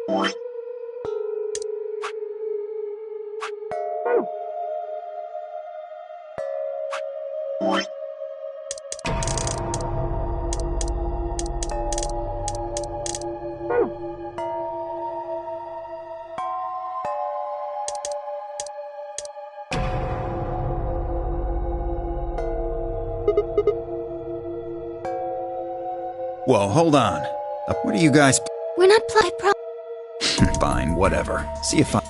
Whoa, hold on. What are you guys... We're not Fine, whatever. See if I...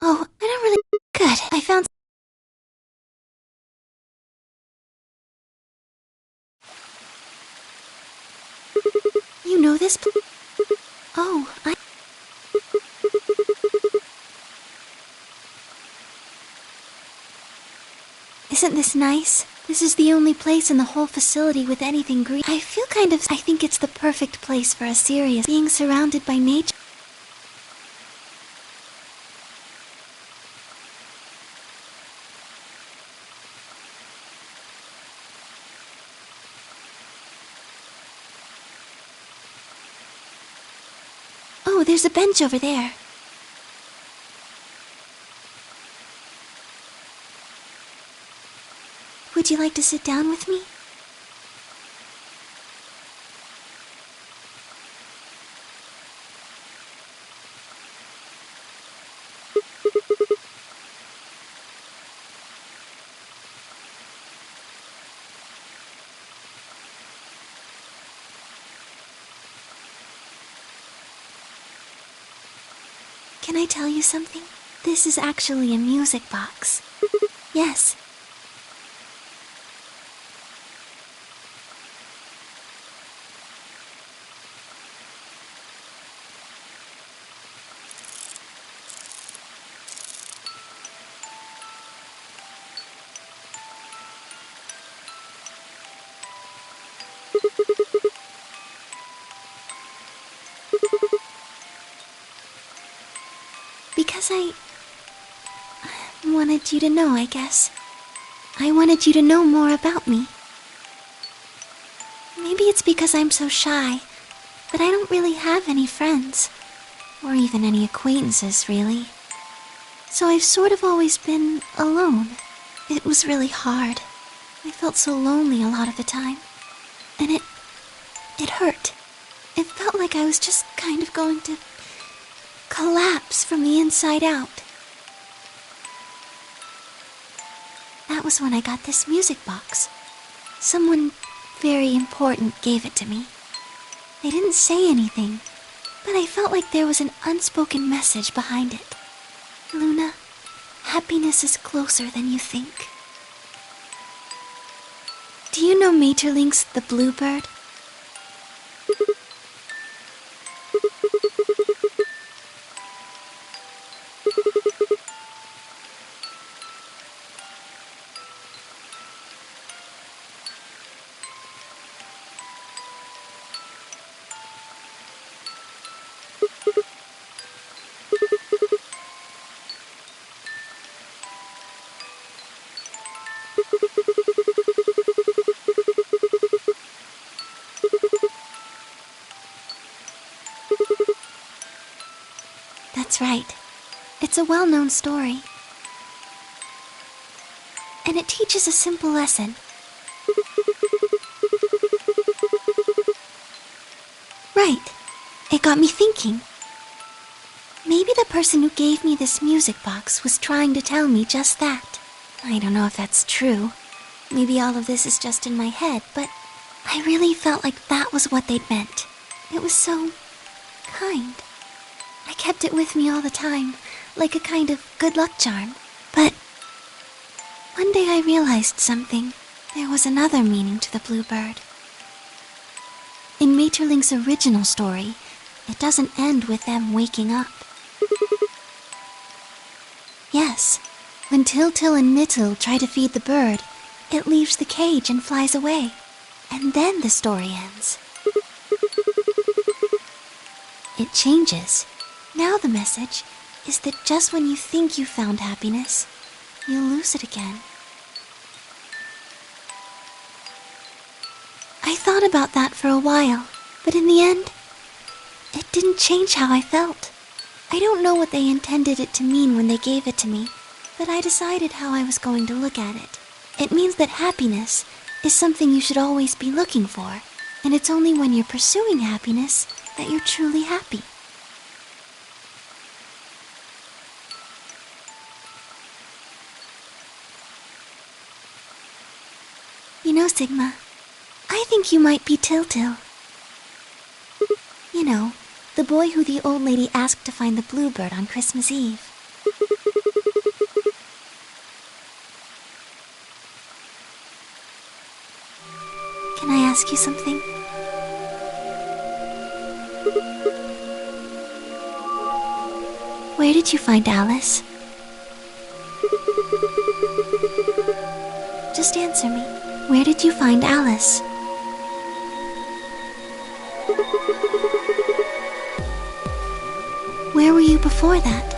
Oh, I don't really... Good, I found... You know this Oh, Isn't this nice? This is the only place in the whole facility with anything green. I feel kind of... I think it's the perfect place for a serious... Being surrounded by nature. Oh, there's a bench over there. Would you like to sit down with me? Can I tell you something? This is actually a music box. Yes. Because I wanted you to know, I guess. I wanted you to know more about me. Maybe it's because I'm so shy, but I don't really have any friends. Or even any acquaintances, really. So I've sort of always been alone. It was really hard. I felt so lonely a lot of the time. And it hurt. It felt like I was just kind of going to collapse from the inside out. That was when I got this music box. Someone very important gave it to me. They didn't say anything, but I felt like there was an unspoken message behind it. Luna, happiness is closer than you think. Do you know Maeterlinck's The Bluebird? That's right. It's a well-known story. And it teaches a simple lesson. Right. It got me thinking. Maybe the person who gave me this music box was trying to tell me just that. I don't know if that's true. Maybe all of this is just in my head, but I really felt like that was what they'd meant. It was so kind. I kept it with me all the time, like a kind of good luck charm. But one day I realized something. There was another meaning to the bluebird. In Maeterlinck's original story, it doesn't end with them waking up. Yes, when Til and Nittil try to feed the bird, it leaves the cage and flies away. And then the story ends. It changes. Now the message is that just when you think you found happiness, you'll lose it again. I thought about that for a while, but in the end, it didn't change how I felt. I don't know what they intended it to mean when they gave it to me, but I decided how I was going to look at it. It means that happiness is something you should always be looking for, and it's only when you're pursuing happiness that you're truly happy. You know, Sigma, I think you might be Til. You know, the boy who the old lady asked to find the bluebird on Christmas Eve. Can I ask you something? Where did you find Alice? Just answer me. Where did you find Alice? Where were you before that?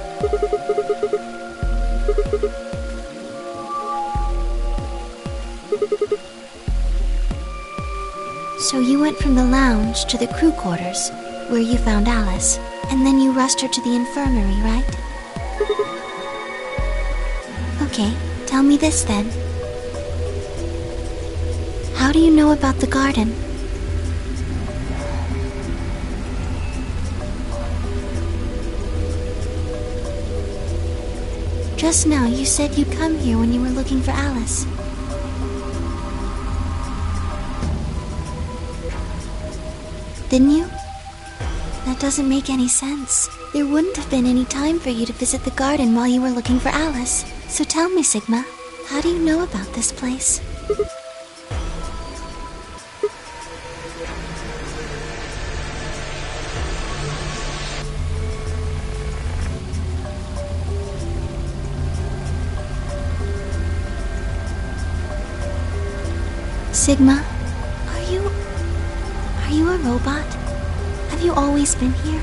So you went from the lounge to the crew quarters, where you found Alice, and then you rushed her to the infirmary, right? Okay, tell me this then. How do you know about the garden? Just now you said you'd come here when you were looking for Alice. Didn't you? That doesn't make any sense. There wouldn't have been any time for you to visit the garden while you were looking for Alice. So tell me, Sigma, how do you know about this place? Sigma, are you a robot? Have you always been here?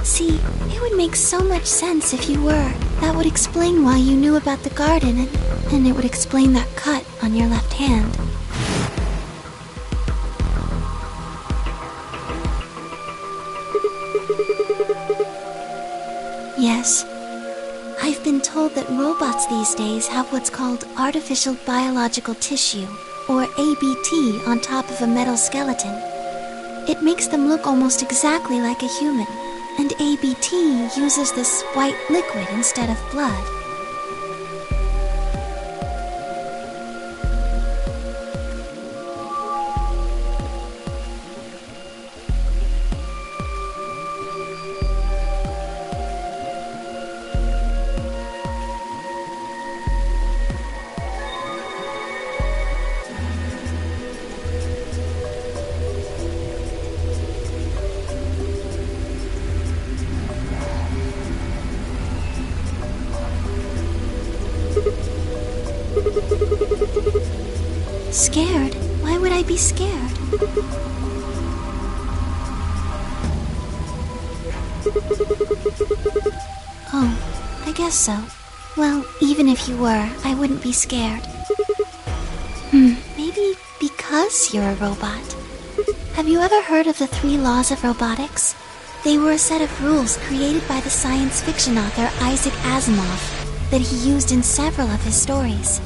See, it would make so much sense if you were. That would explain why you knew about the garden, and it would explain that cut on your left hand. Yes. I've been told that robots these days have what's called artificial biological tissue, or ABT, on top of a metal skeleton. It makes them look almost exactly like a human, and ABT uses this white liquid instead of blood. Scared? Why would I be scared? Oh, I guess so. Well, even if you were, I wouldn't be scared. Maybe because you're a robot. Have you ever heard of the 3 laws of robotics? They were a set of rules created by the science fiction author Isaac Asimov that he used in several of his stories.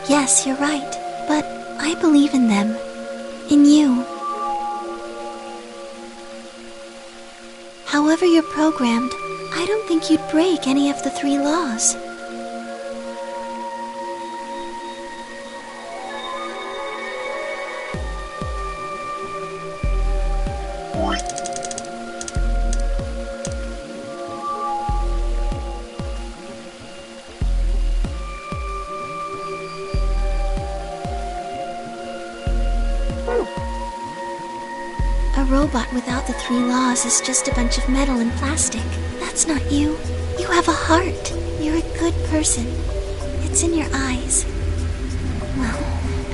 Yes, you're right. But I believe in them. In you. However you're programmed, I don't think you'd break any of the 3 laws. A robot without the 3 laws is just a bunch of metal and plastic. That's not you. You have a heart. You're a good person. It's in your eyes. Well,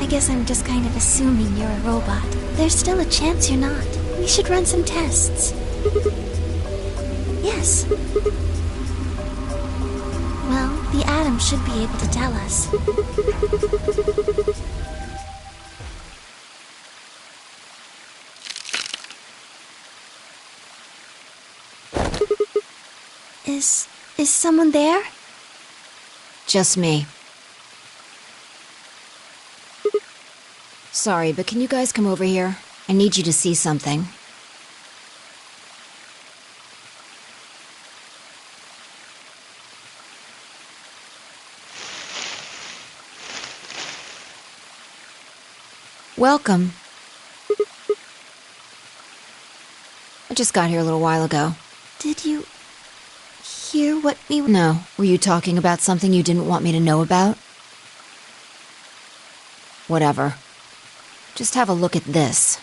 I guess I'm just kind of assuming you're a robot. There's still a chance you're not. We should run some tests. Yes. Well, the atom should be able to tell us. Is someone there? Just me. Sorry, but can you guys come over here? I need you to see something. Welcome. I just got here a little while ago. Did you hear what we were... No. Were you talking about something you didn't want me to know about? Whatever. Just have a look at this.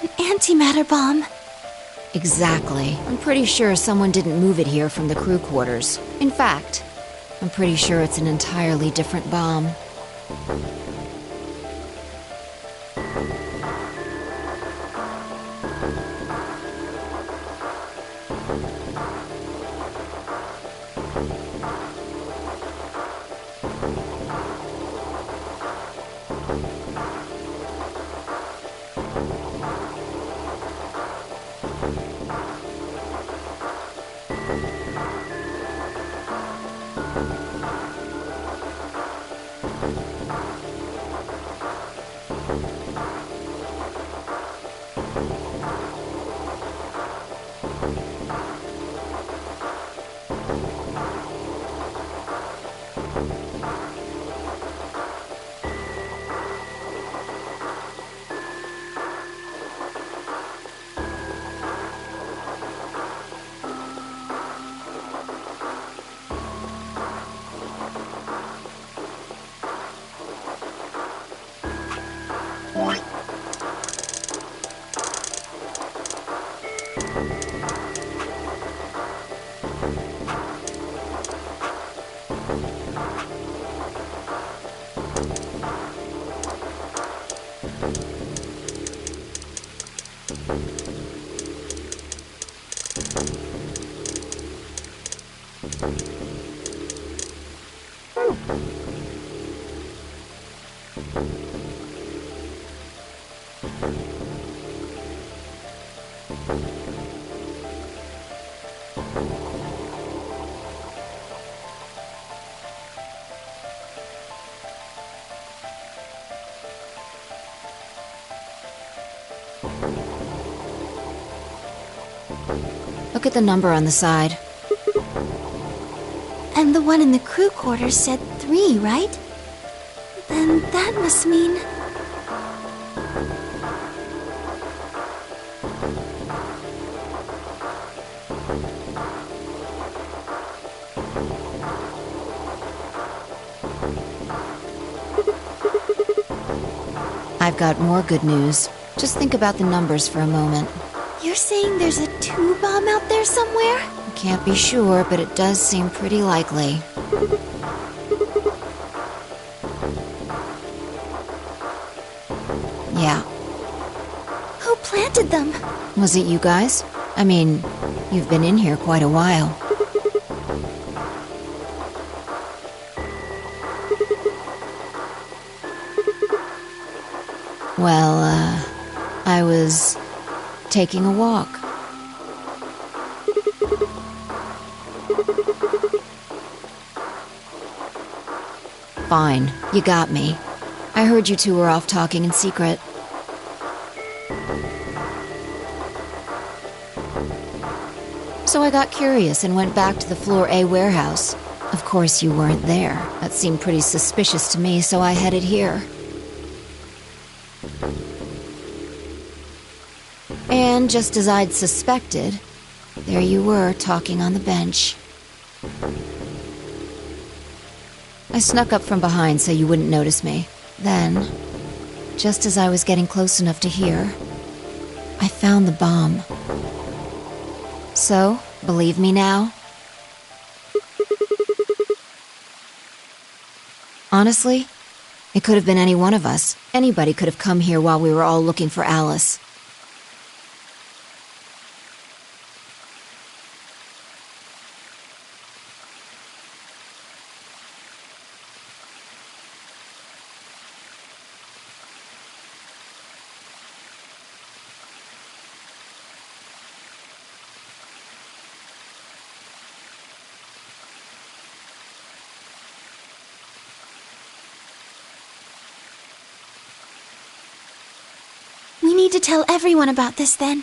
An antimatter bomb. Exactly. I'm pretty sure someone didn't move it here from the crew quarters. In fact, I'm pretty sure it's an entirely different bomb. Look at the number on the side. And the one in the crew quarters said 3, right? Then that must mean... I've got more good news. Just think about the numbers for a moment. You're saying there's a 2 bomb out there somewhere? Can't be sure, but it does seem pretty likely. Yeah. Who planted them? Was it you guys? I mean, you've been in here quite a while. Well, I was taking a walk. Fine, you got me. I heard you two were off talking in secret. So I got curious and went back to the Floor A warehouse. Of course you weren't there. That seemed pretty suspicious to me, so I headed here. And just as I'd suspected, there you were, talking on the bench. I snuck up from behind so you wouldn't notice me. Then, just as I was getting close enough to hear, I found the bomb. So, believe me now? Honestly, it could have been any one of us. Anybody could have come here while we were all looking for Alice. We need to tell everyone about this then.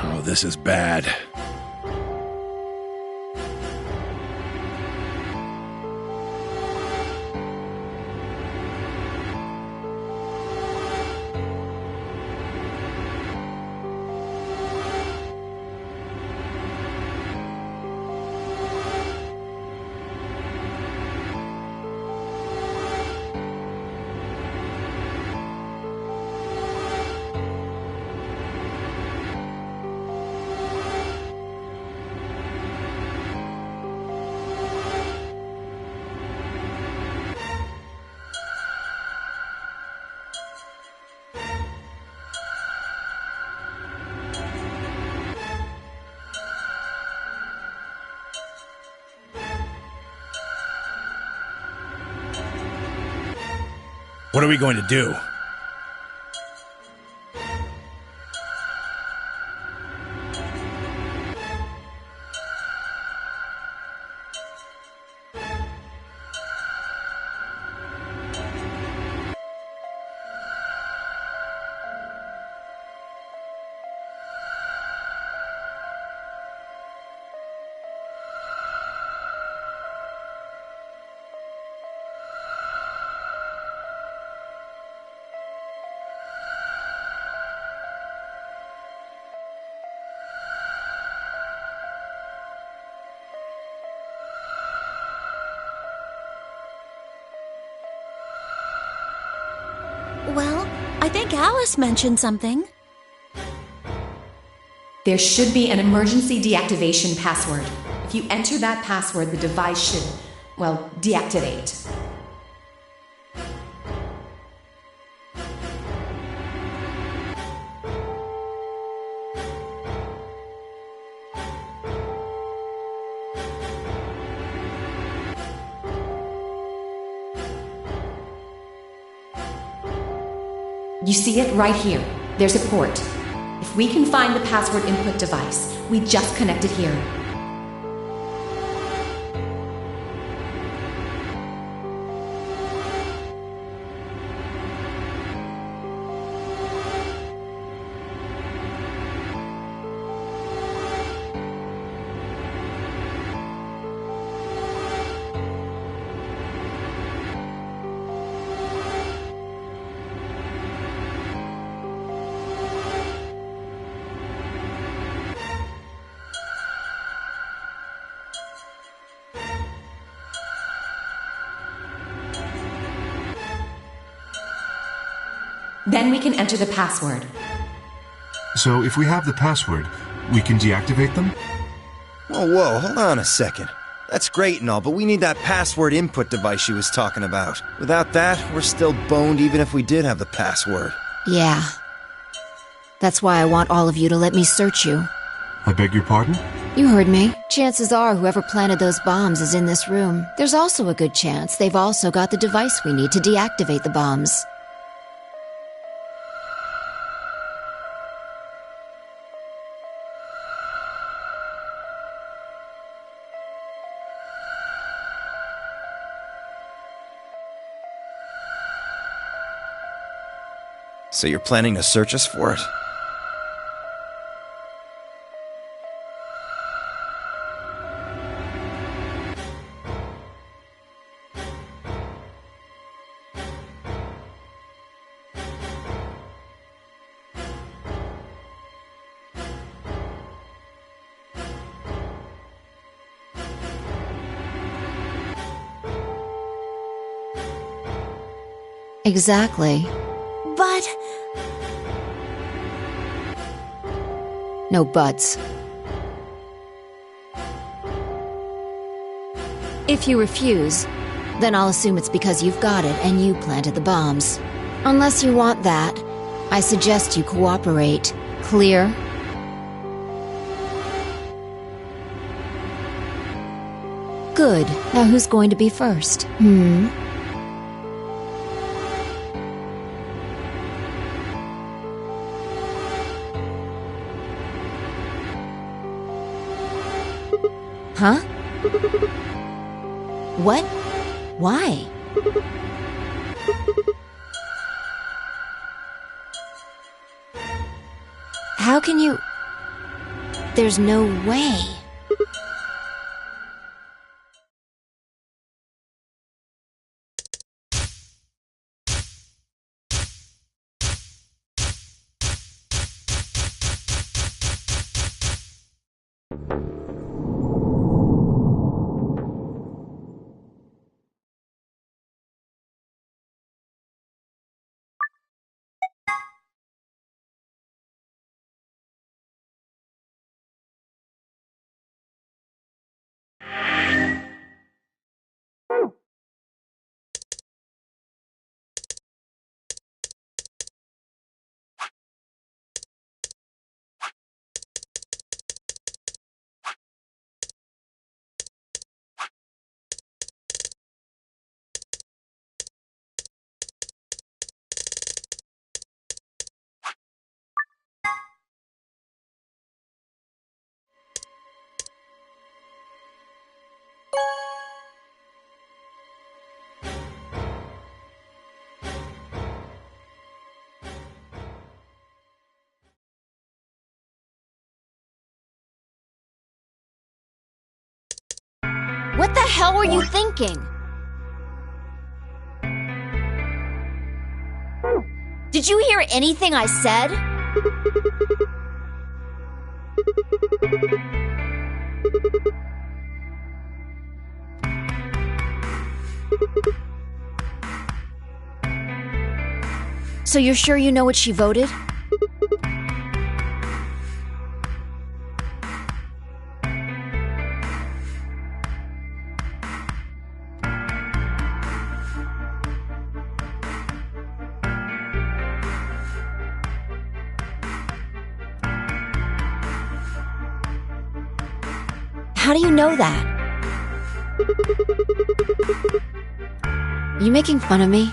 Oh, this is bad. What are we going to do? Well, I think Alice mentioned something. There should be an emergency deactivation password. If you enter that password, the device should, well, deactivate. You see it right here. There's a port. If we can find the password input device, we just connect it here. Then we can enter the password. So if we have the password, we can deactivate them? Whoa, hold on a second. That's great and all, but we need that password input device she was talking about. Without that, we're still boned even if we did have the password. Yeah. That's why I want all of you to let me search you. I beg your pardon? You heard me. Chances are whoever planted those bombs is in this room. There's also a good chance they've also got the device we need to deactivate the bombs. So you're planning to search us for it? Exactly. But... No buts. If you refuse, then I'll assume it's because you've got it and you planted the bombs. Unless you want that, I suggest you cooperate. Clear? Good. Now who's going to be first? Huh? What? Why? How can you... There's no way. What the hell were you thinking? Did you hear anything I said? So you're sure you know what she voted? How do you know that? You making fun of me?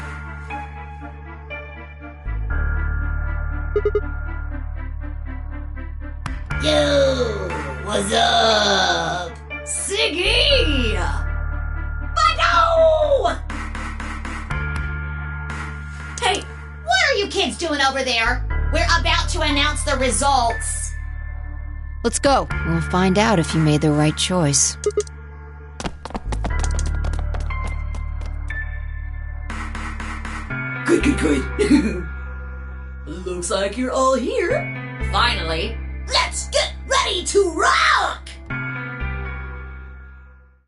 Yo, what's up? Siggy! Bado! Hey, what are you kids doing over there? We're about to announce the results. Let's go. We'll find out if you made the right choice. Good. Looks like you're all here. Finally, let's get ready to rock!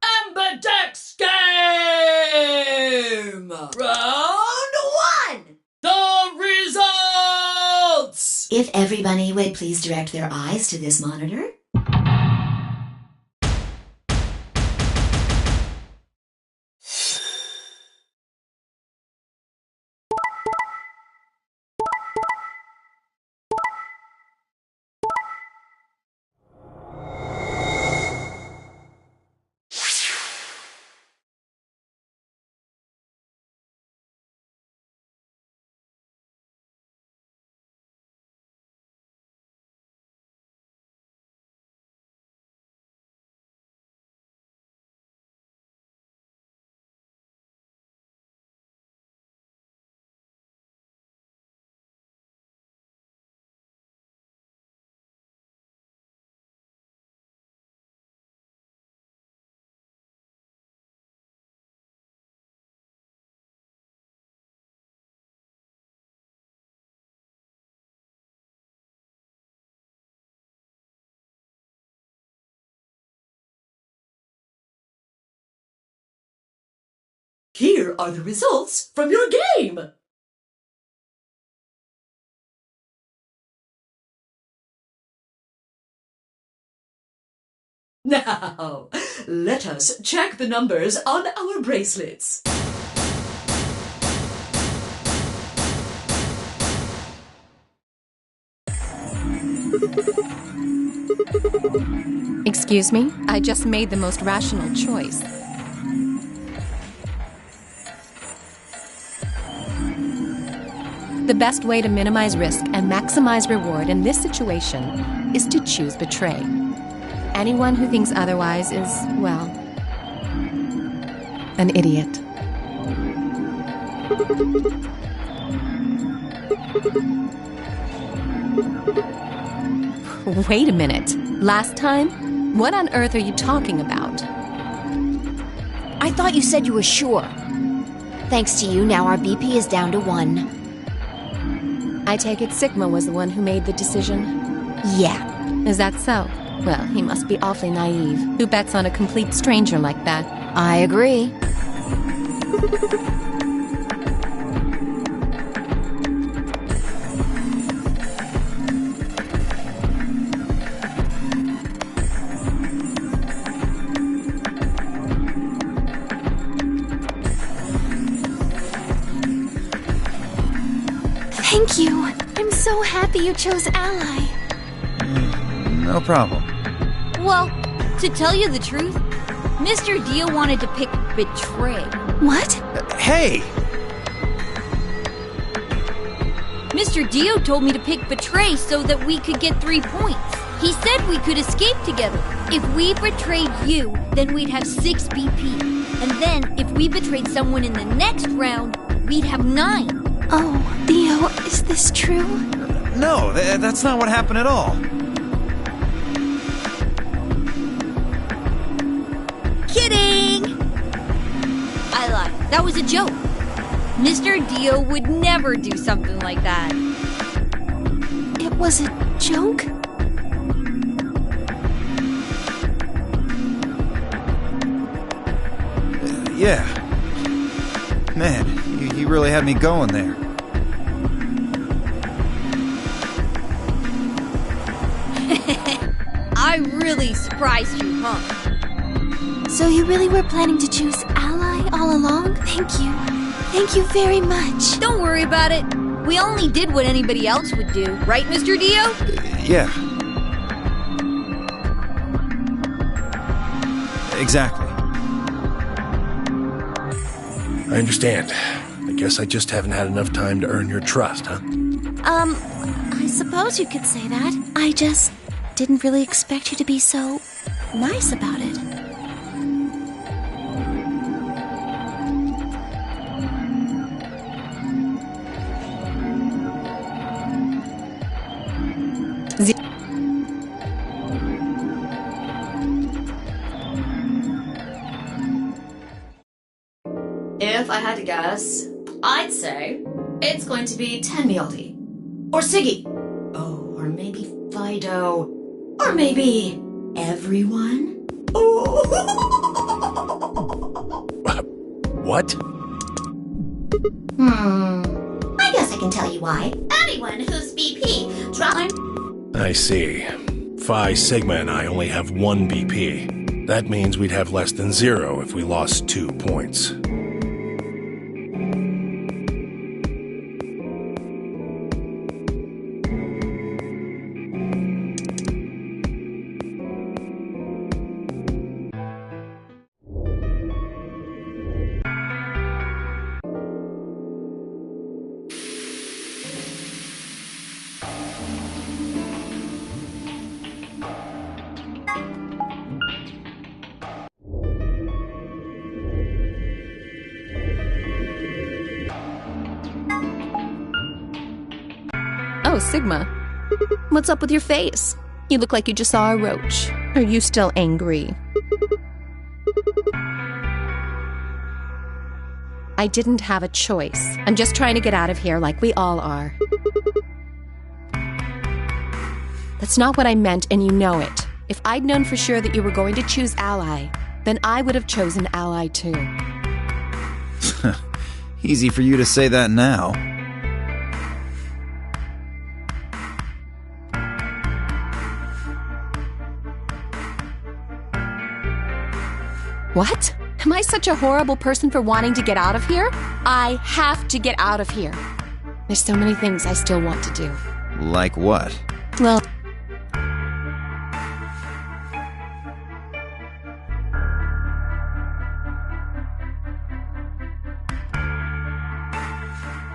Ambidex game! Round 1! The results! If everybody would please direct their eyes to this monitor. Here are the results from your game! Now, let us check the numbers on our bracelets. Excuse me? I just made the most rational choice. The best way to minimize risk and maximize reward in this situation is to choose betray. Anyone who thinks otherwise is, well, an idiot. Wait a minute. Last time? What on earth are you talking about? I thought you said you were sure. Thanks to you, now our BP is down to 1. I take it Sigma was the one who made the decision? Yeah. Is that so? Well, he must be awfully naive. Who bets on a complete stranger like that? I agree. Thank you. I'm so happy you chose Ally. No problem. Well, to tell you the truth, Mr. Dio wanted to pick Betray. What? Hey! Mr. Dio told me to pick Betray so that we could get 3 points. He said we could escape together. If we betrayed you, then we'd have 6 BP. And then, if we betrayed someone in the next round, we'd have 9. Oh, Dio, is this true? No, that's not what happened at all. Kidding! I lied. That was a joke. Mr. Dio would never do something like that. It was a joke? Yeah. Man, you really had me going there. I really surprised you, huh? So you really were planning to choose Ally all along? Thank you. Thank you very much. Don't worry about it. We only did what anybody else would do. Right, Mr. Dio? Yeah. Exactly. I understand. I guess I just haven't had enough time to earn your trust, huh? I suppose you could say that. I just didn't really expect you to be so nice about it. If I had to guess, I'd say it's going to be Tenmyaldi. Or Siggy. Oh, or maybe Fido. Or maybe everyone? Oh. What? I guess I can tell you why. Anyone who's BP, drop. I see. Phi Sigma and I only have 1 BP. That means we'd have less than 0 if we lost 2 points. Oh, Sigma. What's up with your face? You look like you just saw a roach. Are you still angry? I didn't have a choice. I'm just trying to get out of here like we all are. That's not what I meant, and you know it. If I'd known for sure that you were going to choose Ally, then I would have chosen Ally too. Easy for you to say that now. What? Am I such a horrible person for wanting to get out of here? I have to get out of here. There's so many things I still want to do. Like what? Well,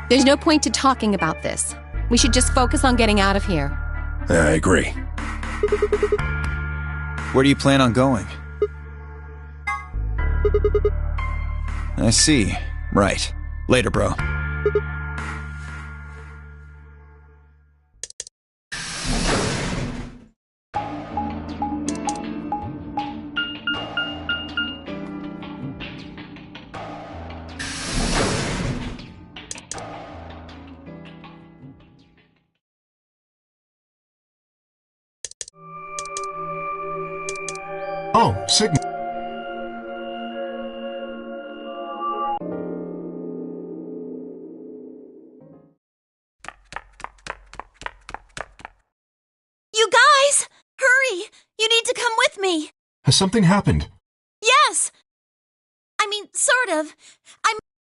there's no point to talking about this. We should just focus on getting out of here. I agree. Where do you plan on going? I see. Right. Later, bro. Oh, Sigma. You guys! Hurry! You need to come with me! Has something happened? Yes! I mean, sort of.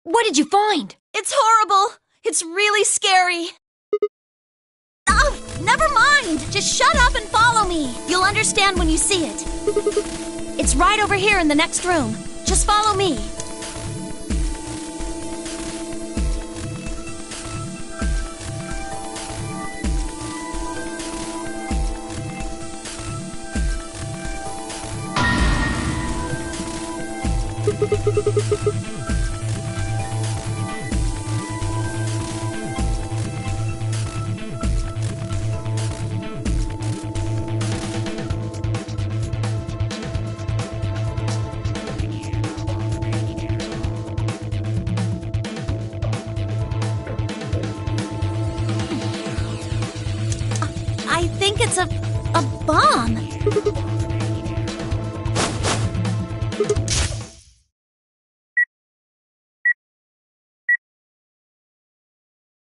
What did you find? It's horrible! It's really scary! Oh, never mind! Just shut up and follow me! You'll understand when you see it. It's right over here in the next room. Just follow me. I think it's a bomb.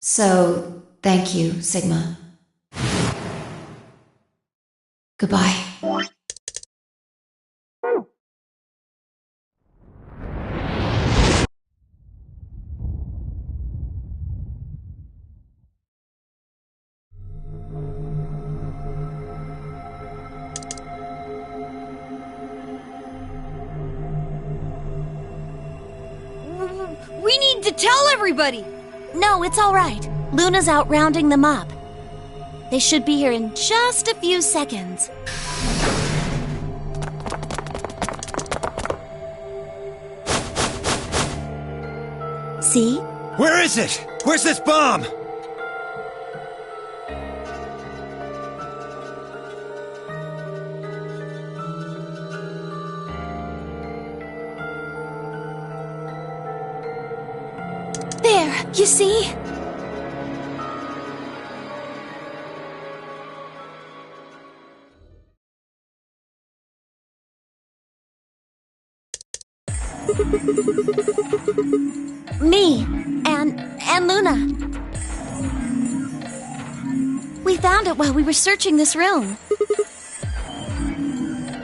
So, thank you, Sigma. Goodbye. We need to tell everybody! No, it's all right. Luna's out rounding them up. They should be here in just a few seconds. See? Where is it? Where's this bomb? There, you see? Me and Luna. We found it while we were searching this room.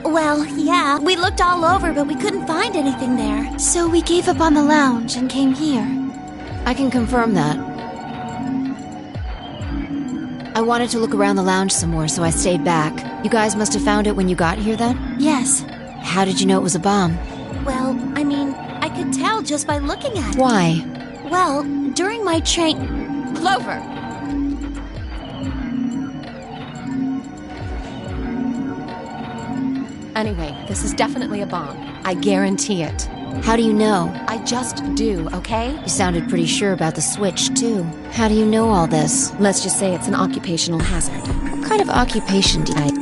Well, yeah, we looked all over, but we couldn't find anything there. So we gave up on the lounge and came here. I can confirm that. I wanted to look around the lounge some more, so I stayed back. You guys must have found it when you got here then? Yes. How did you know it was a bomb? Well, I mean, I could tell just by looking at it. Why? Well, during my train... Clover! Anyway, this is definitely a bomb. I guarantee it. How do you know? I just do, okay? You sounded pretty sure about the switch, too. How do you know all this? Let's just say it's an occupational hazard. What kind of occupation do you...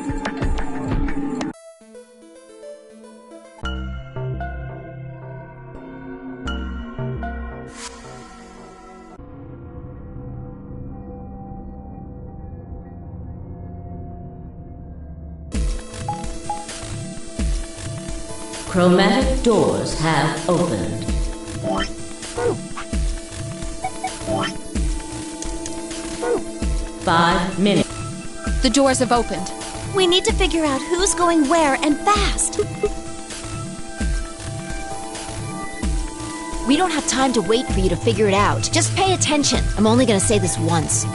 Chromatic doors have opened. 5 minutes. The doors have opened. We need to figure out who's going where and fast. We don't have time to wait for you to figure it out. Just pay attention. I'm only gonna say this once.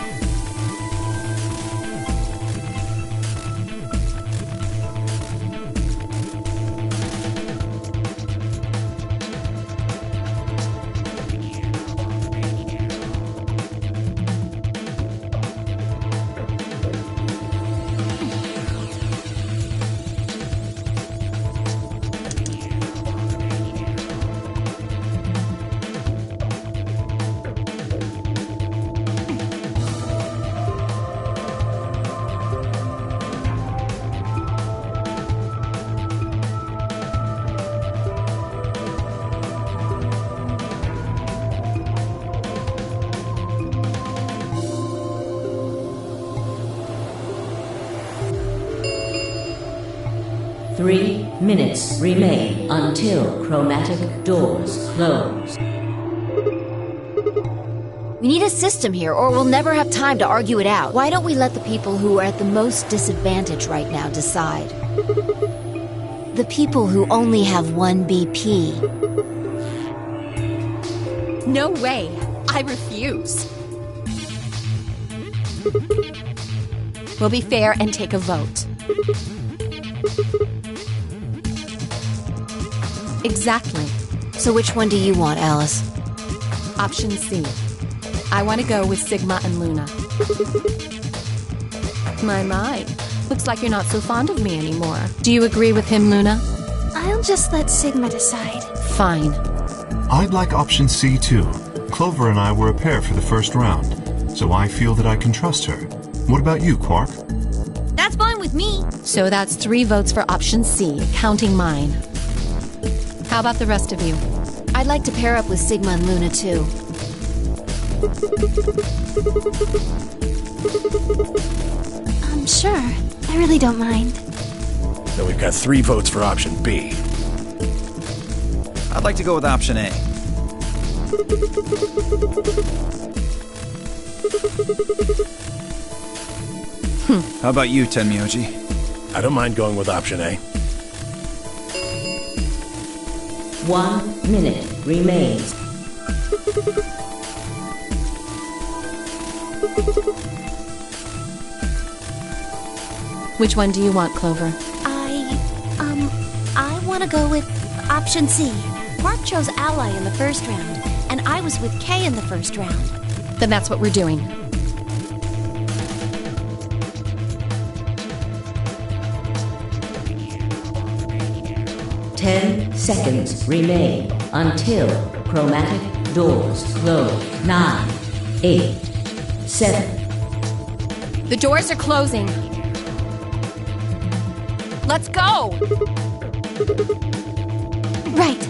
Three minutes remain until chromatic doors close. We need a system here, or we'll never have time to argue it out. Why don't we let the people who are at the most disadvantage right now decide? The people who only have 1 BP. No way. I refuse. We'll be fair and take a vote. Exactly. So which one do you want, Alice? Option C. I want to go with Sigma and Luna. My. Looks like you're not so fond of me anymore. Do you agree with him, Luna? I'll just let Sigma decide. Fine. I'd like option C too. Clover and I were a pair for the first round, so I feel that I can trust her. What about you, Quark? That's fine with me. So that's 3 votes for option C, counting mine. How about the rest of you? I'd like to pair up with Sigma and Luna, too. Sure. I really don't mind. Then we've got 3 votes for option B. I'd like to go with option A. How about you, Tenmyoji? I don't mind going with option A. 1 minute remains. Which one do you want, Clover? I want to go with option C. Mark chose Ally in the first round, and I was with Kay in the first round. Then that's what we're doing. Ten seconds remain until chromatic doors close. 9, 8, 7. The doors are closing. Let's go! Right.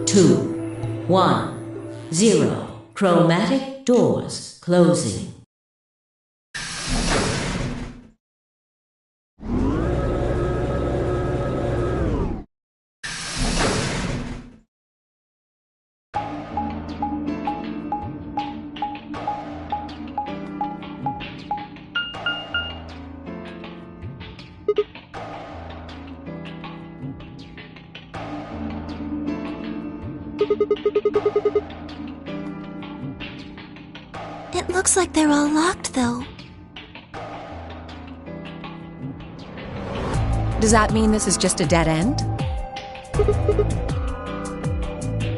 Two, 1, 0. Chromatic doors closing. It looks like they're all locked, though. Does that mean this is just a dead end?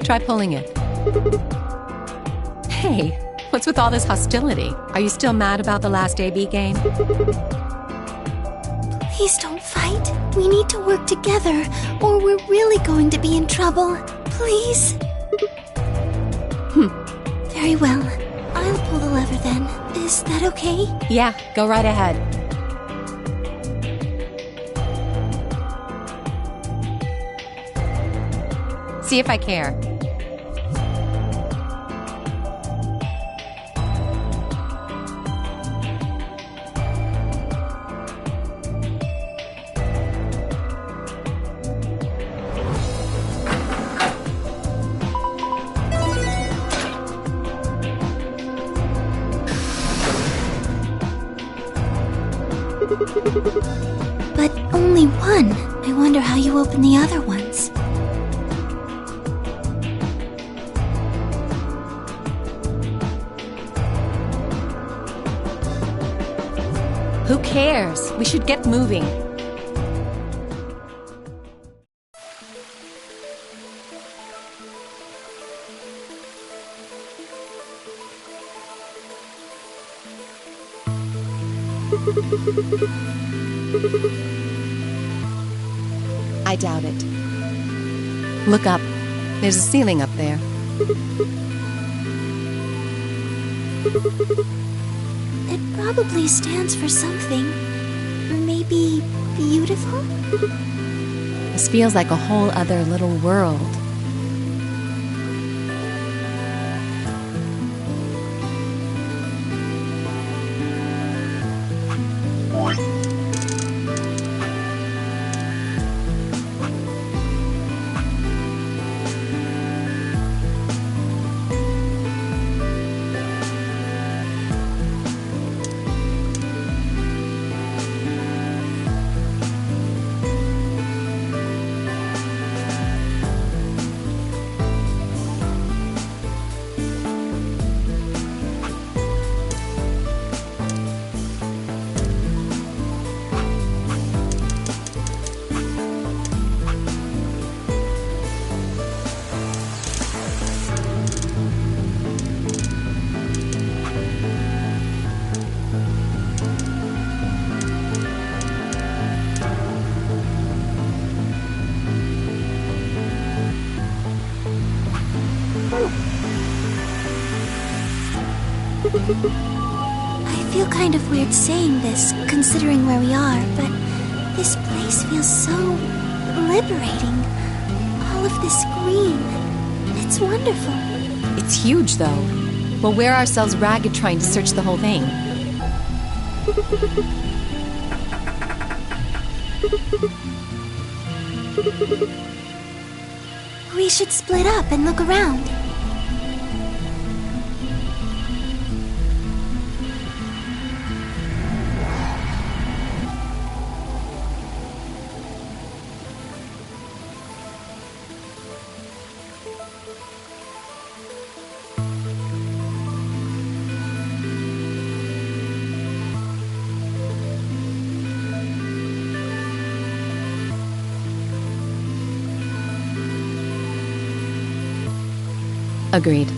Try pulling it. Hey, what's with all this hostility? Are you still mad about the last AB game? Please don't fight. We need to work together, or we're really going to be in trouble. Please? Very well. I'll pull the lever then. Is that okay? Yeah, go right ahead. See if I care. But only one. I wonder how you open the other ones. Who cares? We should get moving. I doubt it. Look up. There's a ceiling up there. It probably stands for something. Maybe beautiful? This feels like a whole other little world. I feel kind of weird saying this, considering where we are, but this place feels so liberating. All of this green. It's wonderful. It's huge, though. We'll wear ourselves ragged trying to search the whole thing. We should split up and look around. Agreed.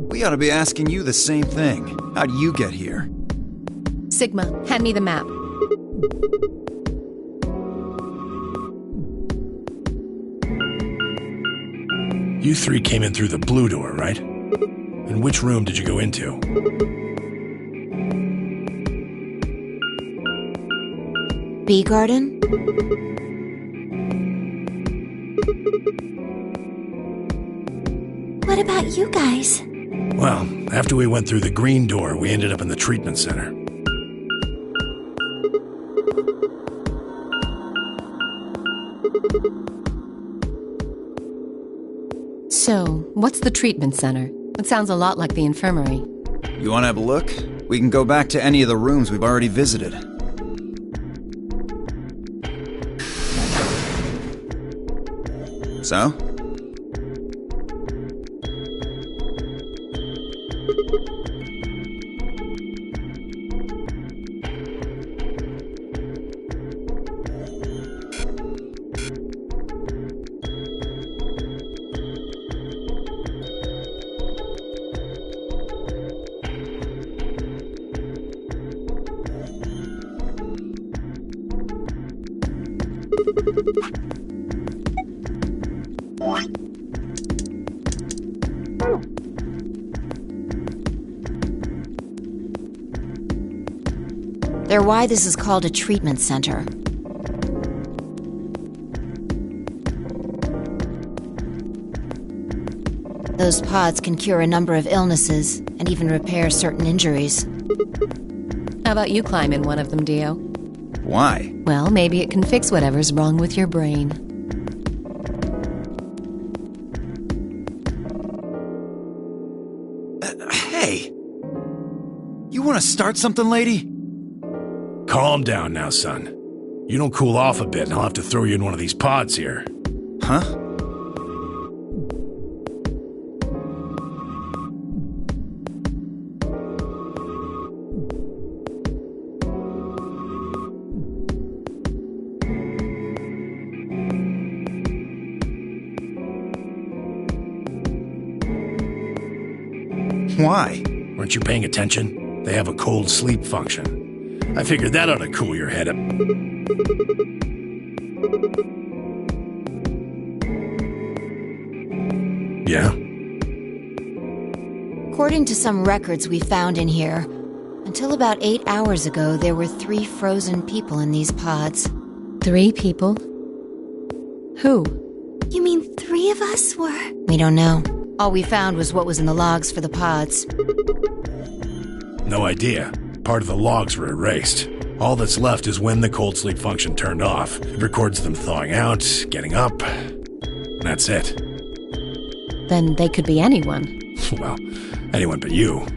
We ought to be asking you the same thing. How'd you get here? Sigma, hand me the map. You three came in through the blue door, right? And which room did you go into? Bee garden? What about you guys? Well, after we went through the green door, we ended up in the treatment center. So, what's the treatment center? It sounds a lot like the infirmary. You want to have a look? We can go back to any of the rooms we've already visited. So? They're why this is called a treatment center. Those pods can cure a number of illnesses and even repair certain injuries. How about you climb in one of them, Dio? Why? Well, maybe it can fix whatever's wrong with your brain. Hey! You want to start something, lady? Calm down now, son. You don't cool off a bit and I'll have to throw you in one of these pods here. Huh? Why? Weren't you paying attention? They have a cold sleep function. I figured that ought to cool your head up. Yeah? According to some records we found in here, until about 8 hours ago, there were 3 frozen people in these pods. 3 people? Who? You mean 3 of us were? We don't know. All we found was what was in the logs for the pods. No idea. Part of the logs were erased. All that's left is when the cold sleep function turned off. It records them thawing out, getting up. That's it. Then they could be anyone. Well, anyone but you.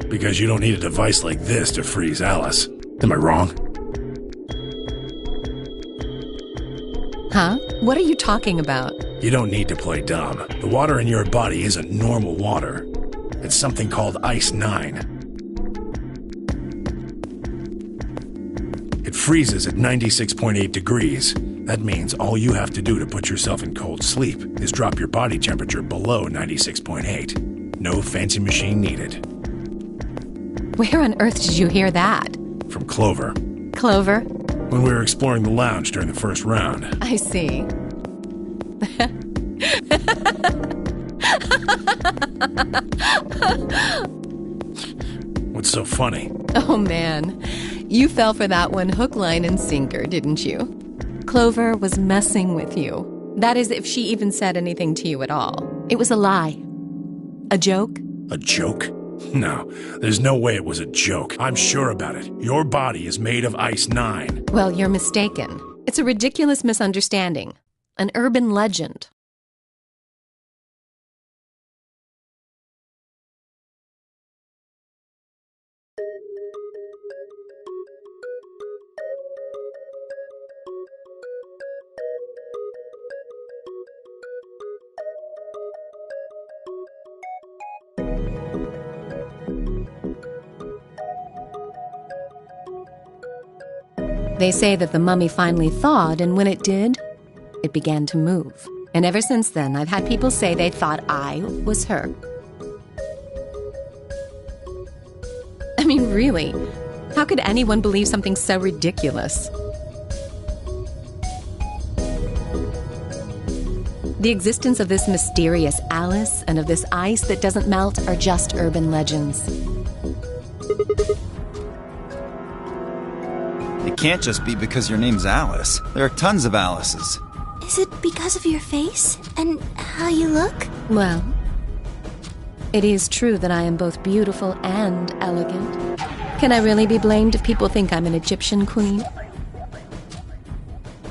Because you don't need a device like this to freeze Alice. Am I wrong? Huh? What are you talking about? You don't need to play dumb. The water in your body isn't normal water. It's something called Ice 9. It freezes at 96.8 degrees. That means all you have to do to put yourself in cold sleep is drop your body temperature below 96.8. No fancy machine needed. Where on earth did you hear that? From Clover. Clover? When we were exploring the lounge during the first round. I see. What's so funny? Oh man, you fell for that one hook, line, and sinker, didn't you? Clover was messing with you. That is, if she even said anything to you at all. It was a lie. A joke? A joke? No, there's no way it was a joke. I'm sure about it. Your body is made of Ice 9. Well, you're mistaken. It's a ridiculous misunderstanding. An urban legend. They say that the mummy finally thawed, and when it did, it began to move. And ever since then, I've had people say they thought I was her. I mean, really, how could anyone believe something so ridiculous? The existence of this mysterious Alice and of this ice that doesn't melt are just urban legends. It can't just be because your name's Alice. There are tons of Alices. Is it because of your face and how you look? Well, it is true that I am both beautiful and elegant. Can I really be blamed if people think I'm an Egyptian queen?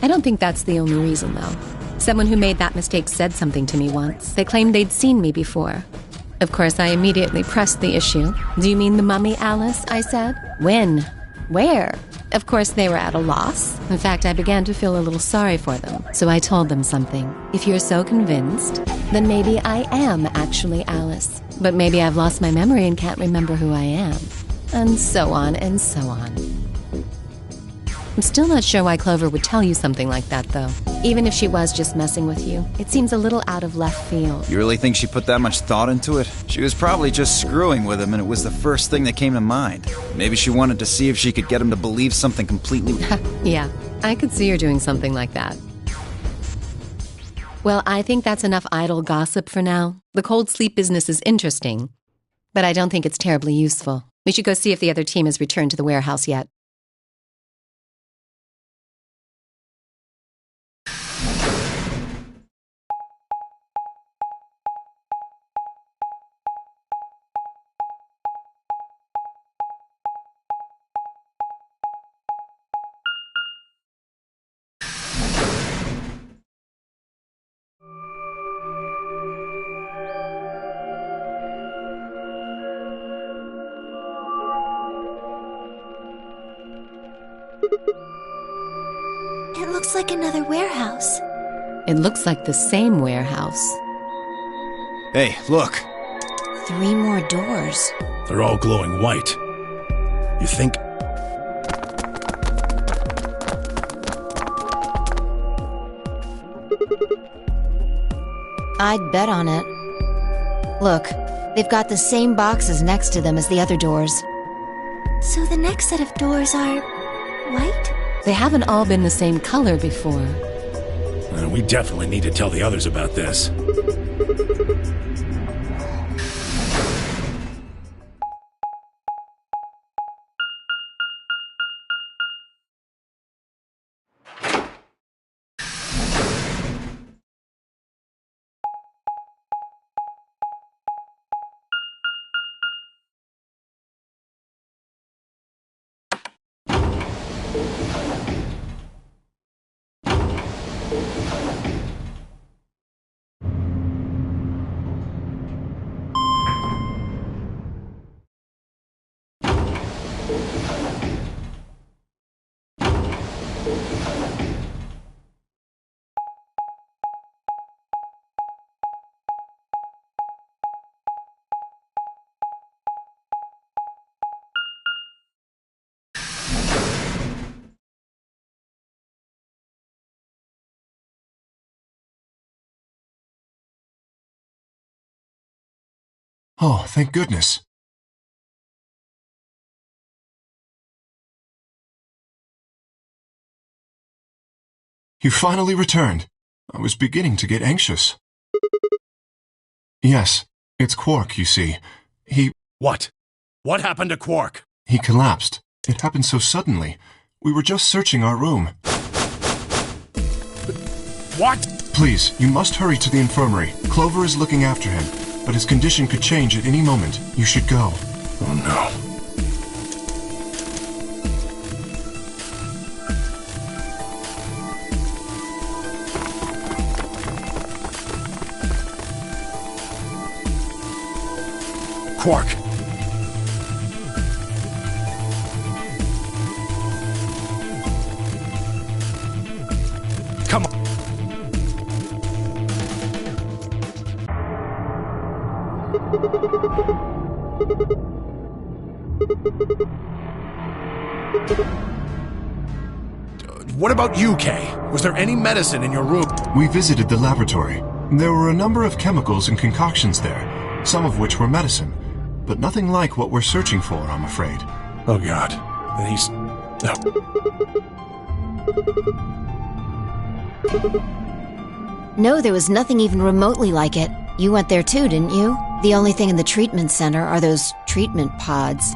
I don't think that's the only reason, though. Someone who made that mistake said something to me once. They claimed they'd seen me before. Of course, I immediately pressed the issue. Do you mean the mummy, Alice? I said. When? Where? Of course, they were at a loss. In fact, I began to feel a little sorry for them. So I told them something. If you're so convinced, then maybe I am actually Alice. But maybe I've lost my memory and can't remember who I am. And so on and so on. I'm still not sure why Clover would tell you something like that, though. Even if she was just messing with you, it seems a little out of left field. You really think she put that much thought into it? She was probably just screwing with him, and it was the first thing that came to mind. Maybe she wanted to see if she could get him to believe something completely... Yeah, I could see her doing something like that. Well, I think that's enough idle gossip for now. The cold sleep business is interesting, but I don't think it's terribly useful. We should go see if the other team has returned to the warehouse yet. It looks like another warehouse. It looks like the same warehouse. Hey, look. 3 more doors. They're all glowing white. You think... I'd bet on it. Look, they've got the same boxes next to them as the other doors. So the next set of doors are white? They haven't all been the same color before. We definitely need to tell the others about this. Oh, thank goodness. You finally returned. I was beginning to get anxious. Yes, it's Quark, you see. What? What happened to Quark? He collapsed. It happened so suddenly. We were just searching our room. What? Please, you must hurry to the infirmary. Clover is looking after him, but his condition could change at any moment. You should go. Oh no. Quark! Come on! what about you, Kay? Was there any medicine in your room? We visited the laboratory. There were a number of chemicals and concoctions there, some of which were medicine, but nothing like what we're searching for, I'm afraid. Oh god. Then he's... No, there was nothing even remotely like it. You went there too, didn't you? The only thing in the treatment center are those treatment pods.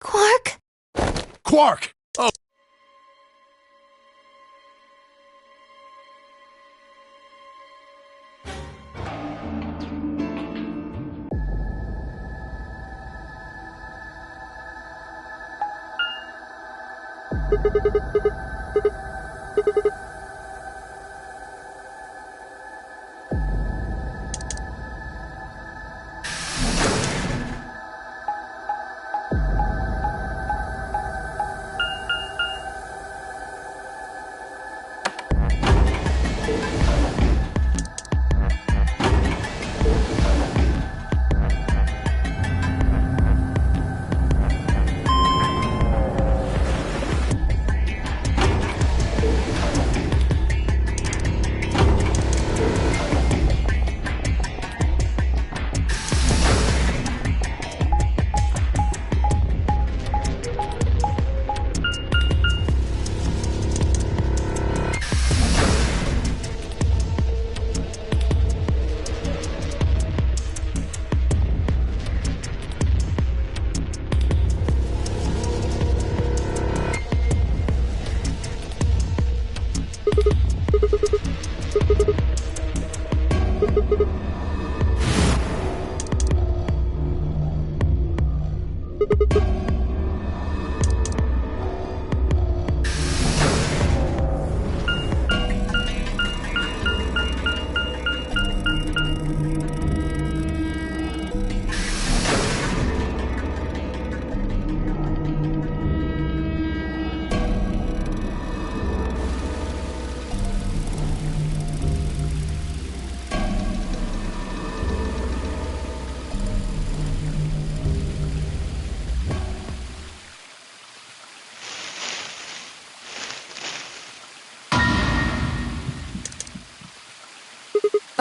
Quark? Quark! Oh.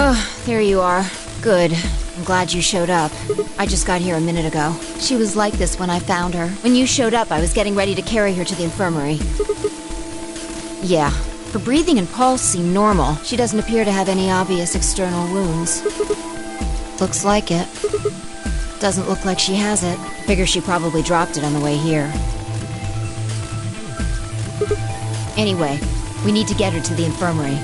Oh, there you are. Good. I'm glad you showed up. I just got here a minute ago. She was like this when I found her. When you showed up, I was getting ready to carry her to the infirmary. Yeah. Her breathing and pulse seem normal. She doesn't appear to have any obvious external wounds. Looks like it. Doesn't look like she has it. Figure she probably dropped it on the way here. Anyway, we need to get her to the infirmary.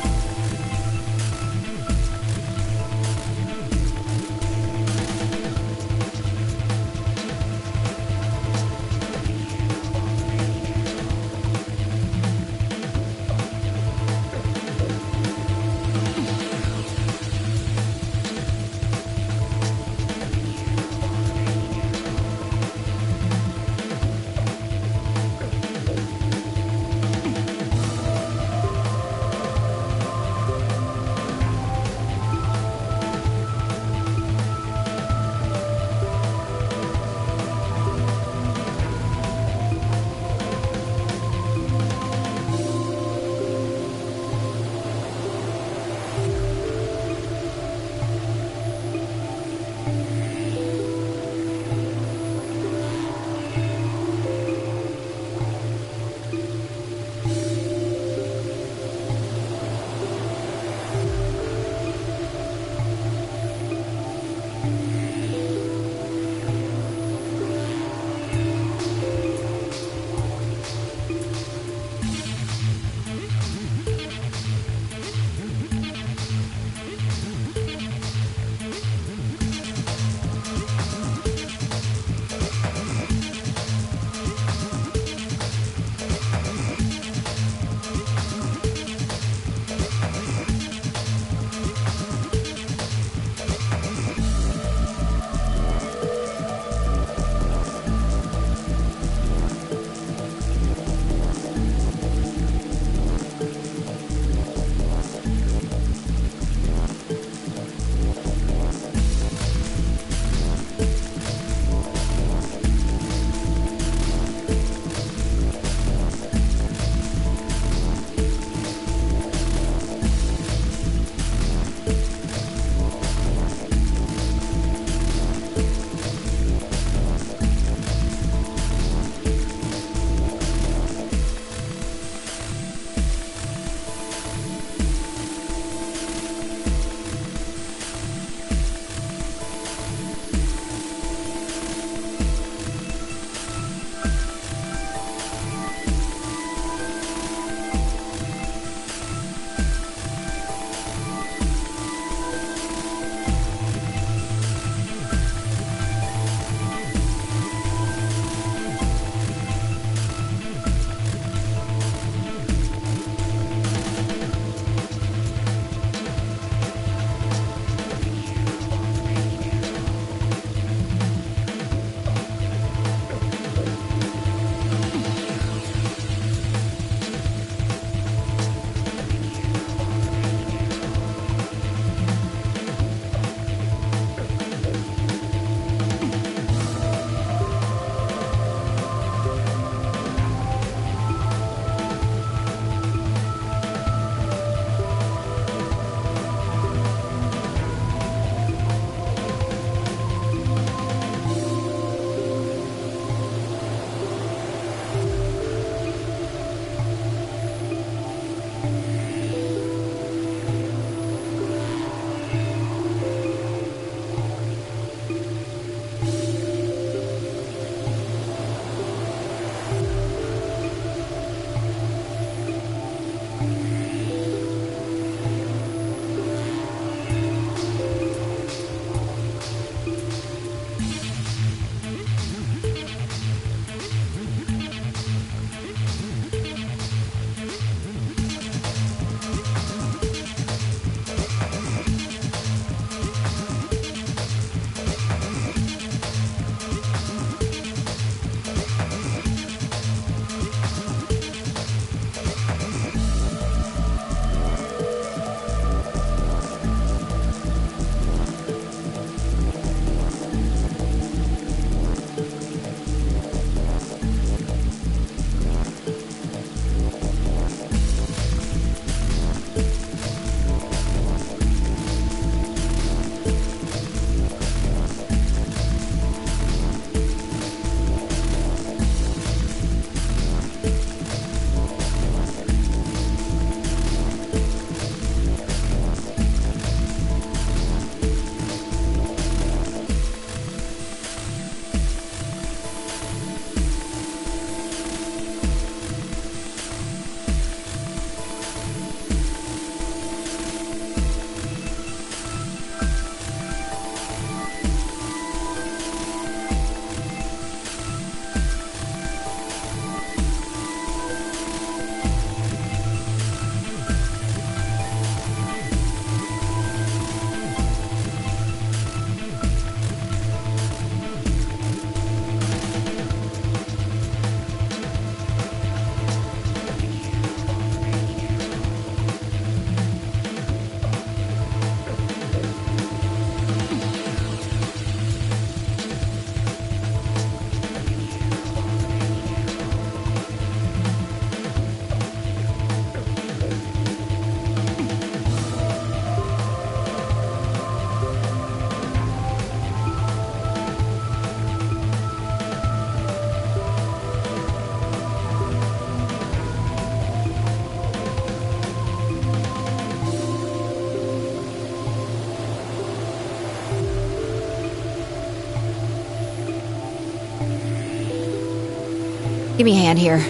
Give me a hand here.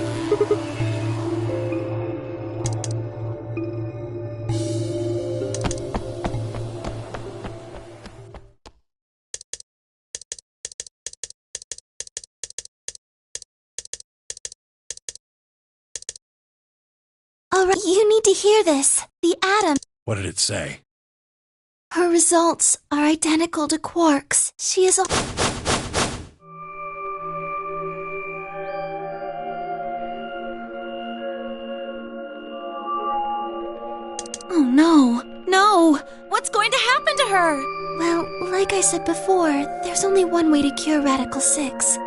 Alright, you need to hear this. The atom. What did it say? Her results are identical to Quark's. She is a... Oh no. No! What's going to happen to her? Well, like I said before, there's only one way to cure Radical 6.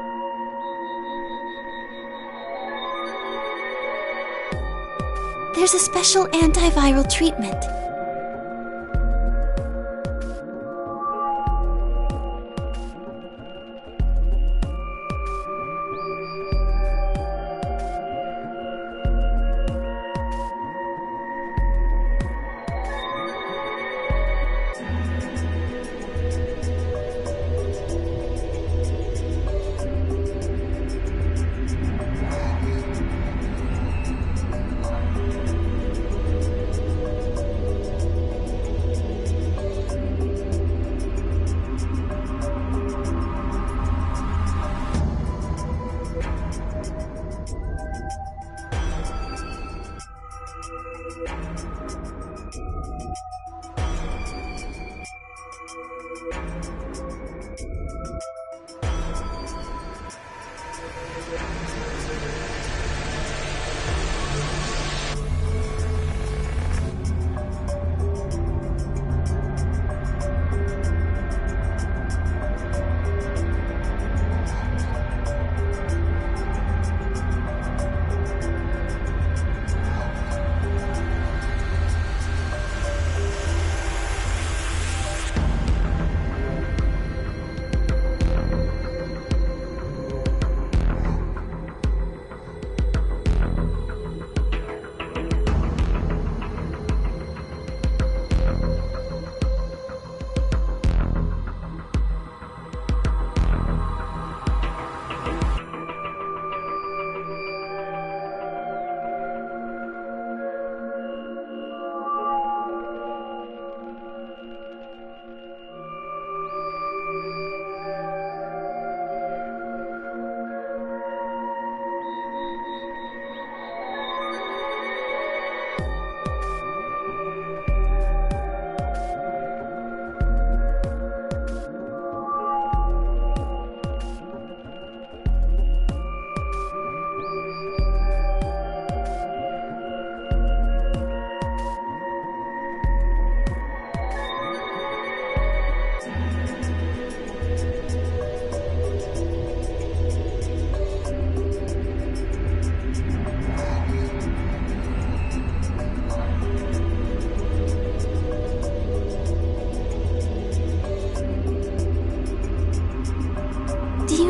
There's a special antiviral treatment.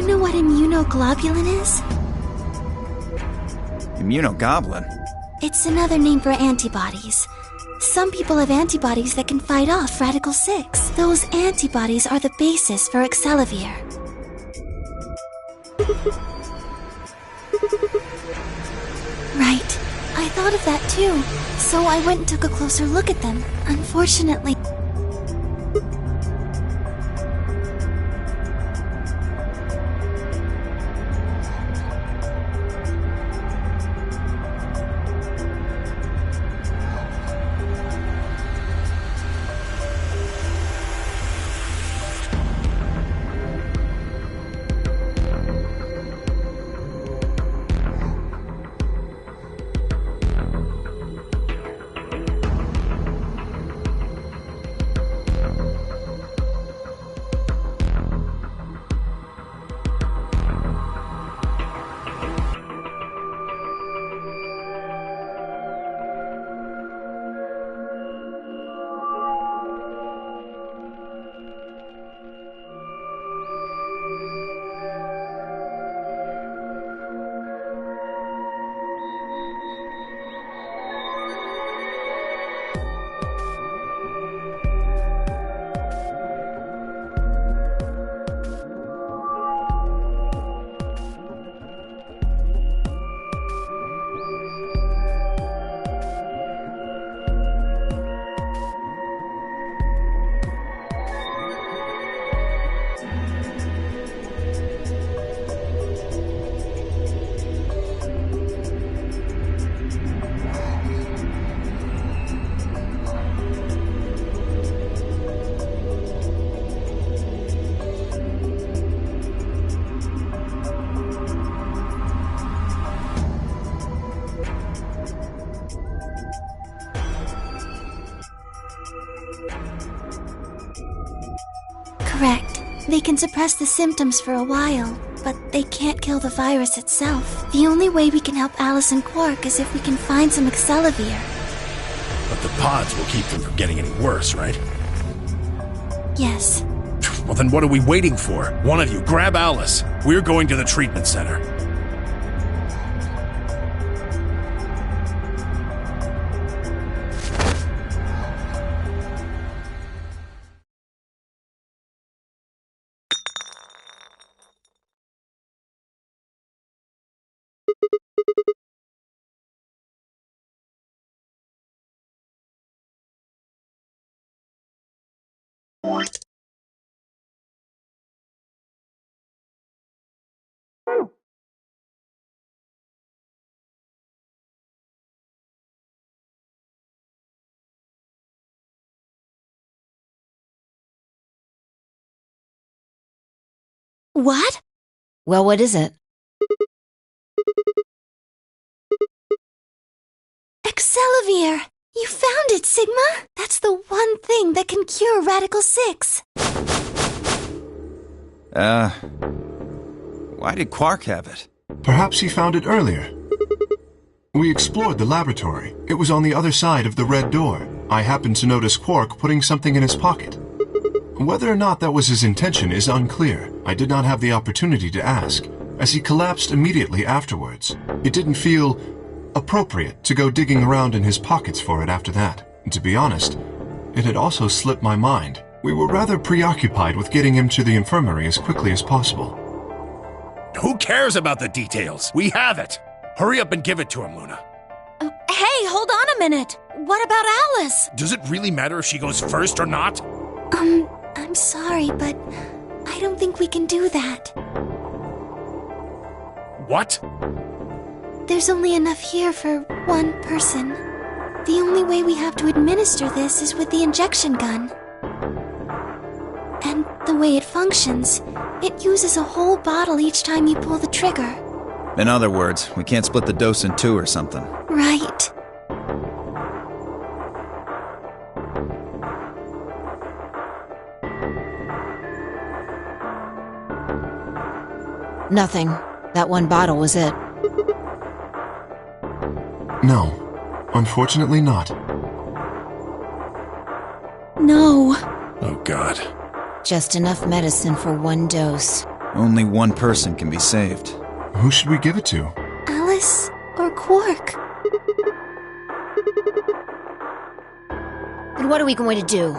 What immunoglobulin is? Immunogoblin? It's another name for antibodies. Some people have antibodies that can fight off Radical 6. Those antibodies are the basis for Excelivir. Right. I thought of that too. So I went and took a closer look at them. Unfortunately... They can suppress the symptoms for a while, but they can't kill the virus itself. The only way we can help Alice and Quark is if we can find some Excelavir. But the pods will keep them from getting any worse, right? Yes. Well, then what are we waiting for? One of you, grab Alice. We're going to the treatment center. What? Well, what is it? Excelavir! You found it, Sigma! That's the one thing that can cure Radical 6. Why did Quark have it? Perhaps he found it earlier. We explored the laboratory. It was on the other side of the red door. I happened to notice Quark putting something in his pocket. Whether or not that was his intention is unclear. I did not have the opportunity to ask, as he collapsed immediately afterwards. It didn't feel appropriate to go digging around in his pockets for it after that. And to be honest, it had also slipped my mind. We were rather preoccupied with getting him to the infirmary as quickly as possible. Who cares about the details? We have it. Hurry up and give it to him, Luna. Hey, hold on a minute. What about Alice? Does it really matter if she goes first or not? I'm sorry, but I don't think we can do that. What? There's only enough here for one person. The only way we have to administer this is with the injection gun. And the way it functions, it uses a whole bottle each time you pull the trigger. In other words, we can't split the dose in two or something. Right. Nothing. That one bottle was it. No, unfortunately not. No. Oh, God. Just enough medicine for one dose. Only one person can be saved. Who should we give it to? Alice or Quark? And what are we going to do?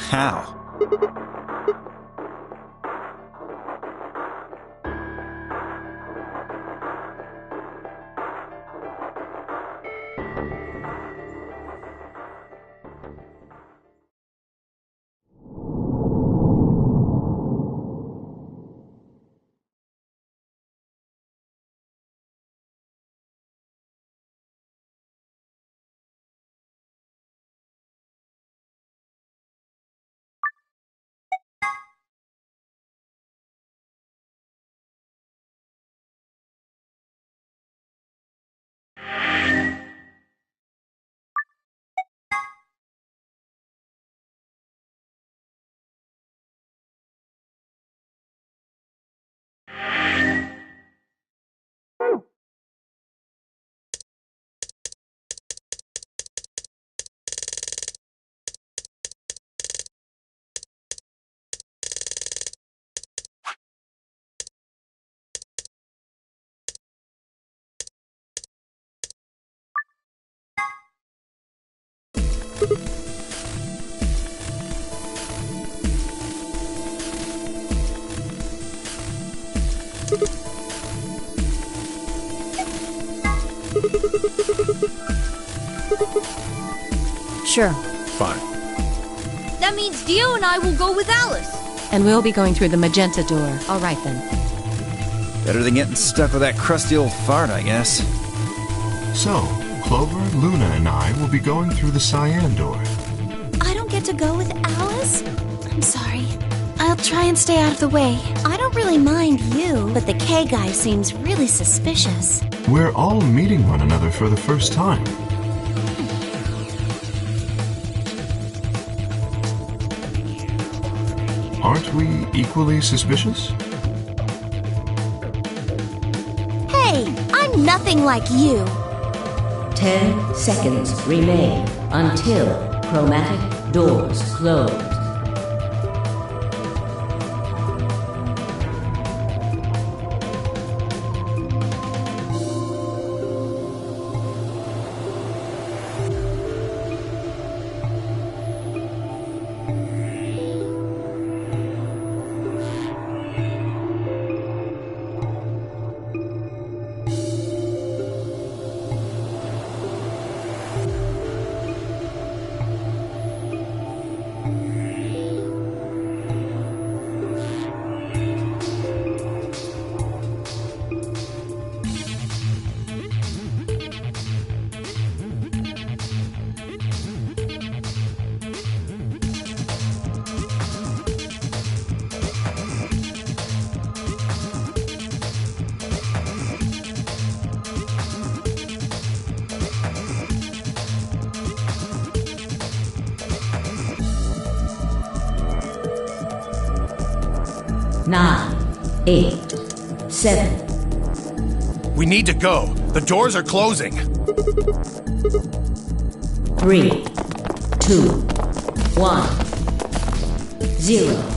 How? Sure. Fine. That means Dio and I will go with Alice. And we'll be going through the magenta door. All right, then. Better than getting stuck with that crusty old fart, I guess. So, Clover, Luna, and I will be going through the cyan door. I don't get to go with Alice? I'm sorry. I'll try and stay out of the way. I don't really mind you, but the K guy seems really suspicious. We're all meeting one another for the first time. equally suspicious? Hey, I'm nothing like you. 10 seconds remain until chromatic doors close. Nine, 8, 7. We need to go. The doors are closing. 3, 2, 1, 0.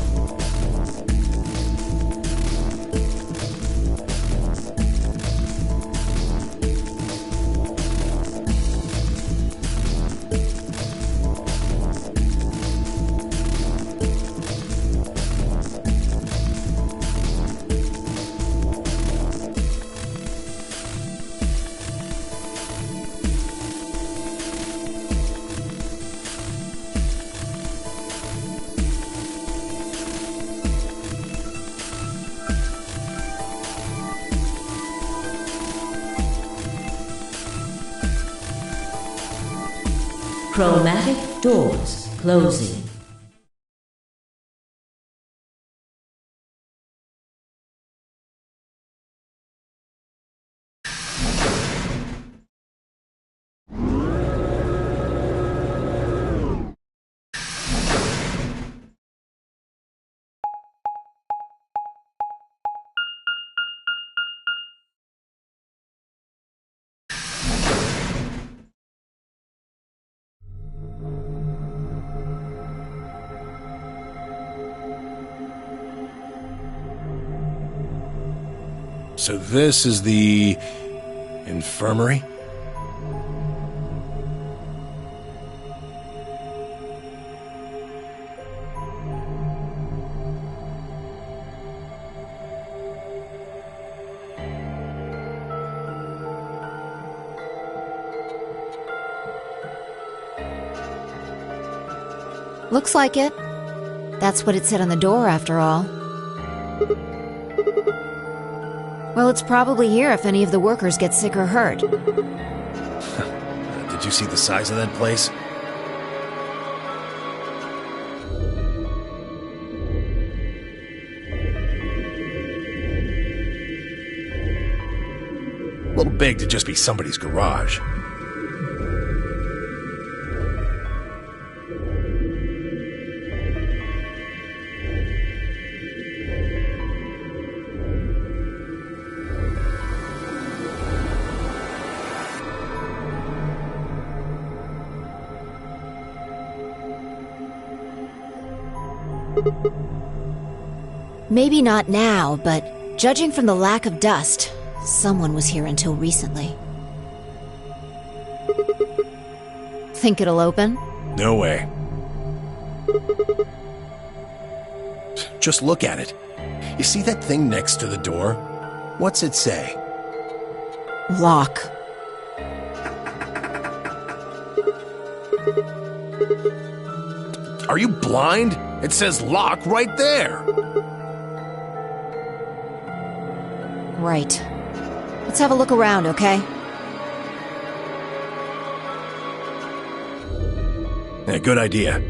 Chromatic doors closing. So this is the infirmary? Looks like it. That's what it said on the door, after all. Well, it's probably here if any of the workers get sick or hurt. Did you see the size of that place? A little big to just be somebody's garage. Maybe not now, but judging from the lack of dust, someone was here until recently. Think it'll open? No way. Just look at it. You see that thing next to the door? What's it say? Lock. Are you blind? It says lock right there. Right. Let's have a look around, okay? Yeah, good idea.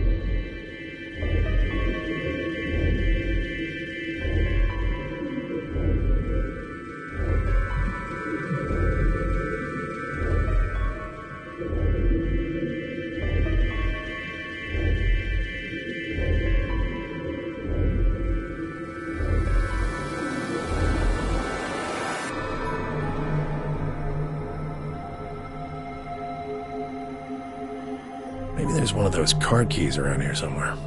Maybe there's one of those card keys around here somewhere.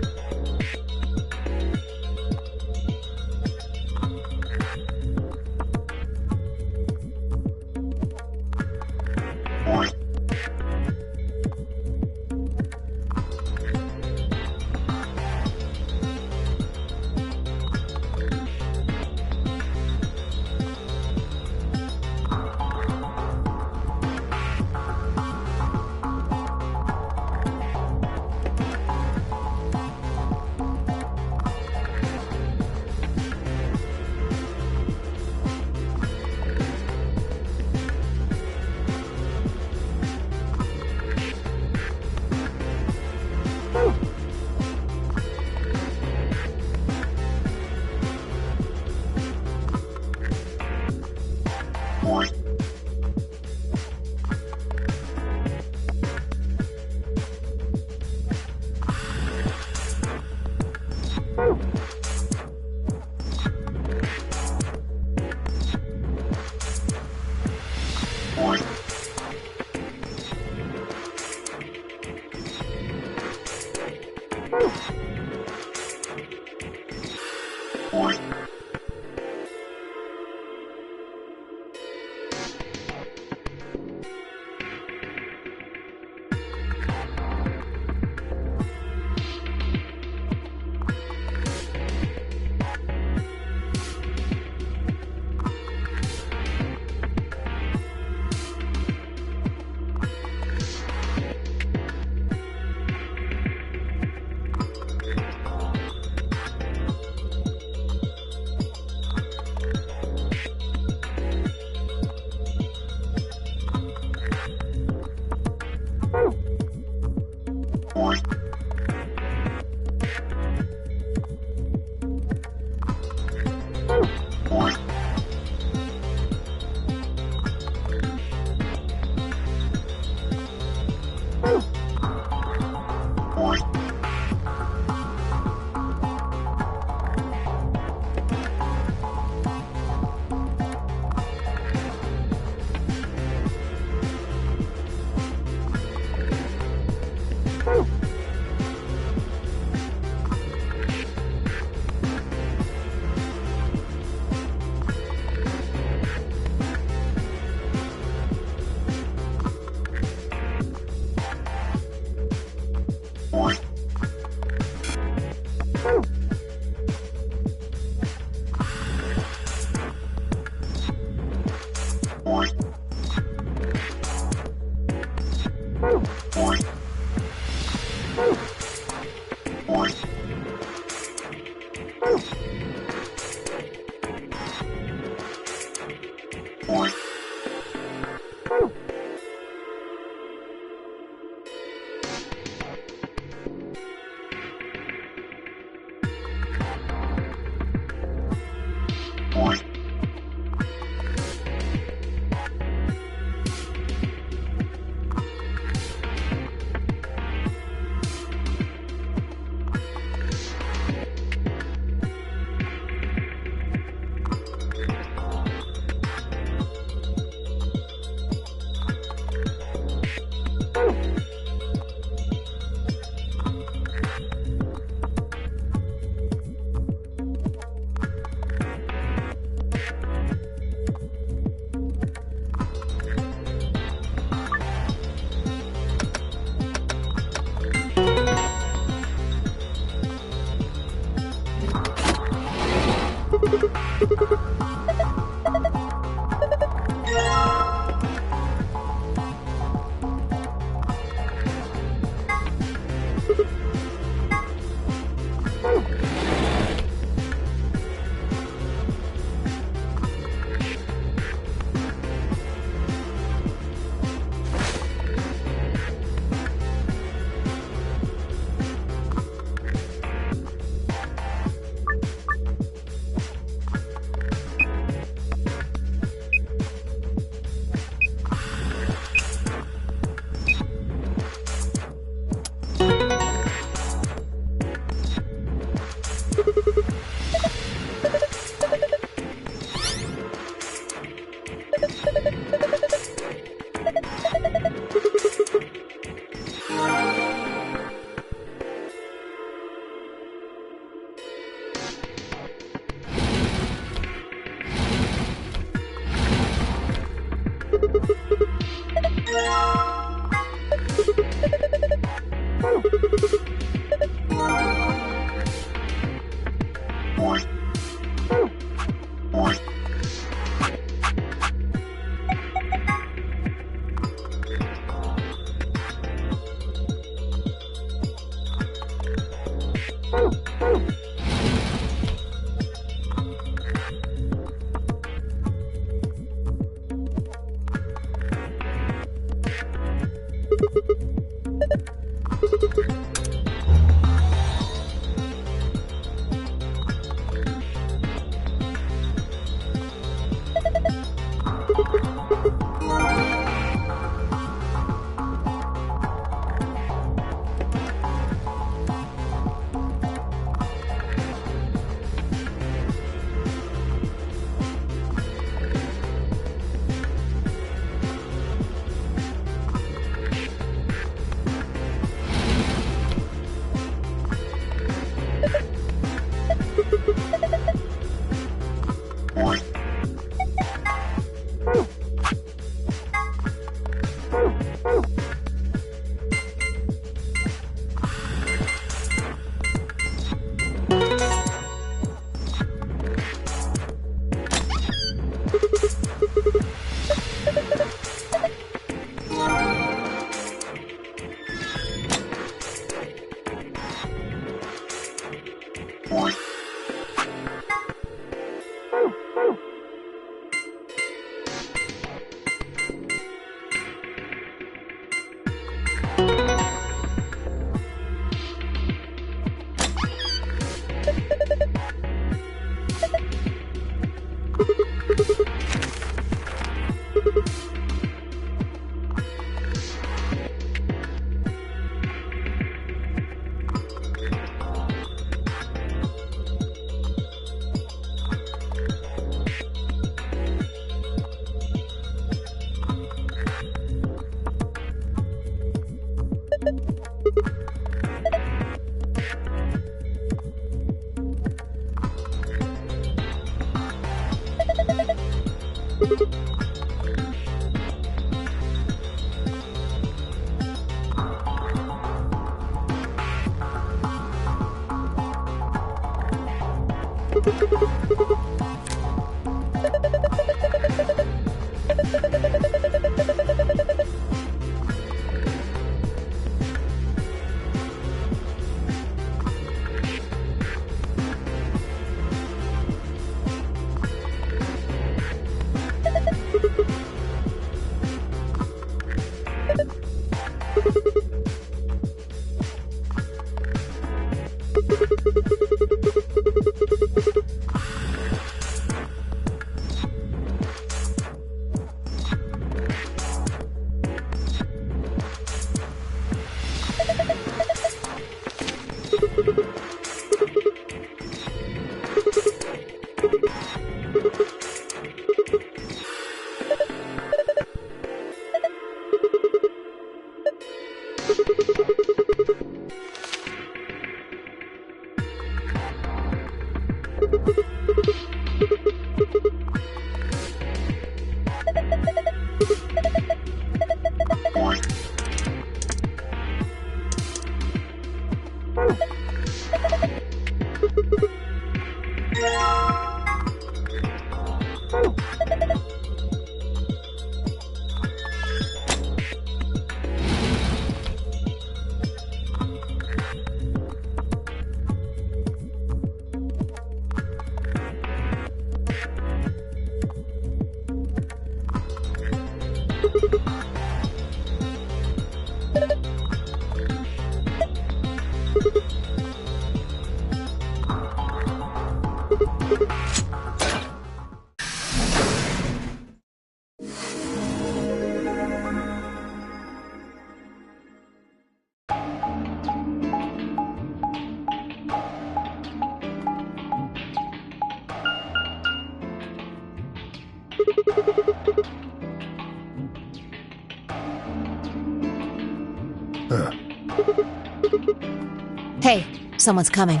Hey, someone's coming.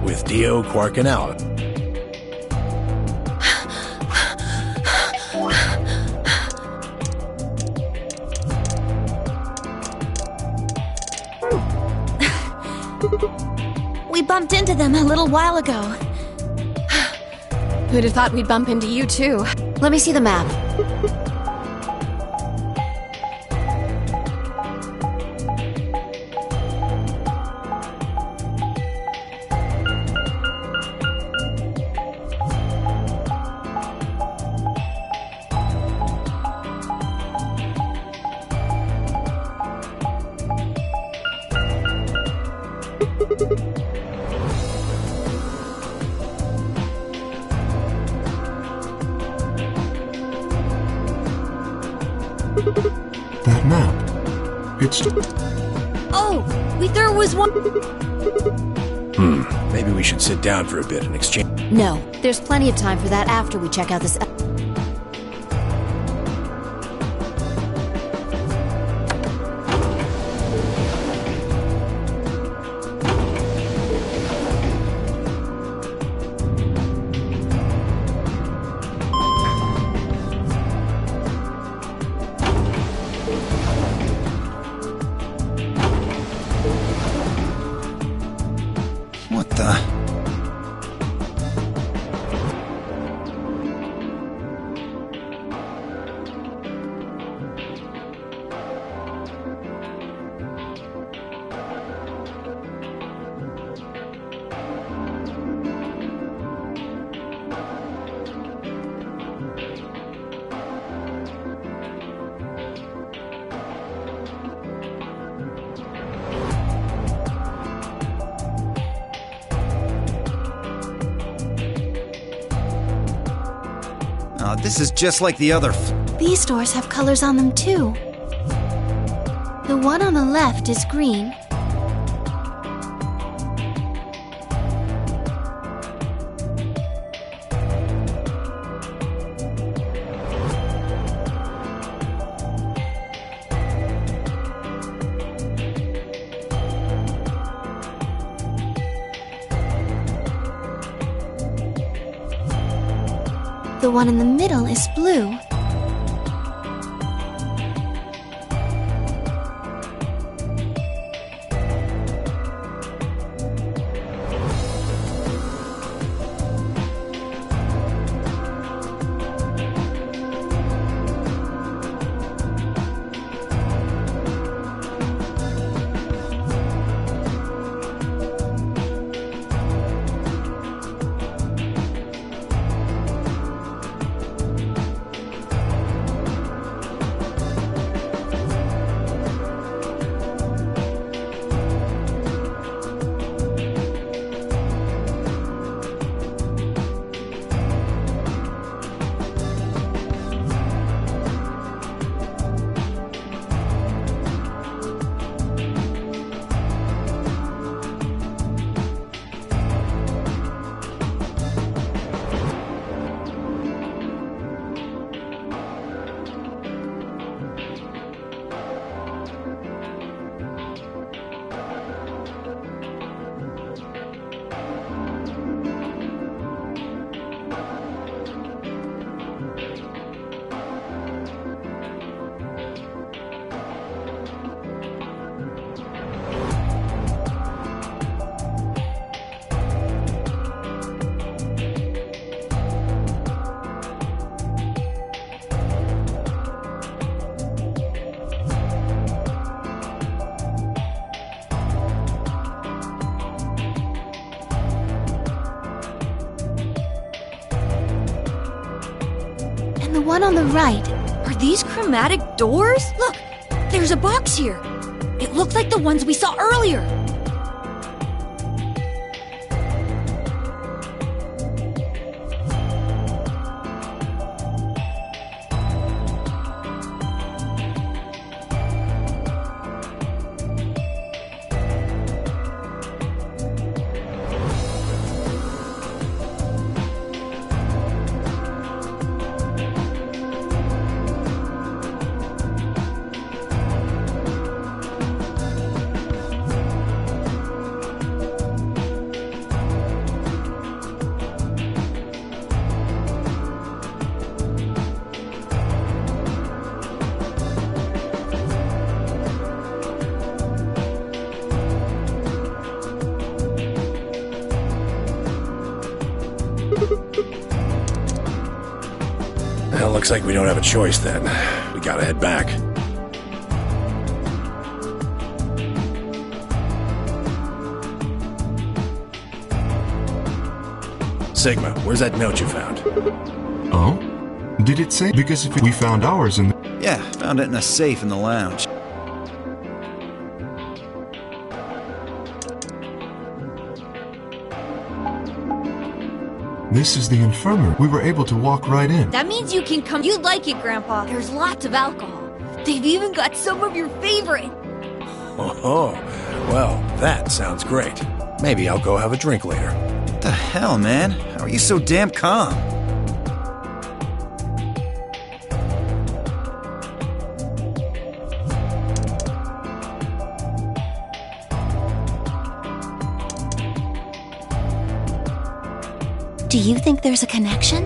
With Dio, Quark, and Al. We bumped into them a little while ago. Who'd have thought we'd bump into you, too? Let me see the map. That map. It's... Oh, there was one. Maybe we should sit down for a bit and exchange. No, there's plenty of time for that after we check out this... What the? Oh, this is just like the other These doors have colors on them too. The one on the left is green. the one in the middle is blue. The one on the right. Are these chromatic doors? Look, there's a box here. It looked like the ones we saw earlier. Well, looks like we don't have a choice then. We gotta head back. Sigma, where's that note you found? Oh? Did it say? Because if we found ours in the... Yeah, found it in a safe in the lounge. This is the infirmary. We were able to walk right in. That means you can come. You'd like it, Grandpa. There's lots of alcohol. They've even got some of your favorite. Oh, well, that sounds great. Maybe I'll go have a drink later. What the hell, man? How are you so damn calm? Do you think there's a connection?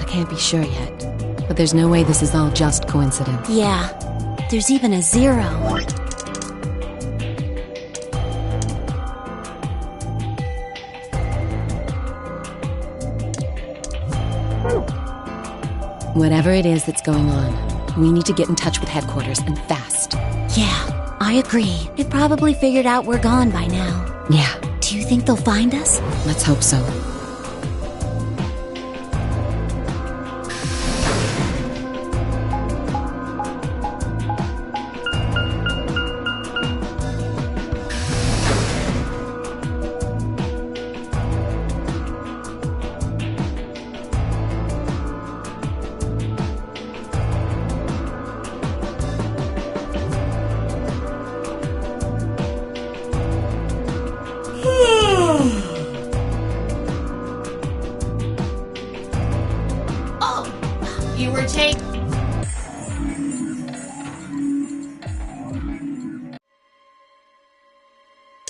I can't be sure yet, but there's no way this is all just coincidence. Yeah. There's even a 0. Whatever it is that's going on, we need to get in touch with headquarters, and fast. Yeah, I agree. They probably figured out we're gone by now. Yeah. Do you think they'll find us? Let's hope so. You were taking...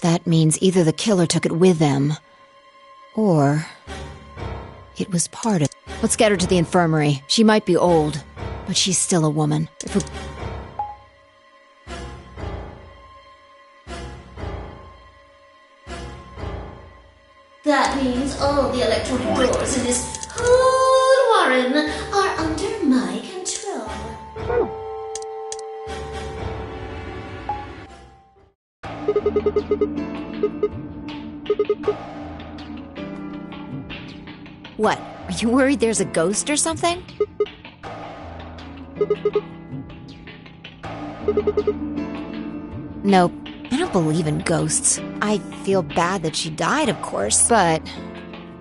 That means either the killer took it with them, or It was part of... Let's get her to the infirmary. She might be old, but she's still a woman. If we... That means all the electronic doors in this whole warren are under my control. What? Are you worried there's a ghost or something? Nope. I don't believe in ghosts. I feel bad that she died, of course, but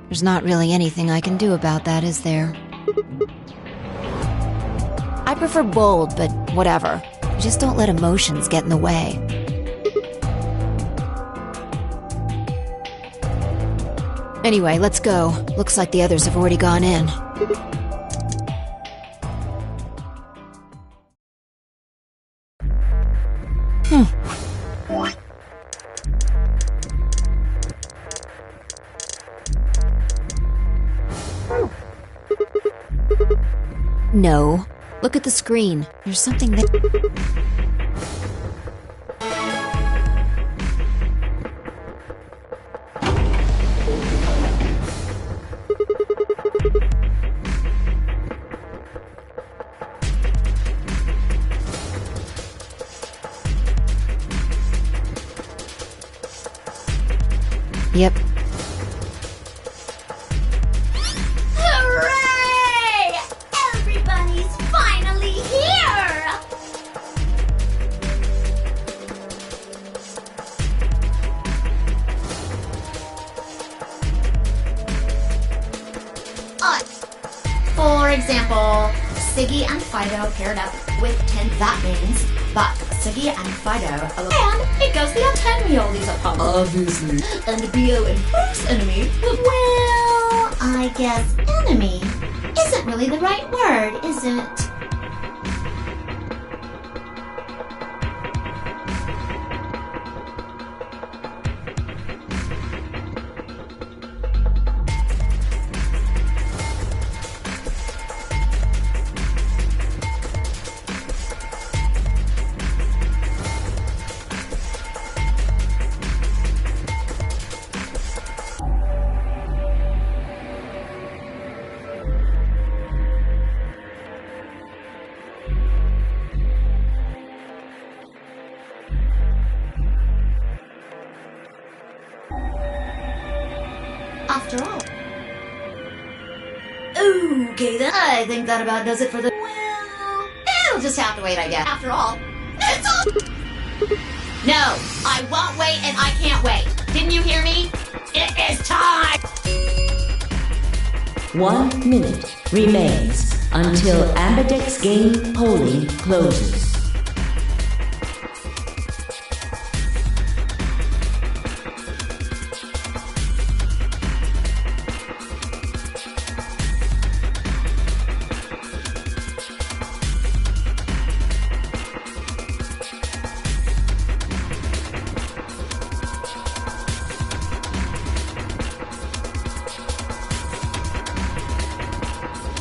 there's not really anything I can do about that, is there? I prefer bold, but whatever. Just don't let emotions get in the way. Anyway, let's go. Looks like the others have already gone in. No. Look at the screen. There's something there. Yep. Hooray! Everybody's finally here! For example, Siggy and Fido paired up with 10. That means that Siggy and Fido and it goes the Atenmioli's upon. Obviously. And Bio and Hook's enemy. Well, I guess enemy isn't really the right word, is it? After all. Okay then, I think that about does it for the... Well, it'll just have to wait, I guess. After all, it's all... No, I won't wait and I can't wait. Didn't you hear me? It is time! 1 minute remains until Ambidex game polling closes.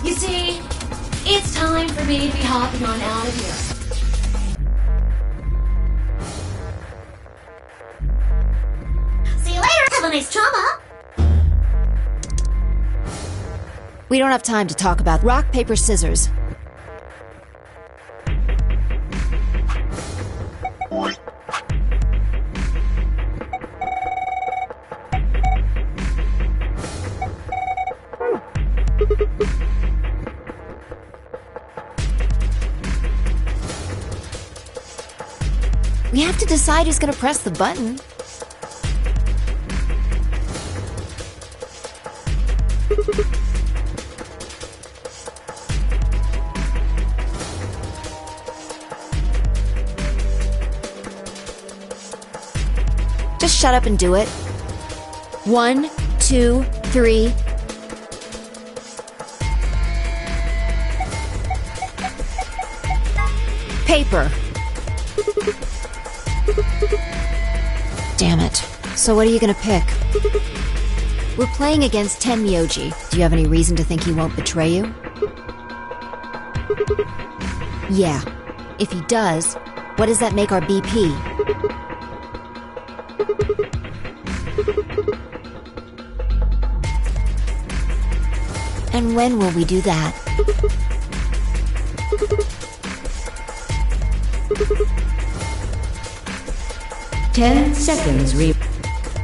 You see, it's time for me to be hopping on out of here. See you later, have a nice trauma! We don't have time to talk about rock, paper, scissors. We have to decide who's gonna press the button. Just shut up and do it. 1, 2, 3. Paper. Damn it. So what are you gonna pick? We're playing against Tenmyoji. Do you have any reason to think he won't betray you? Yeah. If he does, what does that make our BP? And when will we do that? Ten seconds.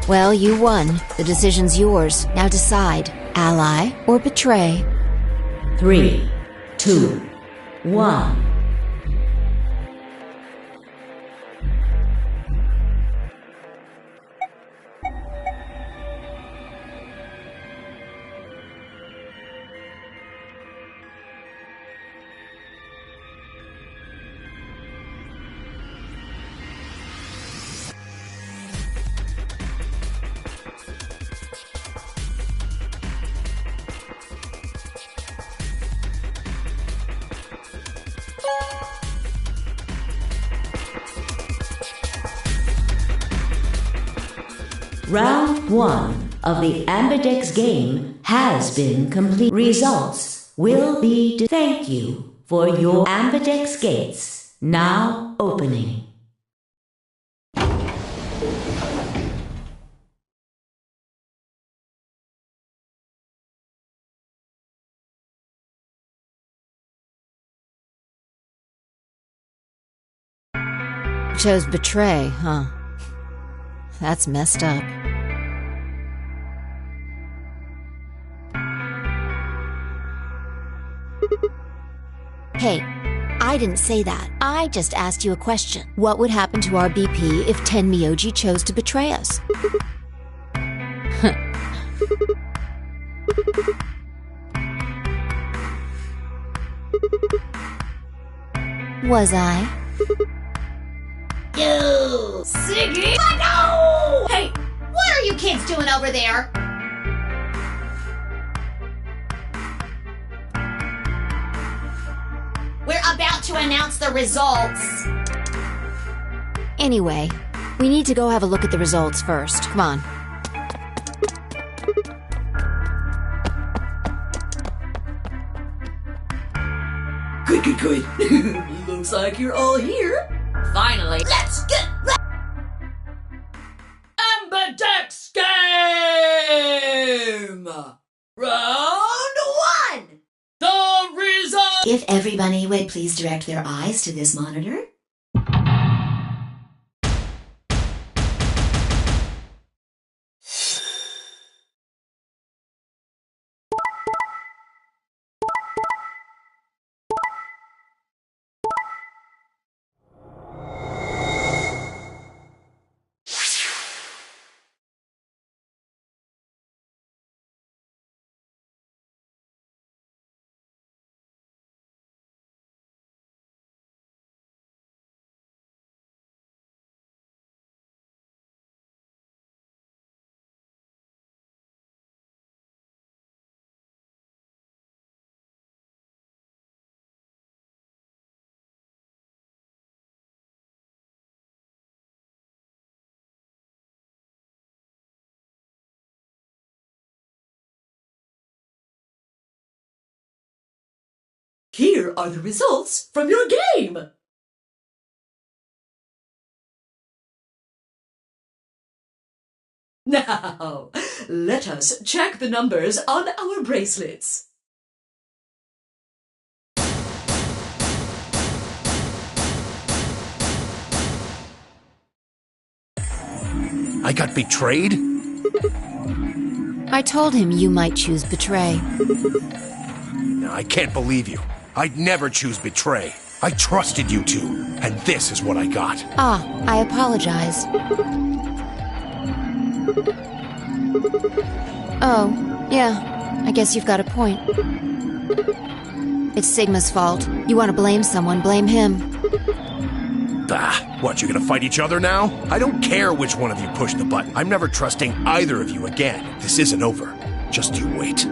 Well, you won. The decision's yours. Now decide. Ally or betray? 3, 2, 1. Round 1 of the Ambidex game has been complete. Results will be thank you for your Ambidex gates now opening. Chose betray, huh? That's messed up. Hey, I didn't say that. I just asked you a question. What would happen to our BP if Tenmyoji chose to betray us? Was I? You, Siggy! No! Hey, what are you kids doing over there? We're about to announce the results. Anyway, we need to go have a look at the results first. Come on. Good. Looks like you're all here. Finally, let's get Ambidex game! Round 1! The result! If everybody would please direct their eyes to this monitor. Here are the results from your game. Now, let us check the numbers on our bracelets. I got betrayed? I told him you might choose betray. No, I can't believe you. I'd never choose betray. I trusted you two, and this is what I got. Ah, I apologize. Oh, yeah, I guess you've got a point. It's Sigma's fault. You want to blame someone, blame him. Ah, what, you gonna fight each other now? I don't care which one of you pushed the button. I'm never trusting either of you again. This isn't over. Just you wait.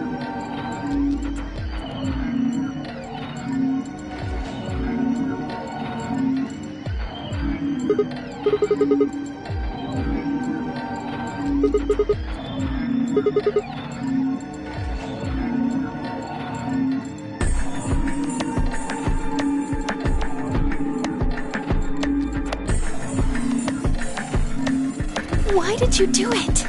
Why did you do it?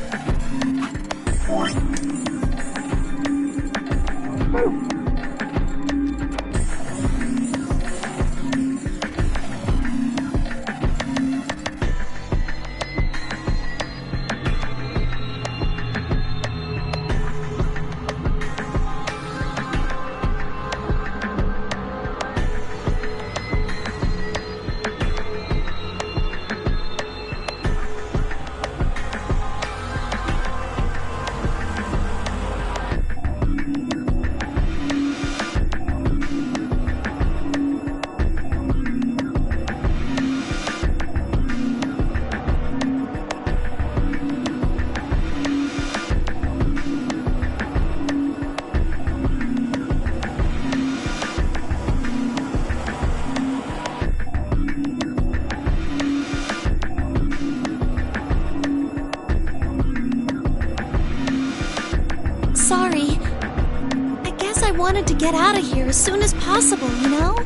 Sorry. I guess I wanted to get out of here as soon as possible, you know?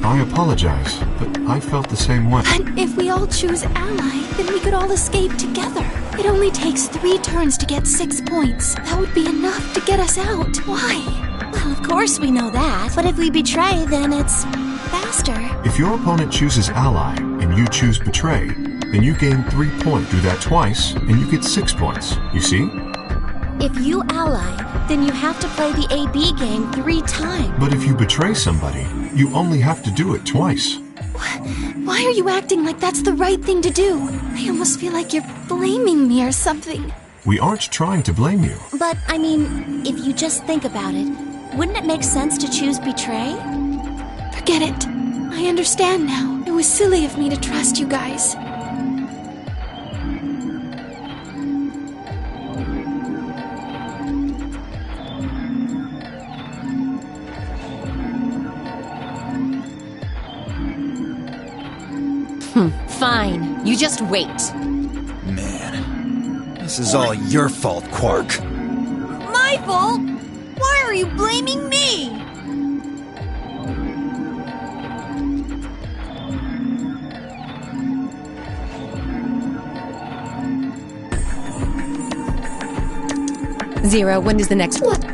I apologize, but I felt the same way. But if we all choose ally, then we could all escape together. It only takes 3 turns to get 6 points. That would be enough to get us out. Why? Well, of course we know that. But if we betray, then it's faster. If your opponent chooses ally and you choose betray, then you gain 3 points. Do that twice, and you get 6 points. You see? If you ally, then you have to play the AB game 3 times. But if you betray somebody, you only have to do it twice. Why are you acting like that's the right thing to do? I almost feel like you're blaming me or something. We aren't trying to blame you. But, I mean, if you just think about it, wouldn't it make sense to choose betray? Forget it. I understand now. It was silly of me to trust you guys. Fine. You just wait. Man, this is all your fault, Quark. My fault? Why are you blaming me? Zero, when does the next... What?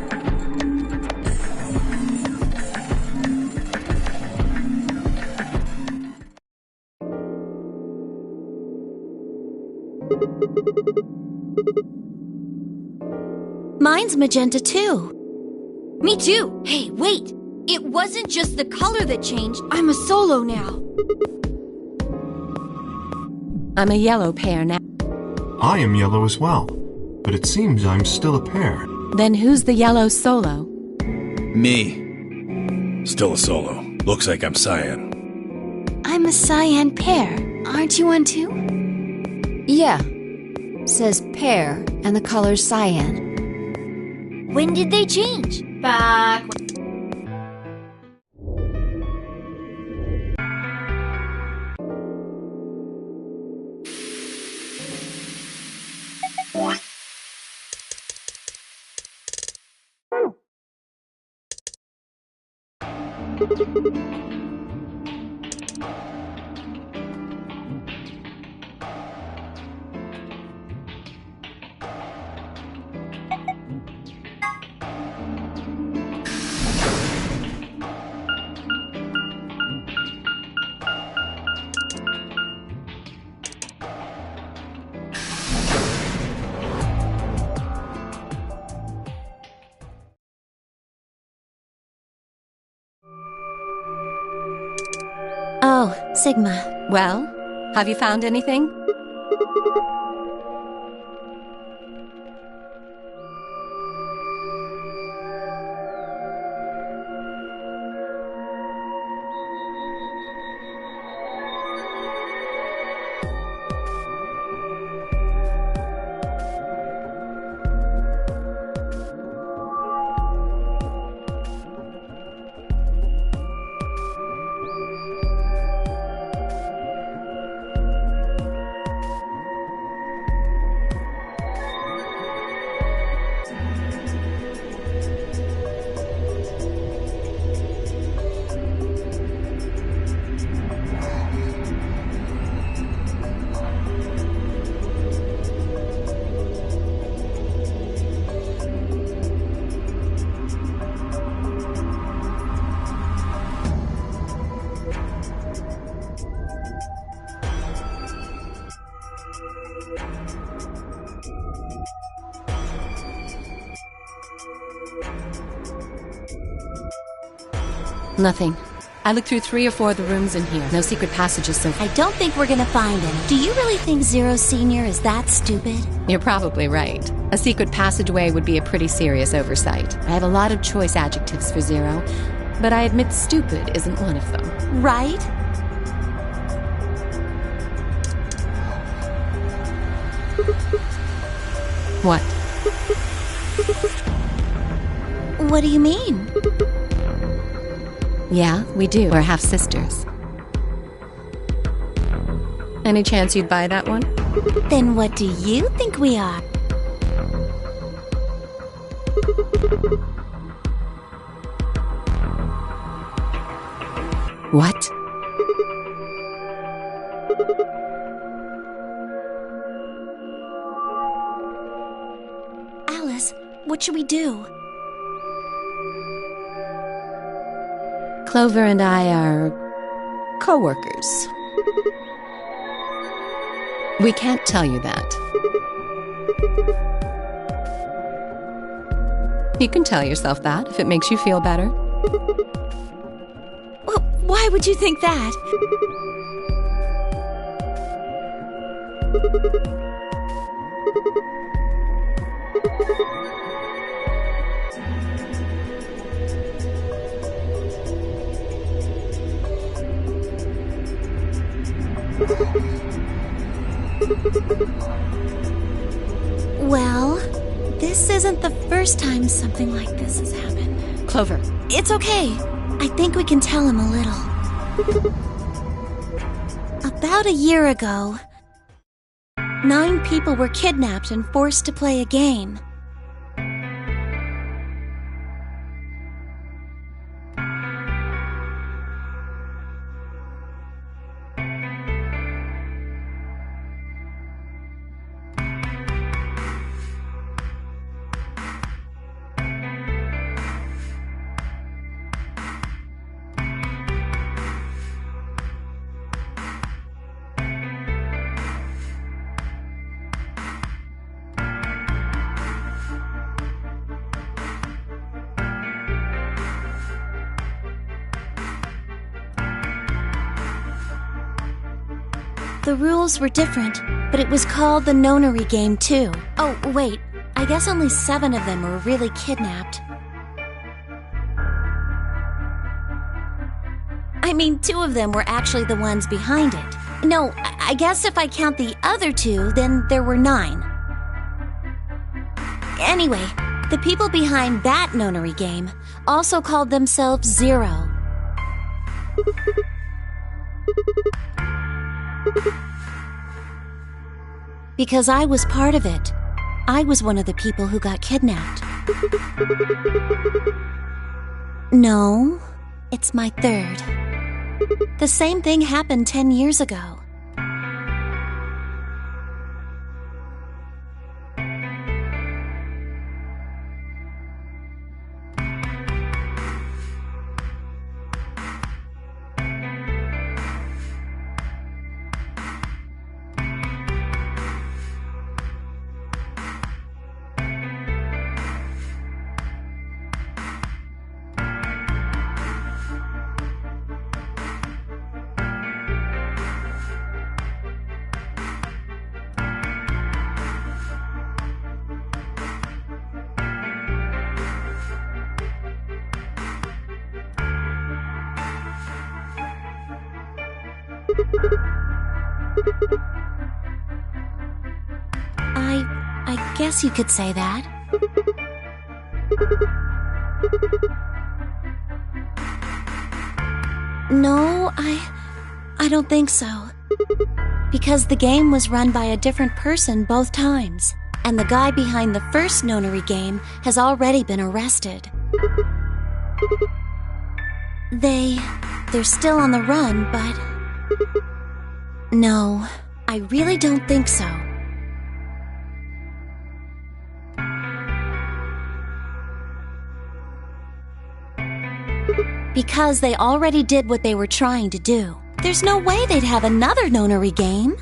Mine's magenta too. Me too. Hey, wait. It wasn't just the color that changed. I'm a solo now. I'm a yellow pair now. I am yellow as well, but it seems I'm still a pair. Then who's the yellow solo? Me. Still a solo. Looks like I'm cyan. I'm a cyan pair. Aren't you one too? Yeah. Says pear, and the color's cyan. When did they change? Back. Oh, Sigma. Well, have you found anything? Nothing. I looked through 3 or 4 of the rooms in here. No secret passages so far. I don't think we're gonna find any. Do you really think Zero Senior is that stupid? You're probably right. A secret passageway would be a pretty serious oversight. I have a lot of choice adjectives for Zero, but I admit stupid isn't one of them. Right? What? What do you mean? Yeah, we do. We're half-sisters. Any chance you'd buy that one? Then what do you think we are? What? Alice, what should we do? Clover and I are co-workers. We can't tell you that. You can tell yourself that if it makes you feel better. Well, why would you think that? Well, this isn't the first time something like this has happened. Clover. It's okay. I think we can tell him a little. About a year ago, 9 people were kidnapped and forced to play a game. The rules were different, but it was called the nonary game too. Oh, wait, I guess only 7 of them were really kidnapped. I mean, 2 of them were actually the ones behind it. No, I guess if I count the other 2, then there were 9. Anyway, the people behind that nonary game also called themselves Zero. Because I was part of it. I was one of the people who got kidnapped. No, it's my 3rd. The same thing happened 10 years ago. I guess you could say that. No, I don't think so. Because the game was run by a different person both times, and the guy behind the first nonary game has already been arrested. They're still on the run, but... No, I really don't think so. Because they already did what they were trying to do. There's no way they'd have another nonary game.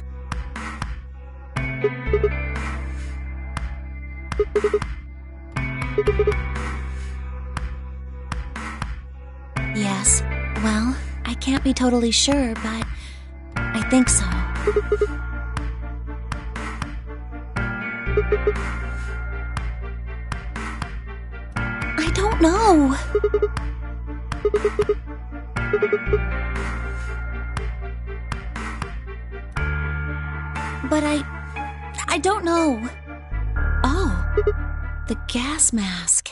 Yes, can't be totally sure, but I think so. I don't know. But I don't know. Oh, the gas mask.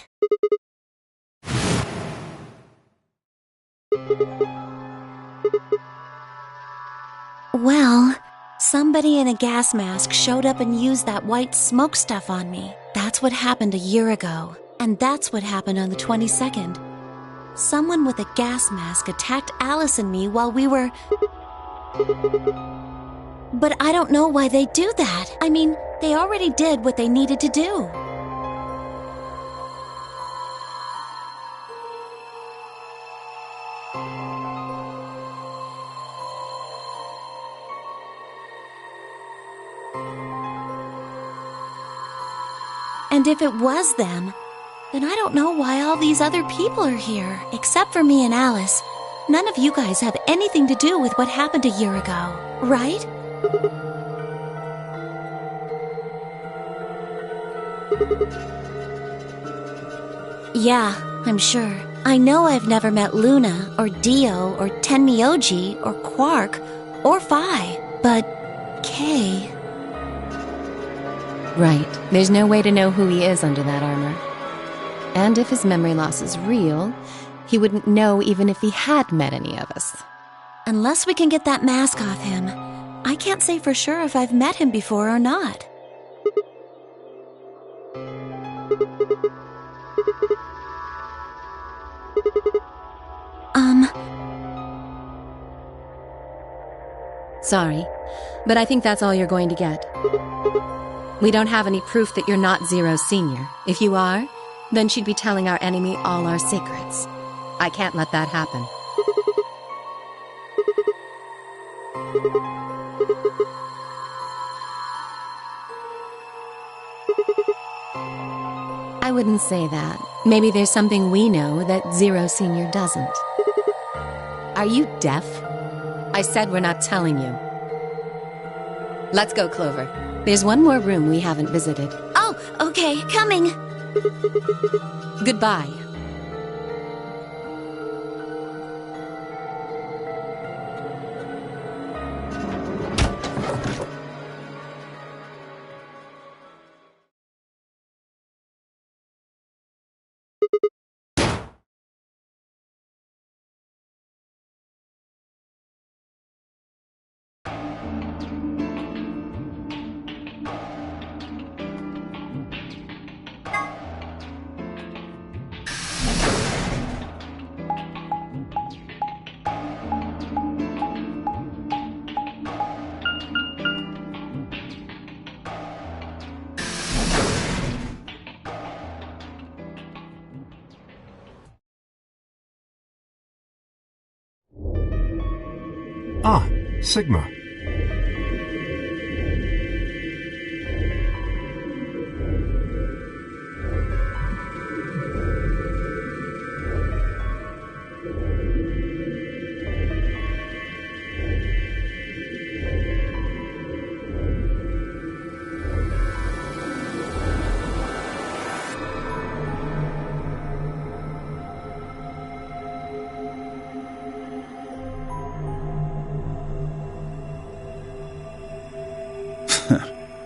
Well, somebody in a gas mask showed up and used that white smoke stuff on me. That's what happened a year ago. And that's what happened on the 22nd. Someone with a gas mask attacked Alice and me while we were... But I don't know why they do that. I mean, they already did what they needed to do. And if it was them, then I don't know why all these other people are here, except for me and Alice. None of you guys have anything to do with what happened a year ago, right? Yeah, I'm sure. I know I've never met Luna, or Dio, or Tenmyoji, or Quark, or Phi, but Kay... Right. There's no way to know who he is under that armor. And if his memory loss is real, he wouldn't know even if he had met any of us. Unless we can get that mask off him, I can't say for sure if I've met him before or not. Sorry, but I think that's all you're going to get. We don't have any proof that you're not Zero Senior. If you are, then she'd be telling our enemy all our secrets. I can't let that happen. I wouldn't say that. Maybe there's something we know that Zero Senior doesn't. Are you deaf? I said we're not telling you. Let's go, Clover. There's one more room we haven't visited. Oh, okay, coming. Goodbye. Ah, Sigma.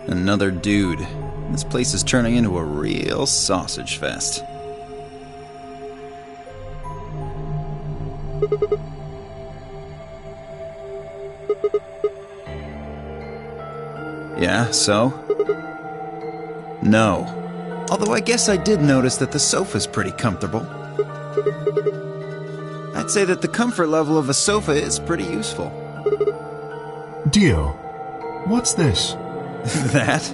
Another dude. This place is turning into a real sausage fest. Yeah, so? No. Although I guess I did notice that the sofa's pretty comfortable. I'd say that the comfort level of a sofa is pretty useful. Dio, what's this? That?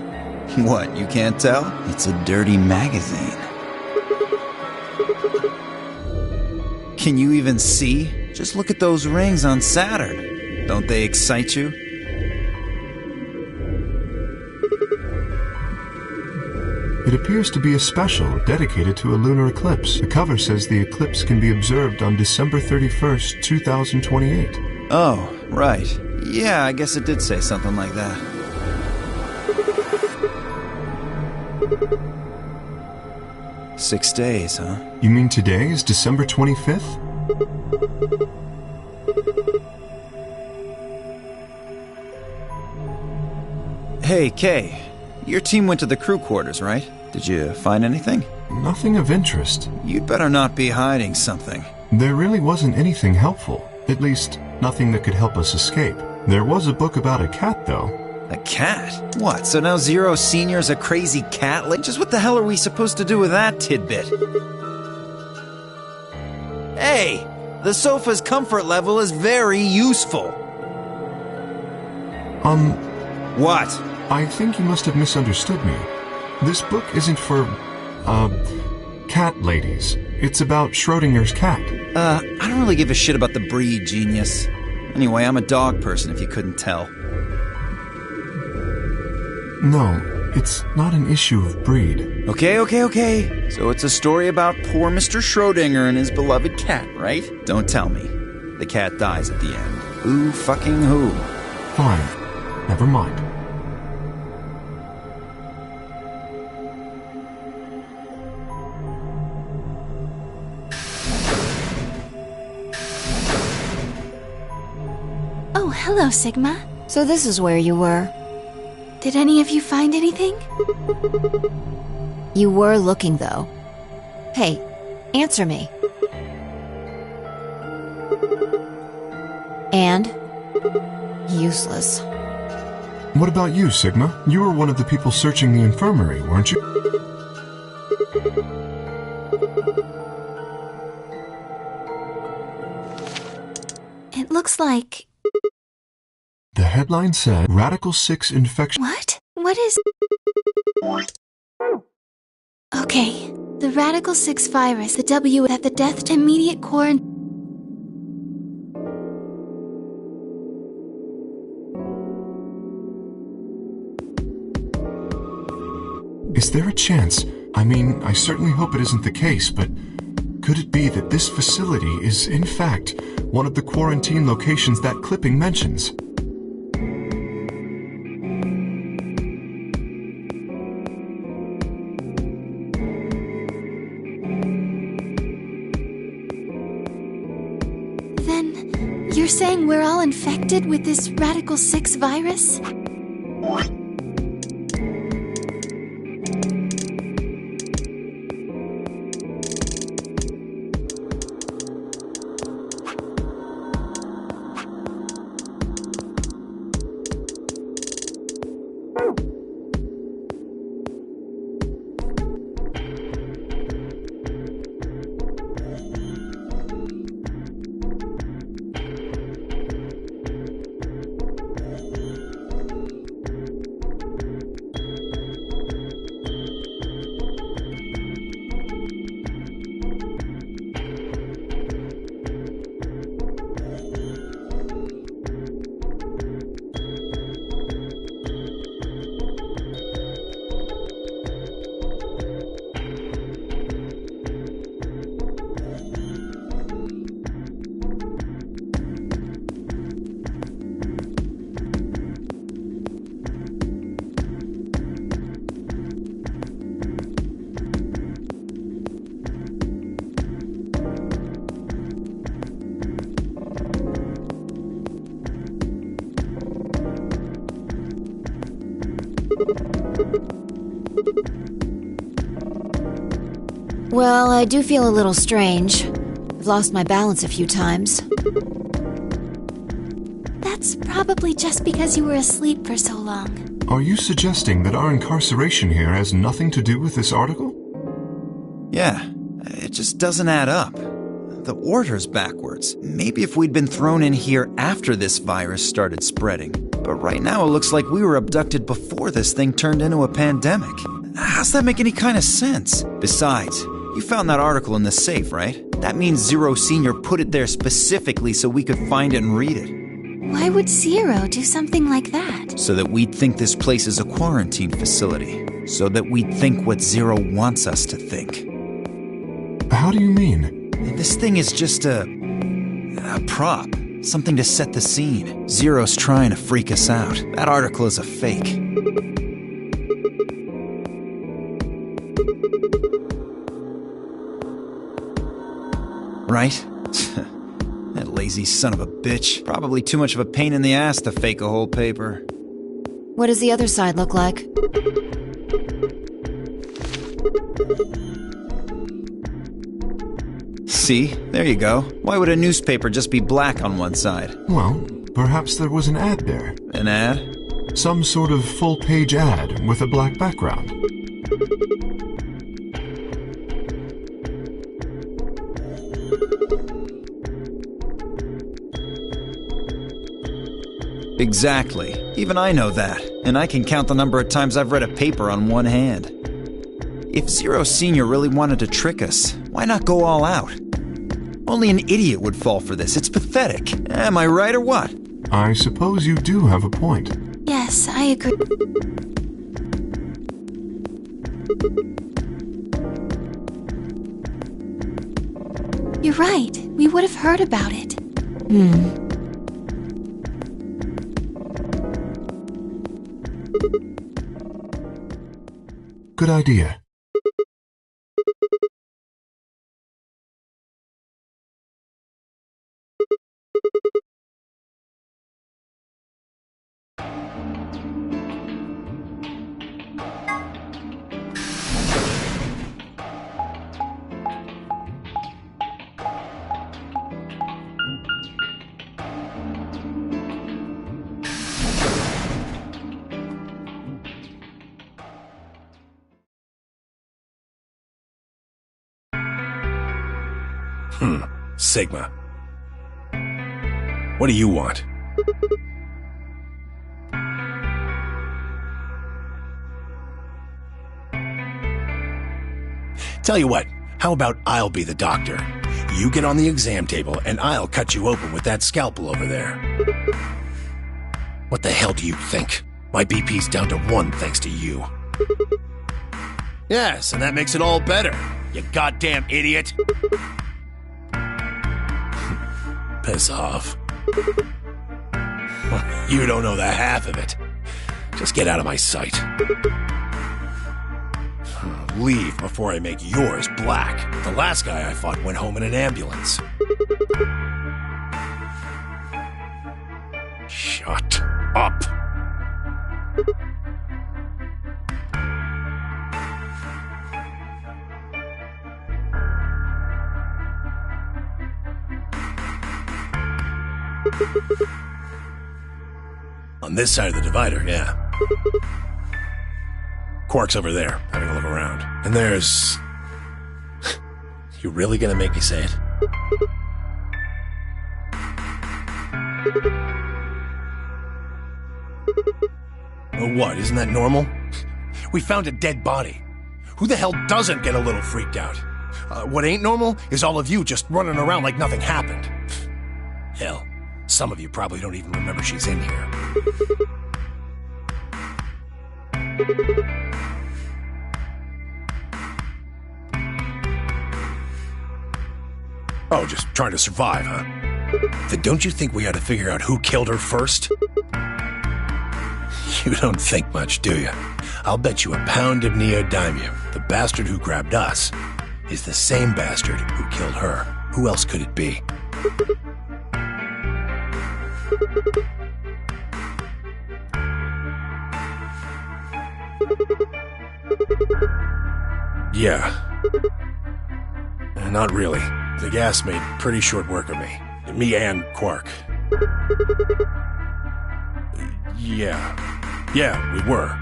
What, you can't tell? It's a dirty magazine. Can you even see? Just look at those rings on Saturn. Don't they excite you? It appears to be a special dedicated to a lunar eclipse. The cover says the eclipse can be observed on December 31st, 2028. Oh, right. Yeah, I guess it did say something like that. "6 days, huh?" You mean today is December 25th? Hey, Kay. Your team went to the crew quarters, right? Did you find anything? Nothing of interest. You'd better not be hiding something. There really wasn't anything helpful. At least, nothing that could help us escape. There was a book about a cat, though. A cat? What, so now Zero Senior's a crazy cat? Like, just what the hell are we supposed to do with that tidbit? Hey! The sofa's comfort level is very useful. What? I think you must have misunderstood me. This book isn't for, cat ladies. It's about Schrodinger's cat. I don't really give a shit about the breed, genius. Anyway, I'm a dog person, if you couldn't tell. No, it's not an issue of breed. Okay. So it's a story about poor Mr. Schrodinger and his beloved cat, right? Don't tell me. The cat dies at the end. Who fucking who? Fine. Never mind. Oh, hello, Sigma. So this is where you were. Did any of you find anything? You were looking, though. Hey, answer me. And? Useless. What about you, Sigma? You were one of the people searching the infirmary, weren't you? It looks like... The headline said, Radical 6 infection... What? What is... Okay, the Radical 6 virus, the W at the death to immediate quarantine... Is there a chance? I mean, I certainly hope it isn't the case, but could it be that this facility is, in fact, one of the quarantine locations that clipping mentions? Then, you're saying we're all infected with this Radical 6 virus? Well, I do feel a little strange. I've lost my balance a few times. That's probably just because you were asleep for so long. Are you suggesting that our incarceration here has nothing to do with this article? Yeah, it just doesn't add up. The order's backwards. Maybe if we'd been thrown in here after this virus started spreading. But right now it looks like we were abducted before this thing turned into a pandemic. How's that make any kind of sense? Besides, you found that article in the safe, right? That means Zero Senior put it there specifically so we could find it and read it. Why would Zero do something like that? So that we'd think this place is a quarantine facility. so that we'd think what Zero wants us to think. How do you mean? This thing is just a prop. Something to set the scene. Zero's trying to freak us out. That article is a fake. Right? That lazy son of a bitch. Probably too much of a pain in the ass to fake a whole paper. What does the other side look like? See? There you go. Why would a newspaper just be black on one side? Well, perhaps there was an ad there. An ad? Some sort of full-page ad with a black background. Exactly. Even I know that. And I can count the number of times I've read a paper on one hand. If Zero Senior really wanted to trick us, why not go all out? Only an idiot would fall for this. It's pathetic. Am I right or what? I suppose you do have a point. Yes, I agree. You're right. We would have heard about it. Good idea. Sigma. What do you want? Tell you what, how about I'll be the doctor? You get on the exam table and I'll cut you open with that scalpel over there. What the hell do you think? My BP's down to 1 thanks to you. Yes, and that makes it all better, you goddamn idiot. Piss off. You don't know the half of it. Just get out of my sight. Leave before I make yours black. The last guy I fought went home in an ambulance. Shut up. On this side of the divider, yeah. Quark's over there, having a look around. And there's... You really gonna make me say it? Well, what, isn't that normal? We found a dead body. Who the hell doesn't get a little freaked out? What ain't normal is all of you just running around like nothing happened. Hell, some of you probably don't even remember she's in here. Oh, just trying to survive, huh? Then don't you think we ought to figure out who killed her first? You don't think much, do you? I'll bet you a pound of neodymium the bastard who grabbed us is the same bastard who killed her. Who else could it be? Yeah. Not really. The gas made pretty short work of me. Me and Quark. Yeah, we were.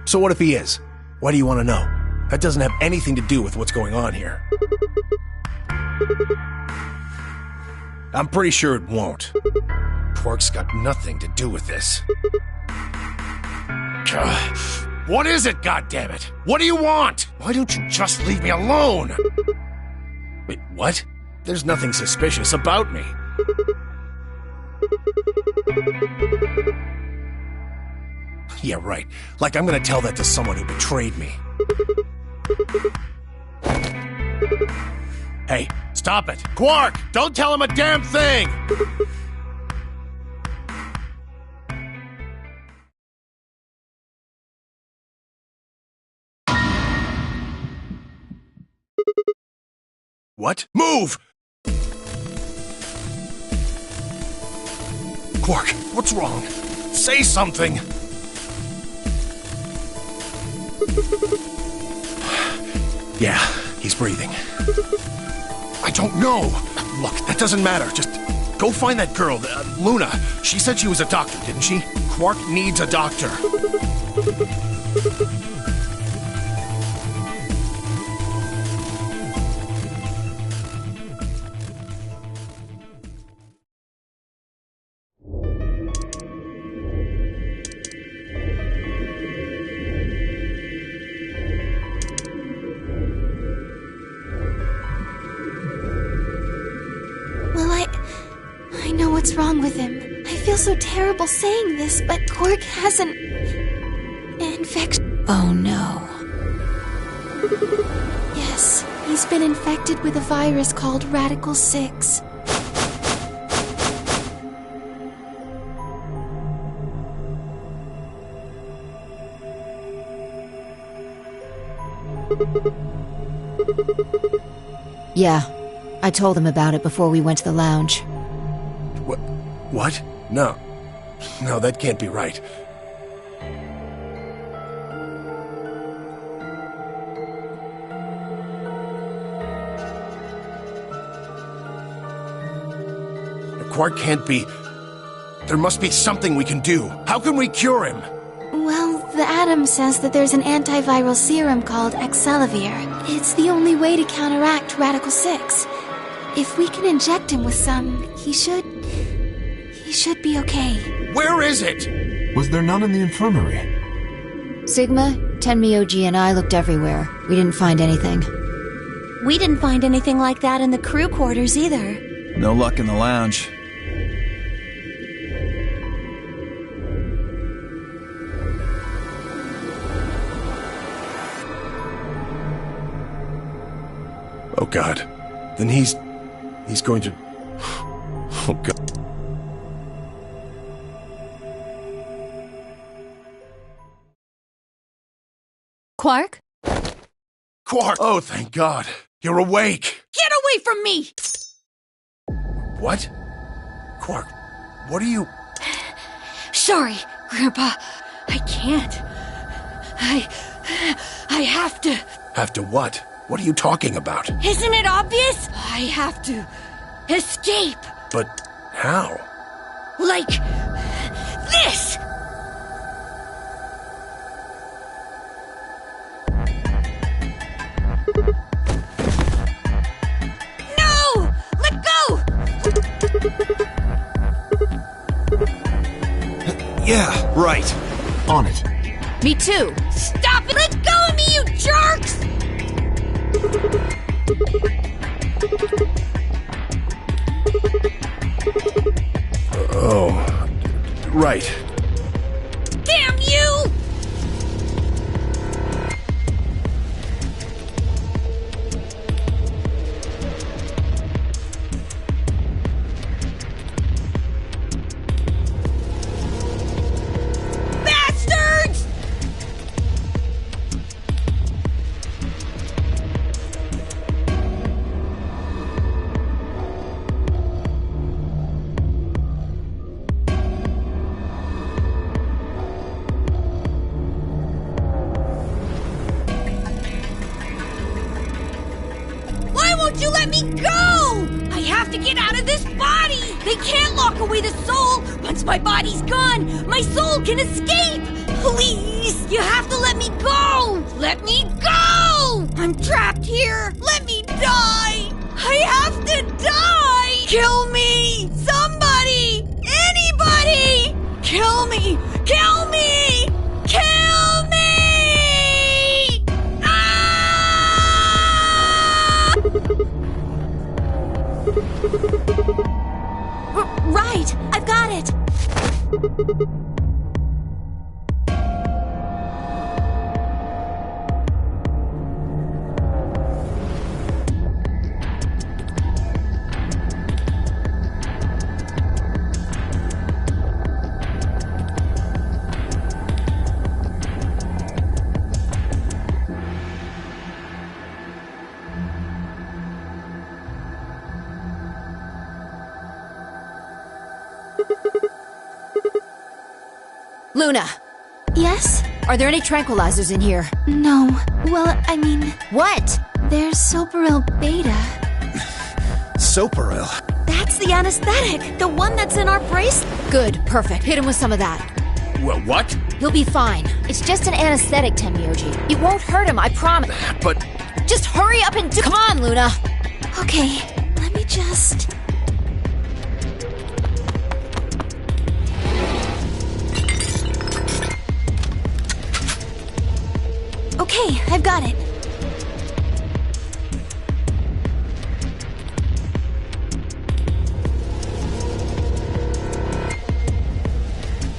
So what if he is? Why do you want to know? That doesn't have anything to do with what's going on here. I'm pretty sure it won't. Quark's got nothing to do with this. What is it, goddammit? What do you want? Why don't you just leave me alone? Wait, what? There's nothing suspicious about me. Yeah, right. Like I'm gonna tell that to someone who betrayed me. Hey, stop it! Quark! Don't tell him a damn thing! What? Move! Quark, what's wrong? Say something! Yeah, he's breathing. I don't know! Look, that doesn't matter. Just go find that girl, Luna. She said she was a doctor, didn't she? Quark needs a doctor. I know what's wrong with him. I feel so terrible saying this, but Quark has an infection. Oh no. Yes, he's been infected with a virus called Radical 6. Yeah, I told him about it before we went to the lounge. What? No. No, that can't be right. Quark can't be... There must be something we can do. How can we cure him? Well, the Atom says that there's an antiviral serum called Excelavir. It's the only way to counteract Radical 6. If we can inject him with some, he should be okay. Where is it? Was there none in the infirmary? Sigma, Tenmyoji, and I looked everywhere. We didn't find anything. We didn't find anything like that in the crew quarters either. No luck in the lounge. Oh God. Then he's going to... Oh God. Quark? Quark! Oh, thank God. You're awake! Get away from me! What? Quark, what are you... Sorry, Grandpa. I can't. I have to. Have to what? What are you talking about? Isn't it obvious? I have to escape. But how? Like this! No! Let go! Yeah, right. On it. Me too. Stop it! Let go of me, you jerks! Oh, right. Damn you! Bastards! Why won't you let me go? I have to get out of this body! They can't lock away the soul! Once my body's gone, my soul can escape! Please! You have to let me go! Let me go! I'm trapped here! Let me die! I have to die! Kill me! Somebody! Anybody! Kill me! Kill me! Kill me! Ah! Right! I've got it! Luna, Yes? are there any tranquilizers in here? No. Well, I mean, What? there's Soparil Beta. Soparil. That's the anesthetic, the one that's in our bracelet. Good, perfect. Hit him with some of that. Well, what? He'll be fine. It's just an anesthetic, Tenmyoji. It won't hurt him, I promise. But Just hurry up and Come on, Luna! Okay, let me just... Okay, I've got it.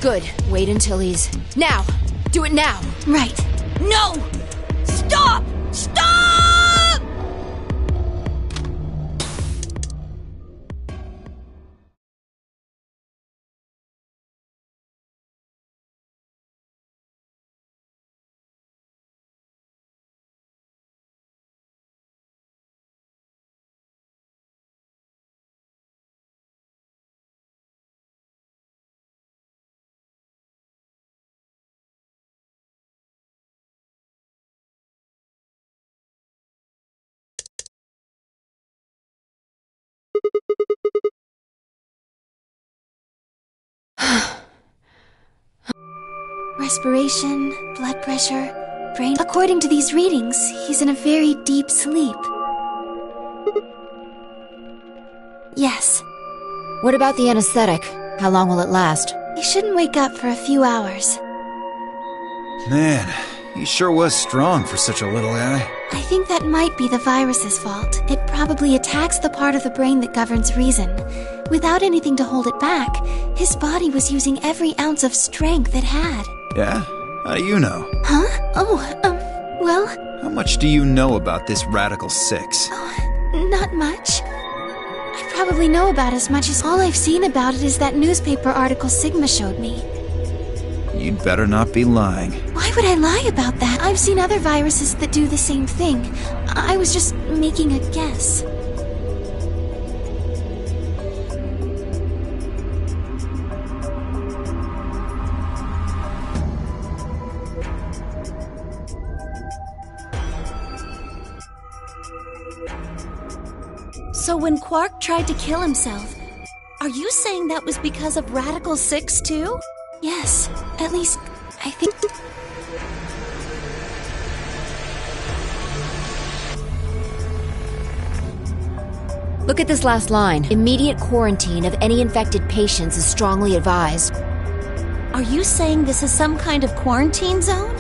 Good. Wait until he's... Now! Do it now! Right. No! Stop! Stop! Respiration, blood pressure, brain... According to these readings, he's in a very deep sleep. Yes. What about the anesthetic? How long will it last? He shouldn't wake up for a few hours. Man, he sure was strong for such a little guy. I think that might be the virus's fault. It probably attacks the part of the brain that governs reason. Without anything to hold it back, his body was using every ounce of strength it had. Yeah? How do you know? Huh? Well, How much do you know about this Radical 6? not much. I probably know about as much as all I've seen about it is that newspaper article Sigma showed me. You'd better not be lying. Why would I lie about that? I've seen other viruses that do the same thing. I was just making a guess. So when Quark tried to kill himself, are you saying that was because of Radical 6 too? Yes, at least, I think... Look at this last line. Immediate quarantine of any infected patients is strongly advised. Are you saying this is some kind of quarantine zone?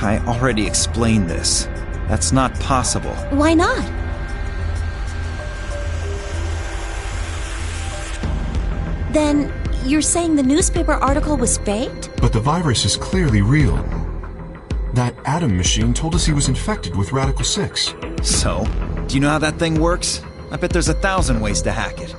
I already explained this. That's not possible. Why not? Then you're saying the newspaper article was faked? But the virus is clearly real. That Atom machine told us he was infected with Radical 6. So, do you know how that thing works? I bet there's 1,000 ways to hack it.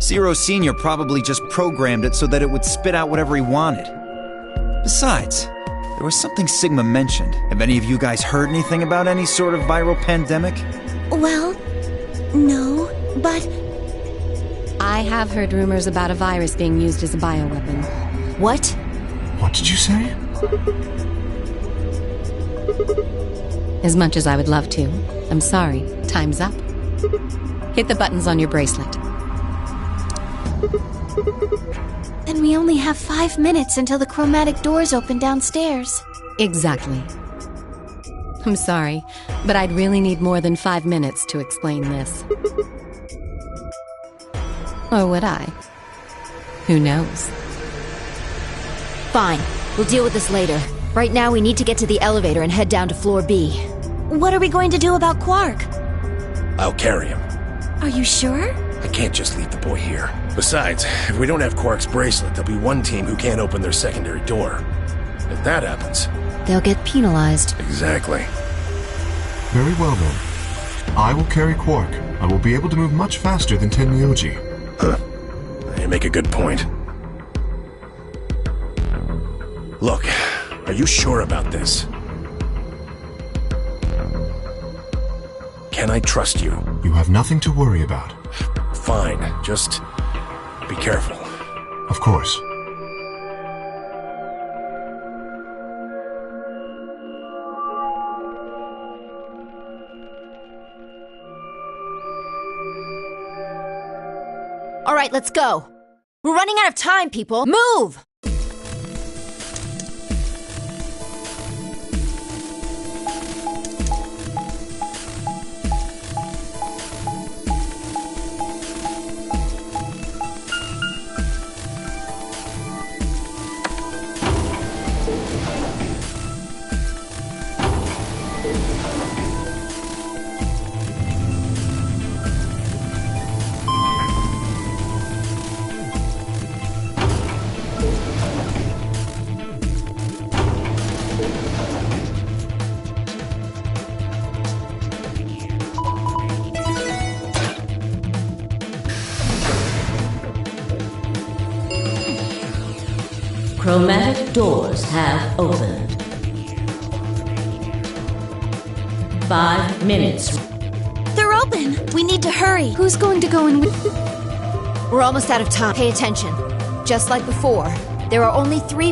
Zero Senior probably just programmed it so that it would spit out whatever he wanted. Besides, there was something Sigma mentioned. Have any of you guys heard anything about any sort of viral pandemic? Well, no, but... I have heard rumors about a virus being used as a bioweapon. What? What did you say? As much as I would love to, I'm sorry, time's up. Hit the buttons on your bracelet. Then we only have 5 minutes until the chromatic doors open downstairs. Exactly. I'm sorry, but I'd really need more than 5 minutes to explain this. Or would I? Who knows? Fine. We'll deal with this later. Right now, we need to get to the elevator and head down to floor B. What are we going to do about Quark? I'll carry him. Are you sure? I can't just leave the boy here. Besides, if we don't have Quark's bracelet, there'll be one team who can't open their secondary door. If that happens... They'll get penalized. Exactly. Very well then. I will carry Quark. I will be able to move much faster than Tenmyoji. You make a good point. Look, are you sure about this? Can I trust you? You have nothing to worry about. Fine, just be careful. Of course. All right, let's go. We're running out of time, people. Move! Chromatic doors have opened. 5 minutes. They're open! We need to hurry. Who's going to go in with... We're almost out of time. Pay attention. Just like before, there are only 3...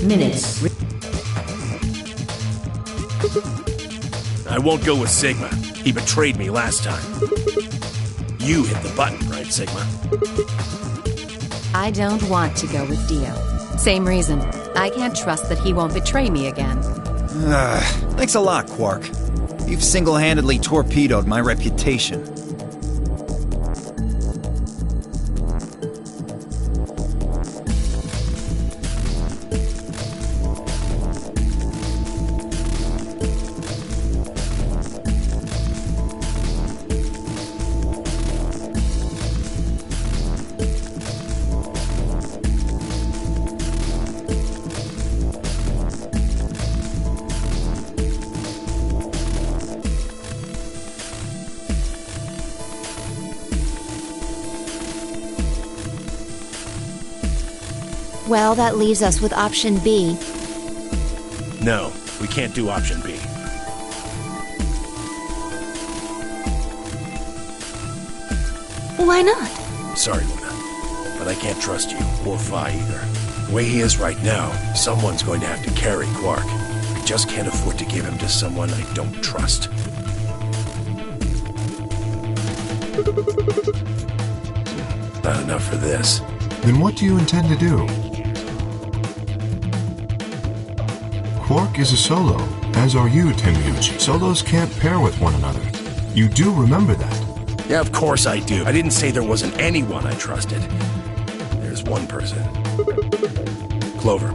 minutes. I won't go with Sigma. He betrayed me last time. You hit the button, right, Sigma? I don't want to go with Dio. Same reason. I can't trust that he won't betray me again. Thanks a lot, Quark. You've single-handedly torpedoed my reputation. Well, that leaves us with option B. No, we can't do option B. Why not? Sorry, Luna, but I can't trust you, or Phi either. The way he is right now, someone's going to have to carry Quark. I just can't afford to give him to someone I don't trust. Not enough for this. Then what do you intend to do? Quark is a solo, as are you, Tenryuchi. Solos can't pair with one another. You do remember that. Yeah, of course I do. I didn't say there wasn't anyone I trusted. There's one person. Clover.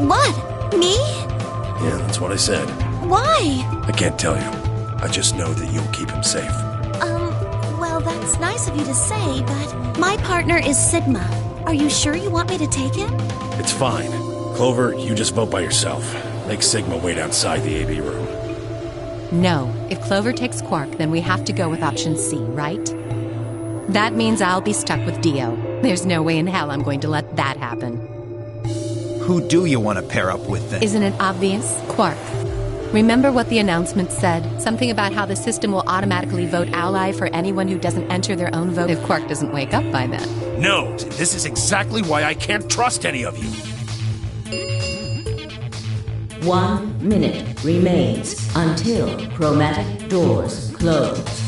What? Me? Yeah, that's what I said. Why? I can't tell you. I just know that you'll keep him safe. Well, that's nice of you to say, but my partner is Sigma. Are you sure you want me to take him? It's fine. Clover, you just vote by yourself. Make Sigma wait outside the AB room. No. If Clover takes Quark, then we have to go with option C, right? That means I'll be stuck with Dio. There's no way in hell I'm going to let that happen. Who do you want to pair up with then? Isn't it obvious? Quark. Remember what the announcement said? Something about how the system will automatically vote ally for anyone who doesn't enter their own vote if Quark doesn't wake up by then. No, this is exactly why I can't trust any of you. 1 minute remains until chromatic doors close.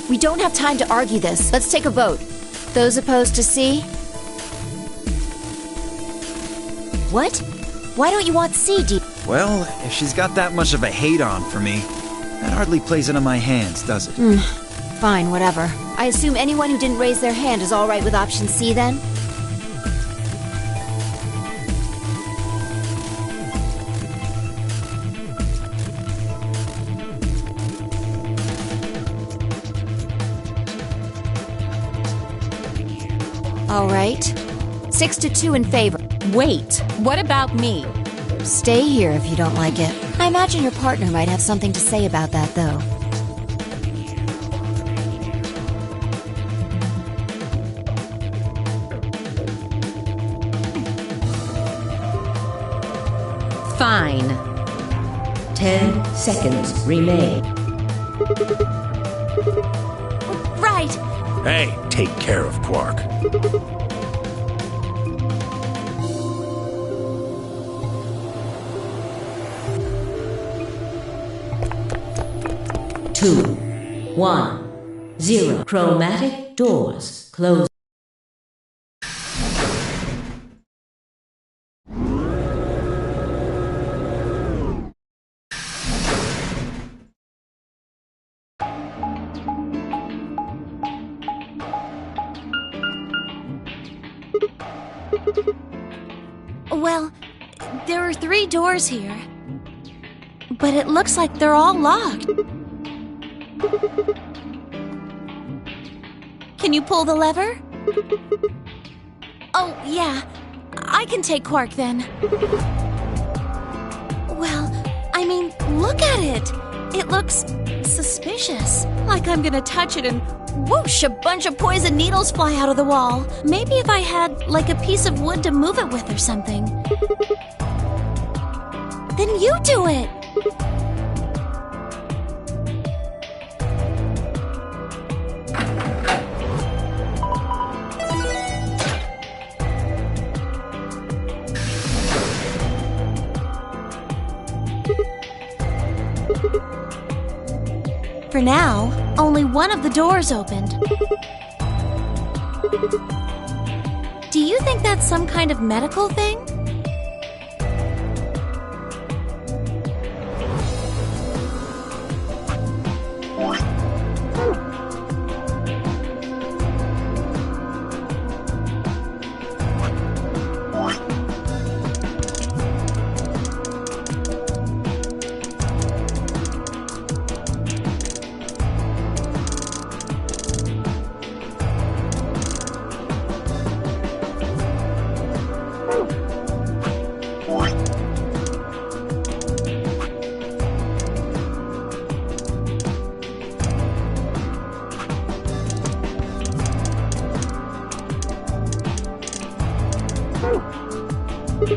We don't have time to argue this. Let's take a vote. Those opposed to C? What? Why don't you want C, D? Well, if she's got that much of a hate on for me, that hardly plays into my hands, does it? Fine, whatever. I assume anyone who didn't raise their hand is all right with option C then? All right. 6-2 in favor. Wait, what about me? Stay here if you don't like it. I imagine your partner might have something to say about that, though. Fine. 10 seconds remain. Right. Hey, take care of Quark. Two, 1, 0. Chromatic doors close. Well, there are 3 doors here. But it looks like they're all locked. Can you pull the lever? Oh, yeah. I can take Quark then. Well, I mean, look at it. It looks suspicious. Like I'm gonna touch it and whoosh, a bunch of poison needles fly out of the wall. Maybe if I had, like, a piece of wood to move it with or something. Then you do it. For now, only one of the doors opened. Do you think that's some kind of medical thing? Huh?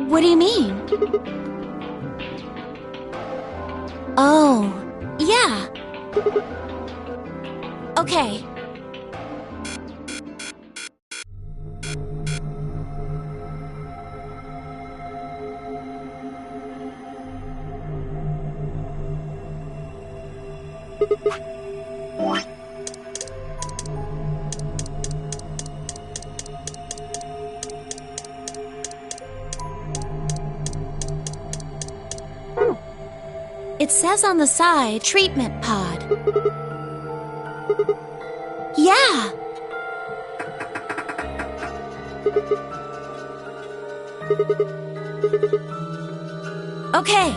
What do you mean? Oh, yeah. Okay. It says on the side, treatment pod. Yeah! Okay.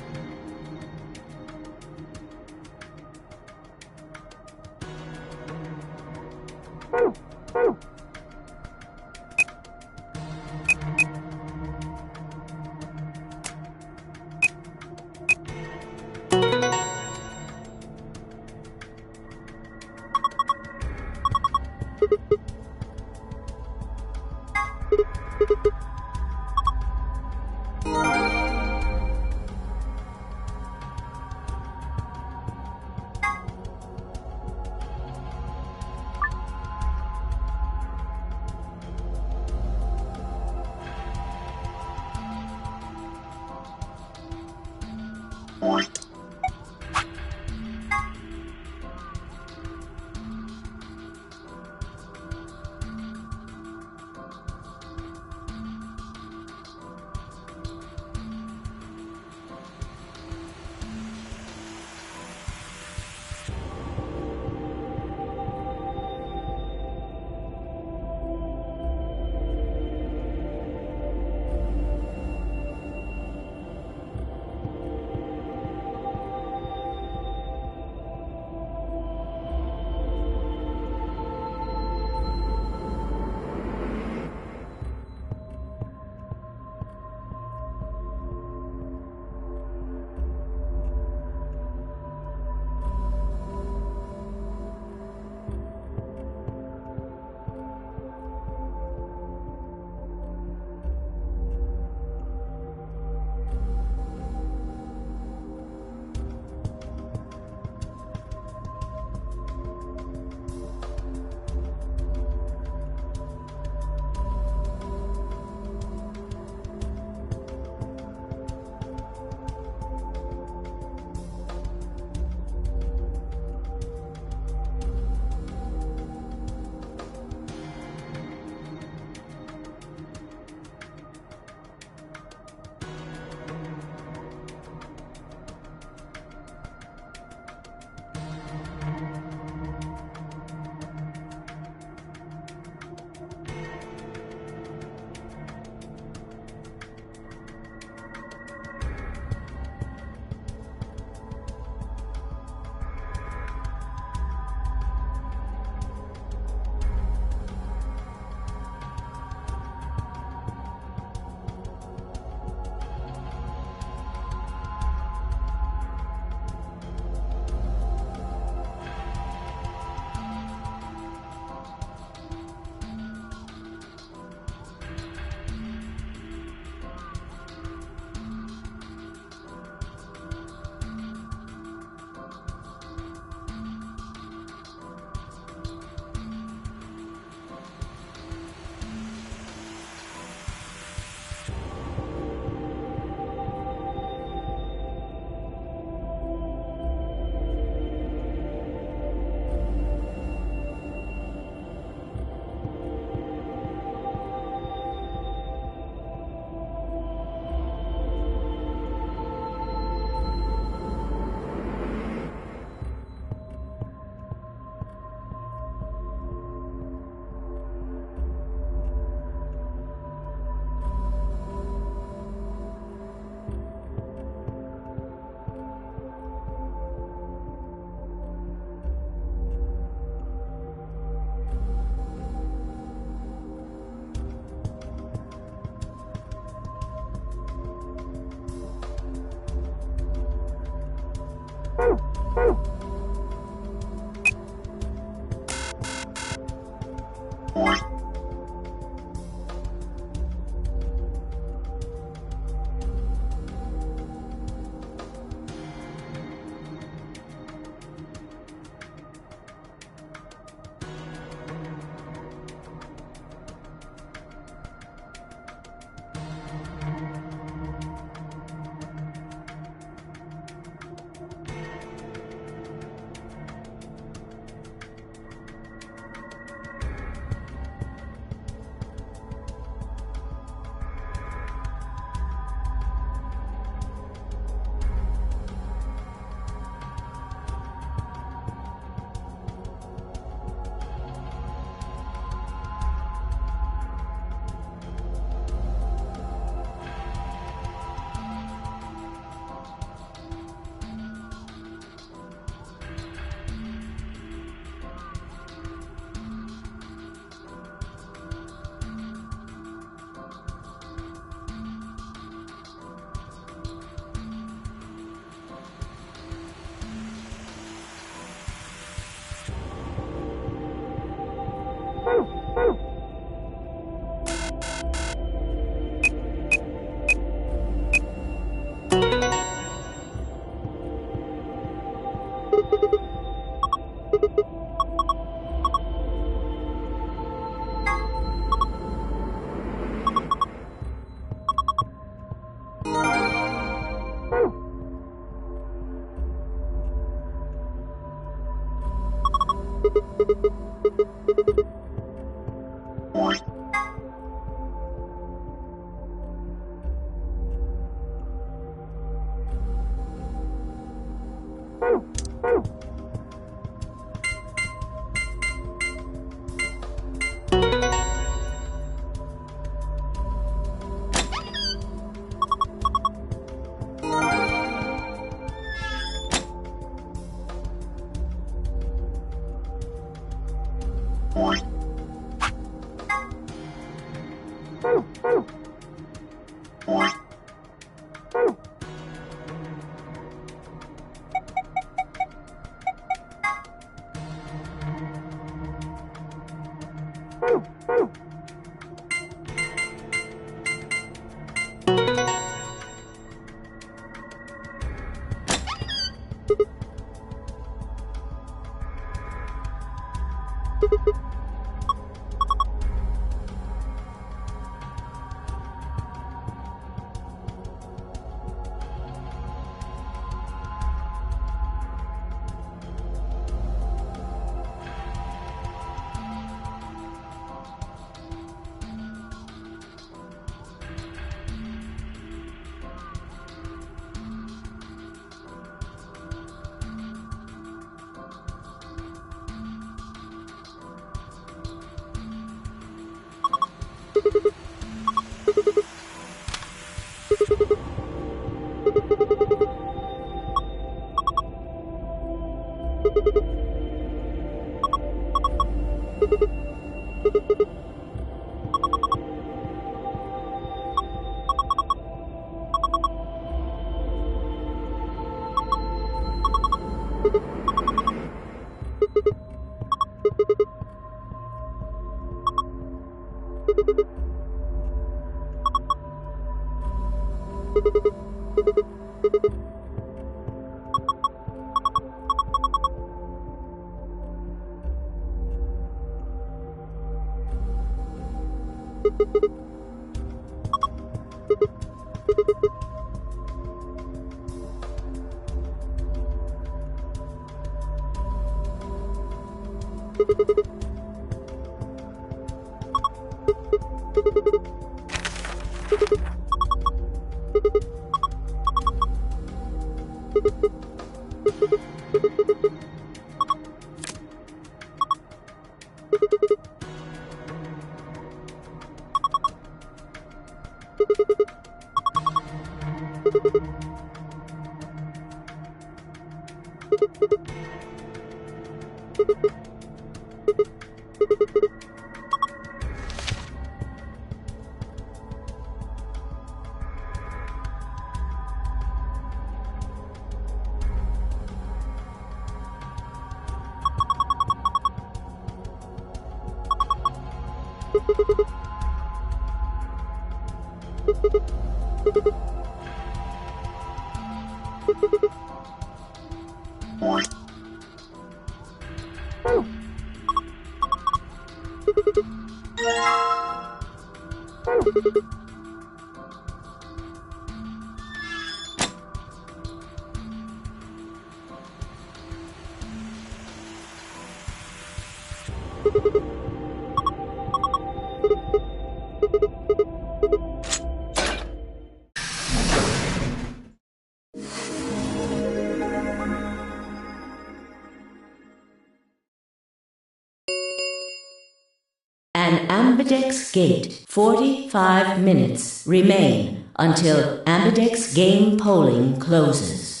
An Ambidex gate. 45 minutes remain until Ambidex game polling closes.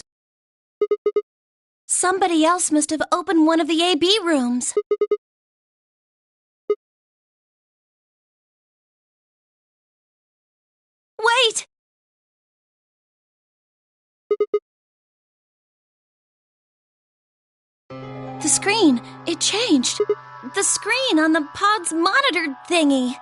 Somebody else must have opened one of the AB rooms. Wait! The screen, it changed. The screen on the pod's monitor thingy.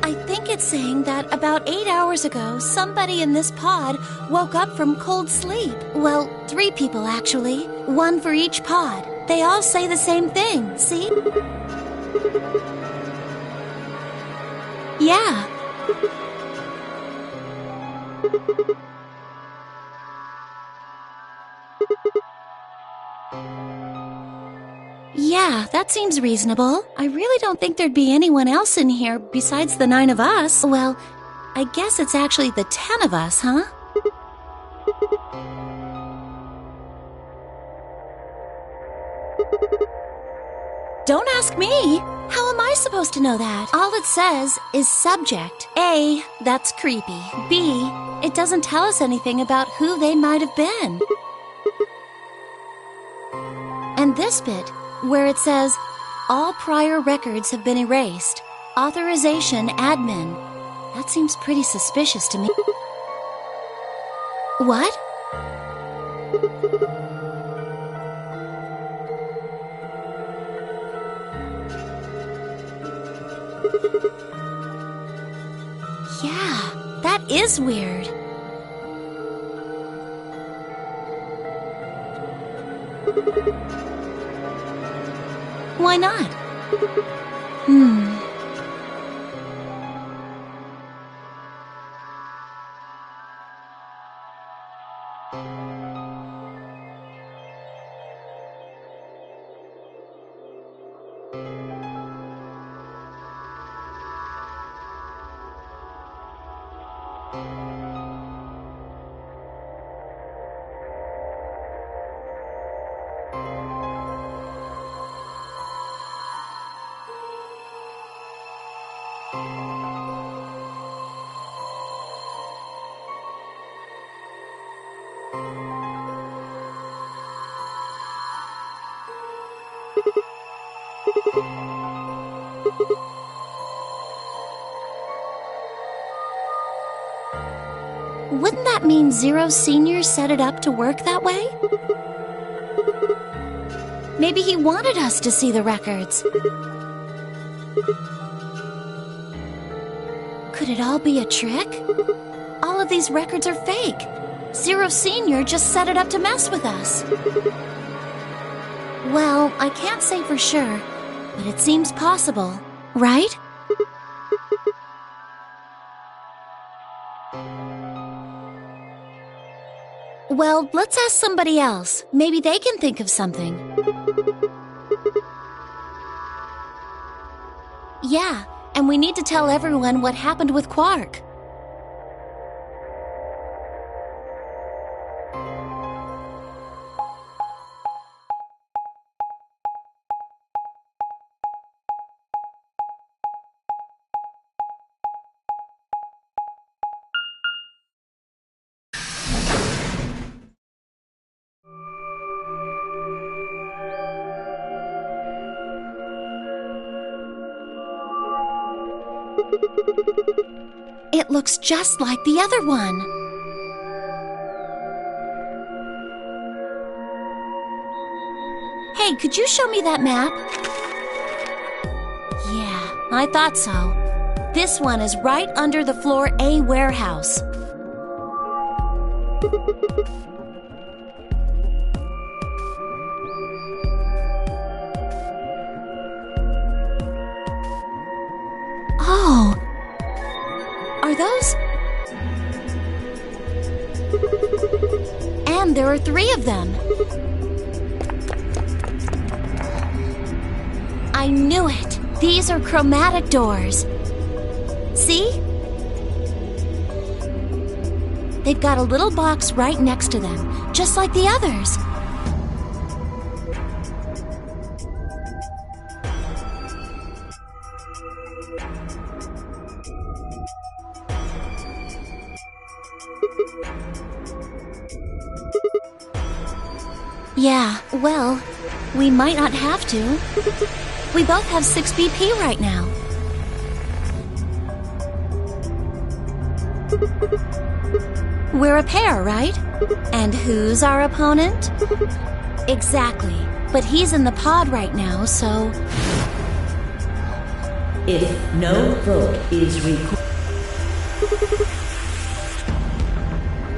I think it's saying that about 8 hours ago, somebody in this pod woke up from cold sleep. Well, 3 people actually. 1 for each pod. They all say the same thing, see? Yeah. Yeah, that seems reasonable. I really don't think there'd be anyone else in here besides the 9 of us. Well, I guess it's actually the 10 of us, huh? Don't ask me. How am I supposed to know that? All it says is subject. A, that's creepy. B, it doesn't tell us anything about who they might have been. And this bit, where it says, all prior records have been erased. Authorization admin. That seems pretty suspicious to me. What? Yeah, that is weird. Why not? Wouldn't that mean Zero Senior set it up to work that way? Maybe he wanted us to see the records. Could it all be a trick? All of these records are fake. Zero Senior just set it up to mess with us. Well, I can't say for sure, but it seems possible, right? Well, let's ask somebody else. Maybe they can think of something. Yeah, and we need to tell everyone what happened with Quark. It looks just like the other one. Hey, could you show me that map? Yeah, I thought so. This one is right under the Floor A warehouse. Oh, are those? And there are 3 of them. I knew it. These are chromatic doors. See? They've got a little box right next to them, just like the others. Yeah, well, We might not have to. We both have 6 BP right now. We're a pair, right? And who's our opponent? Exactly. But he's in the pod right now, so... If no vote is required...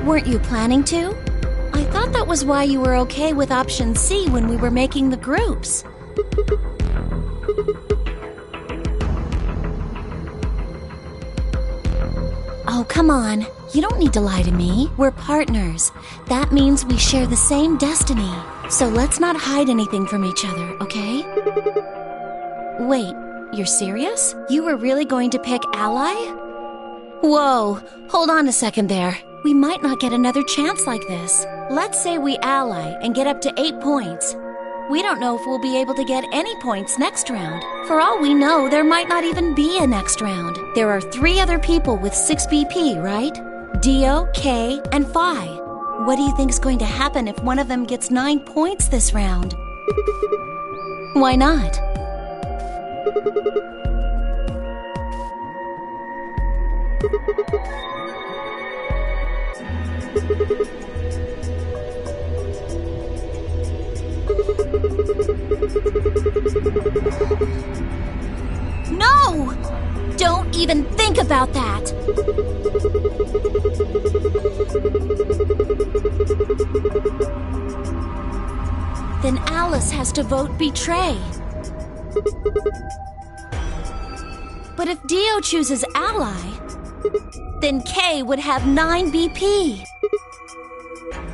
Weren't you planning to? I thought that was why you were okay with option C when we were making the groups. Oh, come on. You don't need to lie to me. We're partners. That means we share the same destiny. So let's not hide anything from each other, okay? Wait, you're serious? You were really going to pick ally? Whoa, hold on a second there. We might not get another chance like this. Let's say we ally and get up to 8 points. We don't know if we'll be able to get any points next round. For all we know, there might not even be a next round. There are 3 other people with 6 BP, right? Dio, Kay, and Phi. What do you think is going to happen if one of them gets 9 points this round? Why not? No! Don't even think about that! Then Alice has to vote betray. But if Dio chooses ally, then Kay would have 9 BP.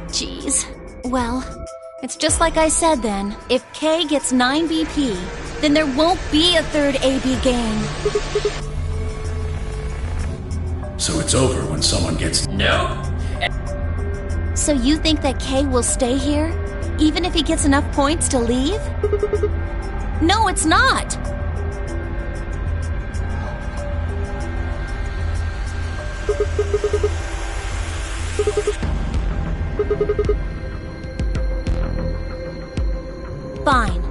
Jeez. Well, it's just like I said then. If Kay gets 9 BP, then there won't be a third AB game. So it's over when someone gets... No! So you think that Kay will stay here, even if he gets enough points to leave? No, it's not! Fine.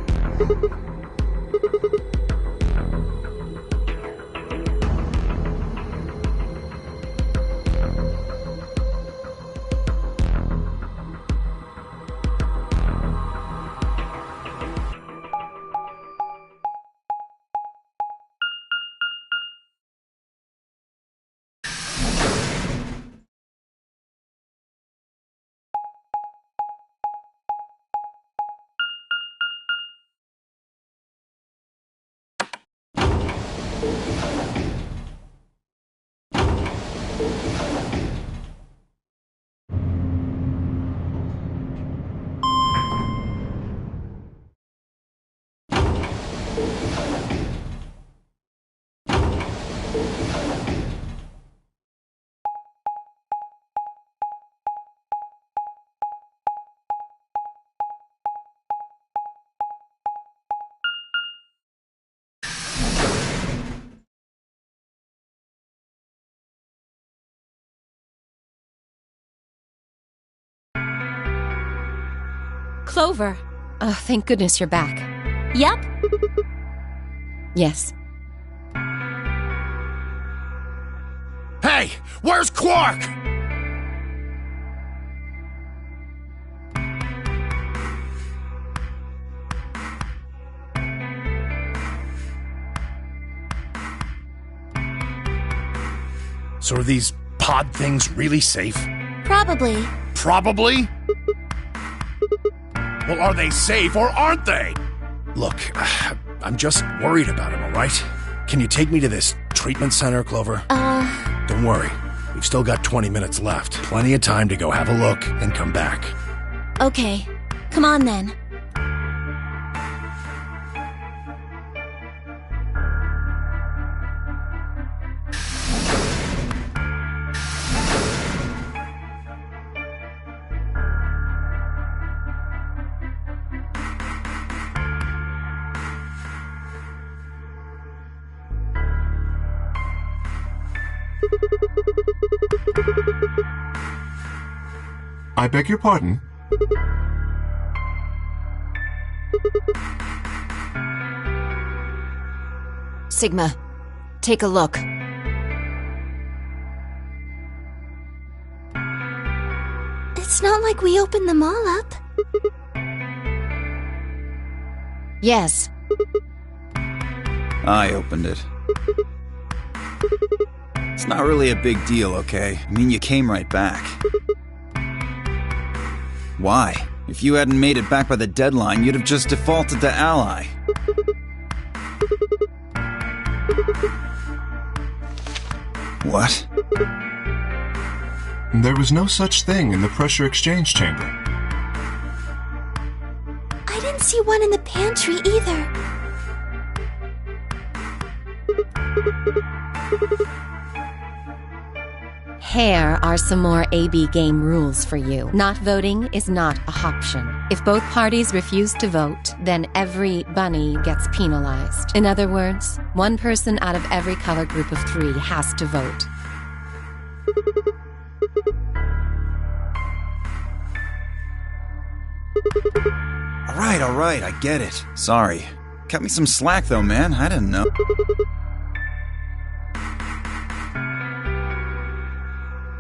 Clover. Oh, thank goodness you're back. Yep. Yes. Hey, where's Quark? So are these pod things really safe? Probably. Probably? Well, are they safe or aren't they? Look, I'm just worried about him, all right? Can you take me to this treatment center, Clover? Don't worry. We've still got 20 minutes left. Plenty of time to go have a look and come back. Okay. Come on then. I beg your pardon? Sigma, take a look. It's not like we opened them all up. Yes. I opened it. It's not really a big deal, okay? I mean, you came right back. Why? If you hadn't made it back by the deadline, you'd have just defaulted to ally. What? There was no such thing in the pressure exchange chamber. I didn't see one in the pantry either. Here are some more AB game rules for you. Not voting is not a option. If both parties refuse to vote, then every bunny gets penalized. In other words, one person out of every color group of 3 has to vote. All right, I get it. Sorry. Cut me some slack though, man. I didn't know.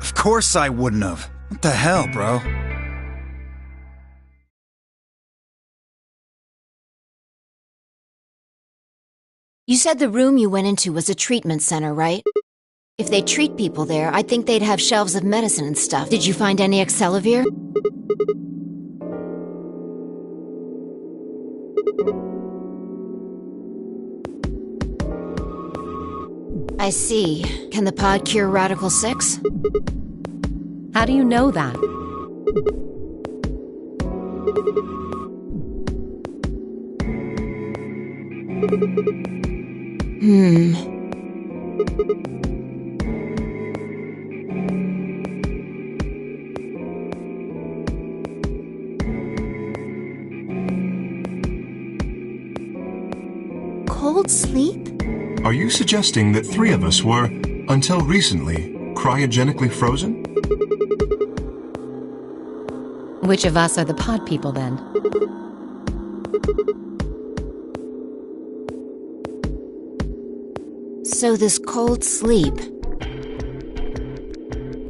Of course I wouldn't have. What the hell, bro? You said the room you went into was a treatment center, right? If they treat people there, I'd think they'd have shelves of medicine and stuff. Did you find any Excelavir? I see. Can the pod cure Radical 6? How do you know that? Cold sleep? Are you suggesting that 3 of us were, until recently, cryogenically frozen? Which of us are the pod people, then? So this cold sleep...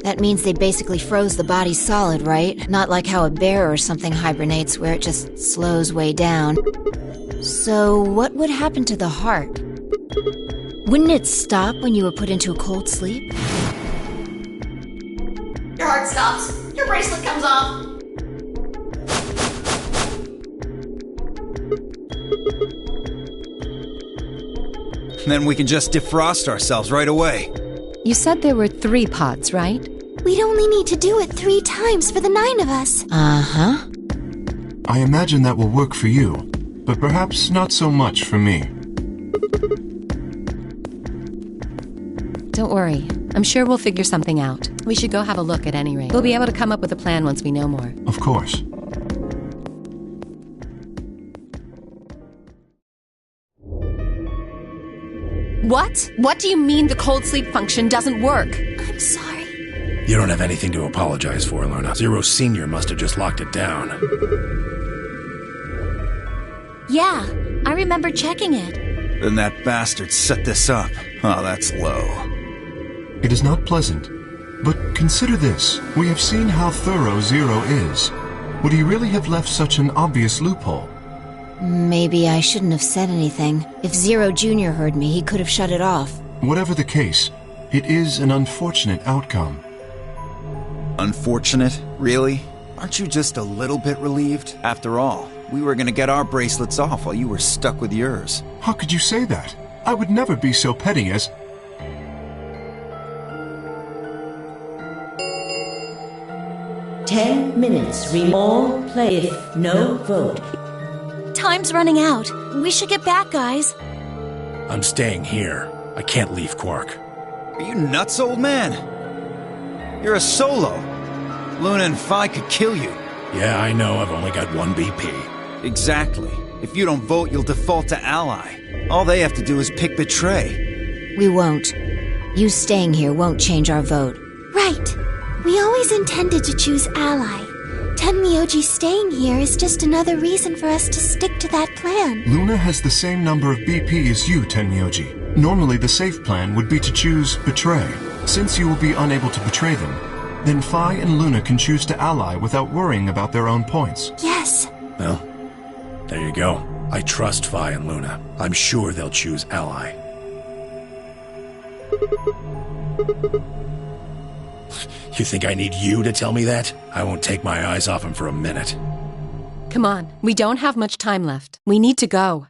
that means they basically froze the body solid, right? Not like how a bear or something hibernates where it just slows way down. So what would happen to the heart? Wouldn't it stop when you were put into a cold sleep? Your heart stops. Your bracelet comes off. Then we can just defrost ourselves right away. You said there were 3 pods, right? We'd only need to do it 3 times for the 9 of us. Uh-huh. I imagine that will work for you, but perhaps not so much for me. Don't worry. I'm sure we'll figure something out. We should go have a look at any rate. We'll be able to come up with a plan once we know more. Of course. What? What do you mean the cold sleep function doesn't work? I'm sorry. You don't have anything to apologize for, Luna. Zero Senior must have just locked it down. Yeah, I remember checking it. Then that bastard set this up. Oh, that's low. It is not pleasant, but consider this. We have seen how thorough Zero is. Would he really have left such an obvious loophole? Maybe I shouldn't have said anything. If Zero Jr. heard me, he could have shut it off. Whatever the case, it is an unfortunate outcome. Unfortunate? Really? Aren't you just a little bit relieved? After all, we were gonna get our bracelets off while you were stuck with yours. How could you say that? I would never be so petty as... 10 minutes. All play if no vote. Time's running out. We should get back, guys. I'm staying here. I can't leave Quark. Are you nuts, old man? You're a solo. Luna and Phi could kill you. Yeah, I know. I've only got 1 BP. Exactly. If you don't vote, you'll default to ally. All they have to do is pick Betray. We won't. You staying here won't change our vote. Right. We always intended to choose ally. Tenmyoji staying here is just another reason for us to stick to that plan. Luna has the same number of BP as you, Tenmyoji. Normally, the safe plan would be to choose Betray. Since you will be unable to betray them, then Phi and Luna can choose to ally without worrying about their own points. Yes. Well, there you go. I trust Phi and Luna. I'm sure they'll choose ally. You think I need you to tell me that? I won't take my eyes off him for a minute. Come on, we don't have much time left. We need to go.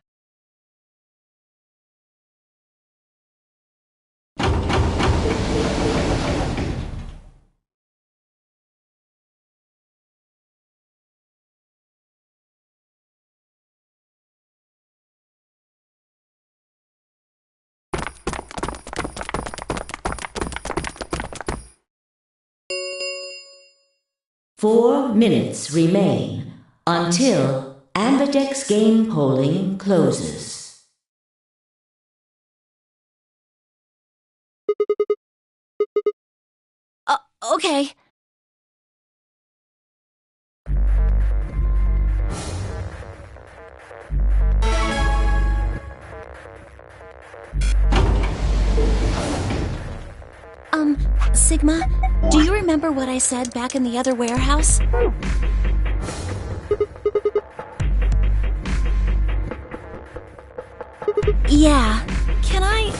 Four minutes remain until Ambidex game polling closes. Okay. Sigma, do you remember what I said back in the other warehouse? Yeah. Can I,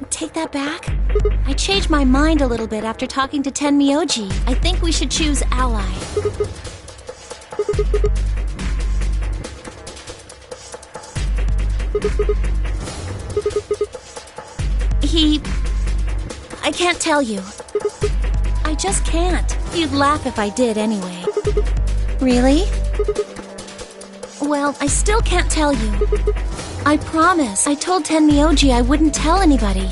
take that back? I changed my mind a little bit after talking to Tenmyoji. I think we should choose ally. I can't tell you. I just can't. You'd laugh if I did anyway. Really? Well, I still can't tell you. I promise. I told Tenmyoji I wouldn't tell anybody.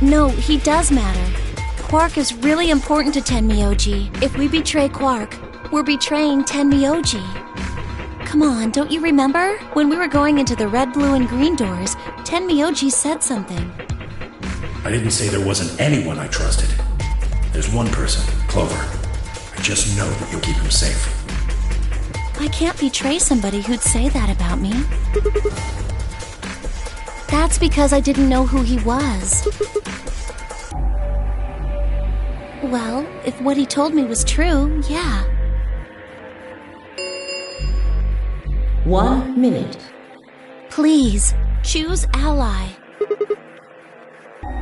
No, he does matter. Quark is really important to Tenmyoji. If we betray Quark, we're betraying Tenmyoji. Come on, don't you remember? When we were going into the red, blue, and green doors, Tenmyoji said something. I didn't say there wasn't anyone I trusted. There's one person, Clover. I just know that you'll keep him safe. I can't betray somebody who'd say that about me. That's because I didn't know who he was. Well, if what he told me was true, yeah. 1 minute. Please, choose ally.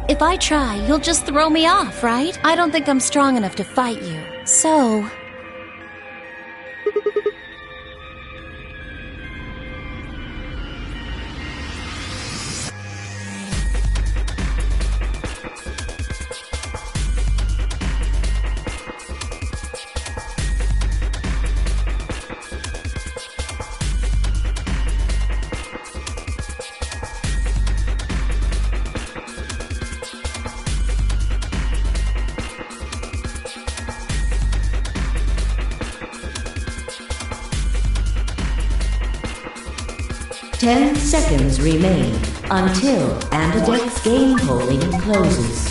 If I try, you'll just throw me off, right? I don't think I'm strong enough to fight you. So... Ten seconds remain until Ambidex game polling closes.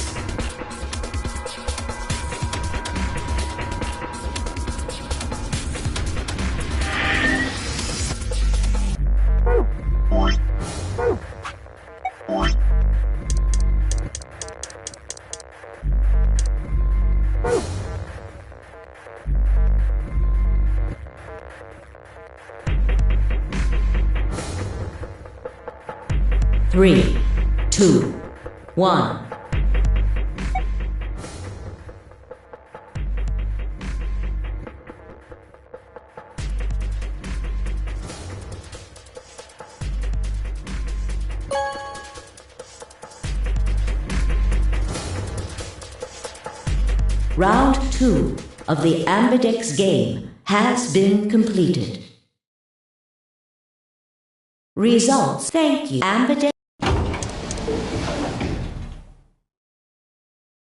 Three, two, one. Round 2 of the Ambidex game has been completed. Results. Thank you, Ambidex.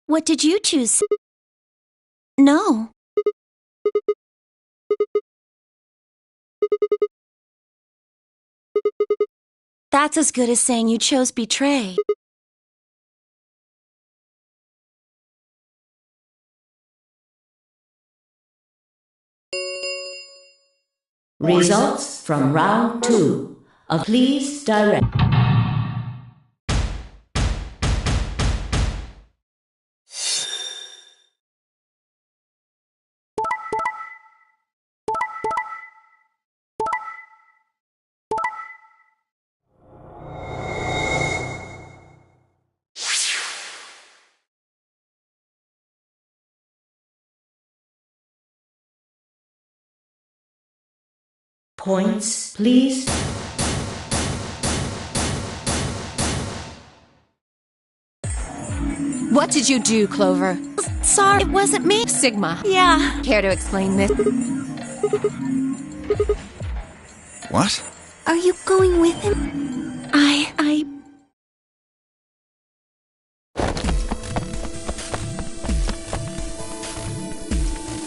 What did you choose? No. That's as good as saying you chose betray. Results from round 2 of Please Direct. Points, please. What did you do, Clover? Sorry, it wasn't me. Sigma. Yeah. Care to explain this? What? Are you going with him? I...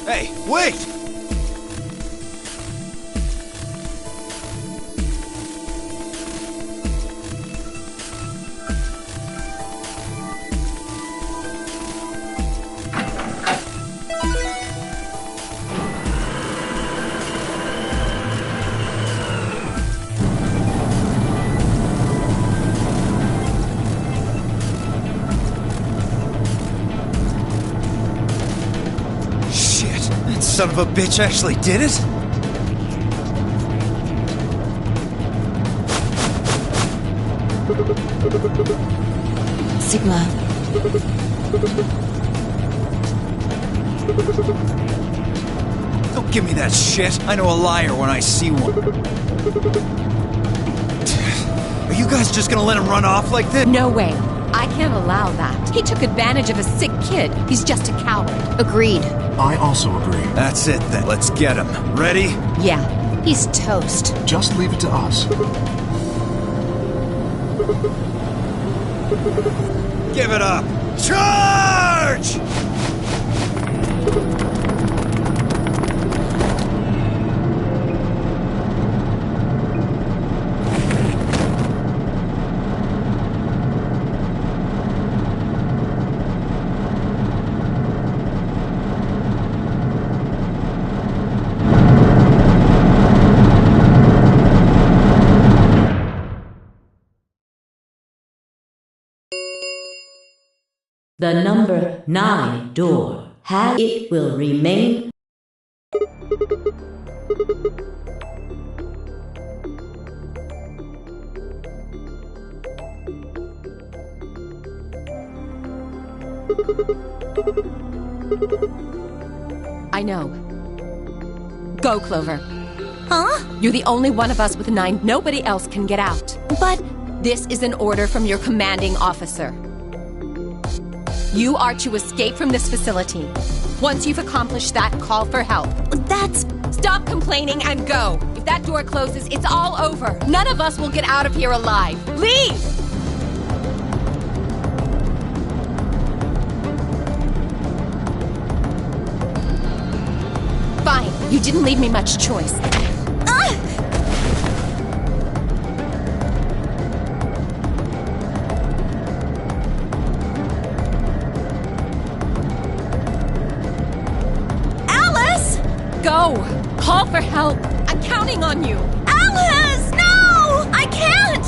Hey, wait! Son of a bitch actually did it? Sigma. Don't give me that shit. I know a liar when I see one. Are you guys just gonna let him run off like this? No way. I can't allow that. He took advantage of a sick kid. He's just a coward. Agreed. I also agree. That's it then. Let's get him. Ready? Yeah, he's toast. Just leave it to us. Give it up. Charge! The number 9 door has it will remain. I know. Go, Clover. Huh? You're the only one of us with 9. Nobody else can get out. But this is an order from your commanding officer. You are to escape from this facility. Once you've accomplished that, call for help. that's... Stop complaining and go. If that door closes, it's all over. None of us will get out of here alive. Leave! Fine. You didn't leave me much choice. Go! Call for help! I'm counting on you! Alice! No! I can't!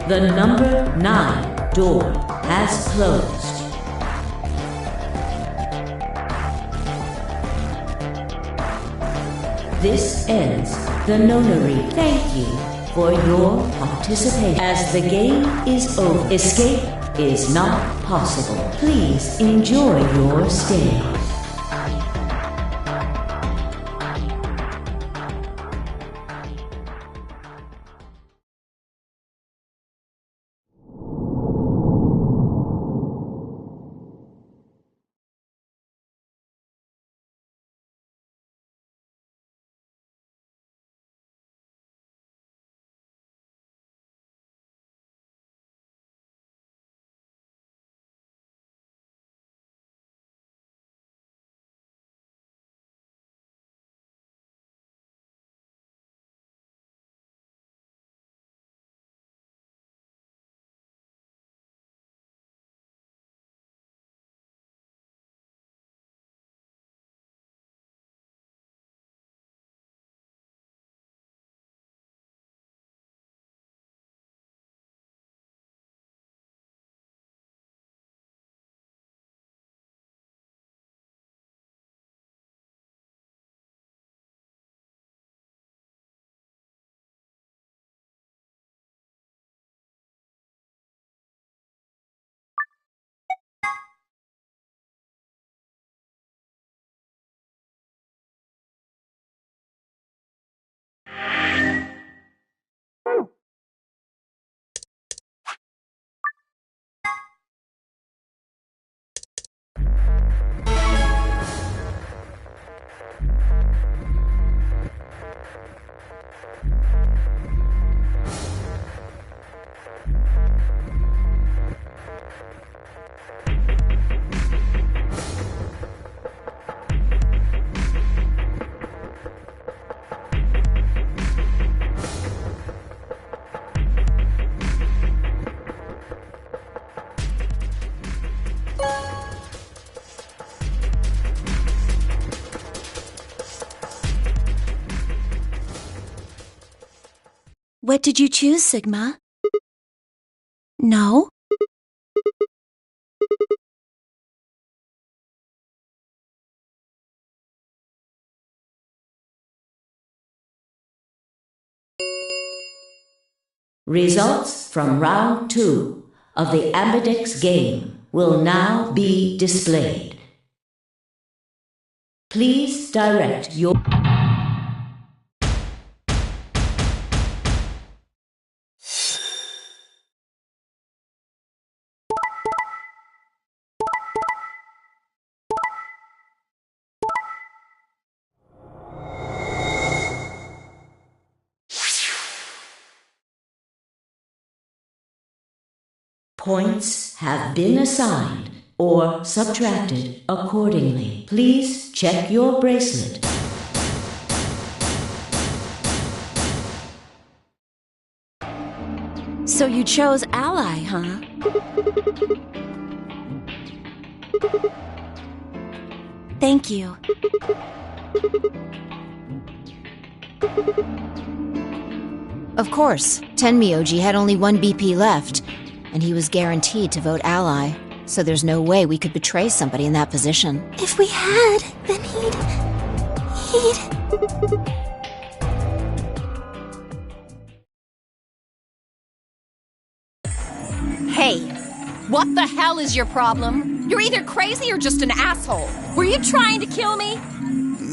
The number 9 door has closed. This ends the nonary. Thank you for your participation. As the game is over, escape is not possible. Please enjoy your stay. What did you choose, Sigma? No? Results from round 2 of the Ambidex game will now be displayed. Please direct your... Points have been assigned or subtracted accordingly. Please check your bracelet. So you chose Ally, huh? Thank you. Of course, Tenmyoji had only 1 BP left, and he was guaranteed to vote Ally, so there's no way we could betray somebody in that position. If we had, then he'd... Hey, what the hell is your problem? You're either crazy or just an asshole. Were you trying to kill me?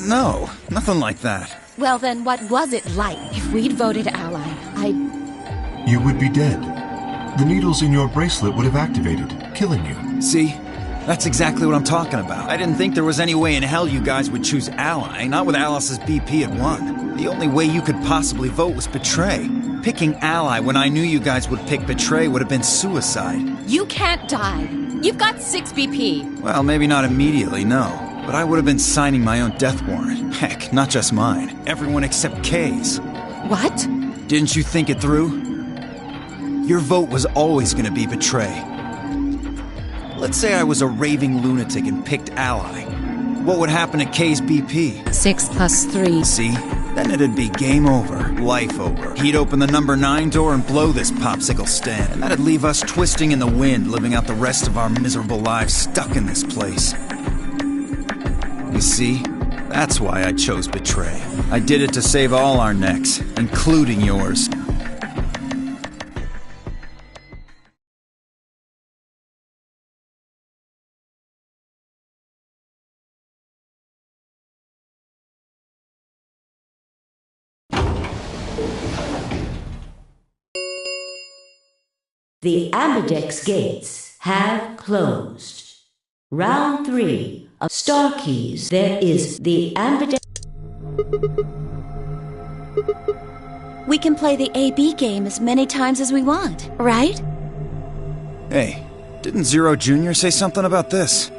No, nothing like that. Well then, what was it like? If we'd voted Ally, You would be dead. The needles in your bracelet would have activated, killing you. See? That's exactly what I'm talking about. I didn't think there was any way in hell you guys would choose Ally, not with Alice's BP at 1. The only way you could possibly vote was Betray. Picking Ally when I knew you guys would pick Betray would have been suicide. You can't die. You've got 6 BP. Well, maybe not immediately, no. But I would have been signing my own death warrant. Heck, not just mine. Everyone except Kay's. What? Didn't you think it through? Your vote was always gonna be Betray. Let's say I was a raving lunatic and picked Ally. What would happen to Kay's BP? 6 plus 3. See? Then it'd be game over, life over. He'd open the number 9 door and blow this popsicle stand. And that'd leave us twisting in the wind, living out the rest of our miserable lives stuck in this place. You see? That's why I chose Betray. I did it to save all our necks, including yours. The Ambidex gates have closed. Round 3 of Star Keys. There is the Ambidex... We can play the AB game as many times as we want, right? Hey, didn't Zero Jr. say something about this?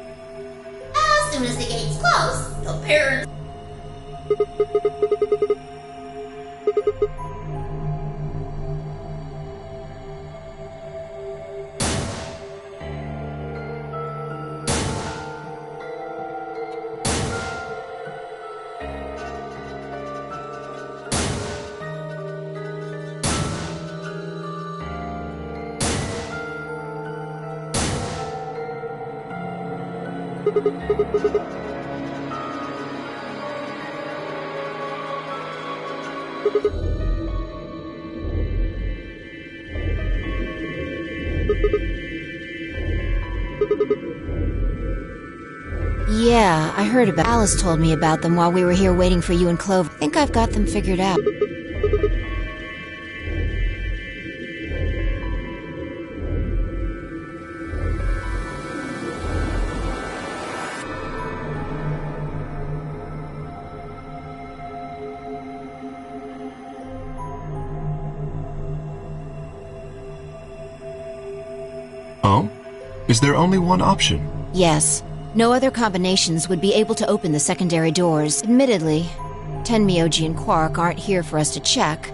As soon as the gates close, the parents... Yeah, I heard about. Alice told me about them while we were here waiting for you and Clover. I think I've got them figured out. Oh? Is there only one option? Yes. No other combinations would be able to open the secondary doors. Admittedly, Tenmyoji and Quark aren't here for us to check,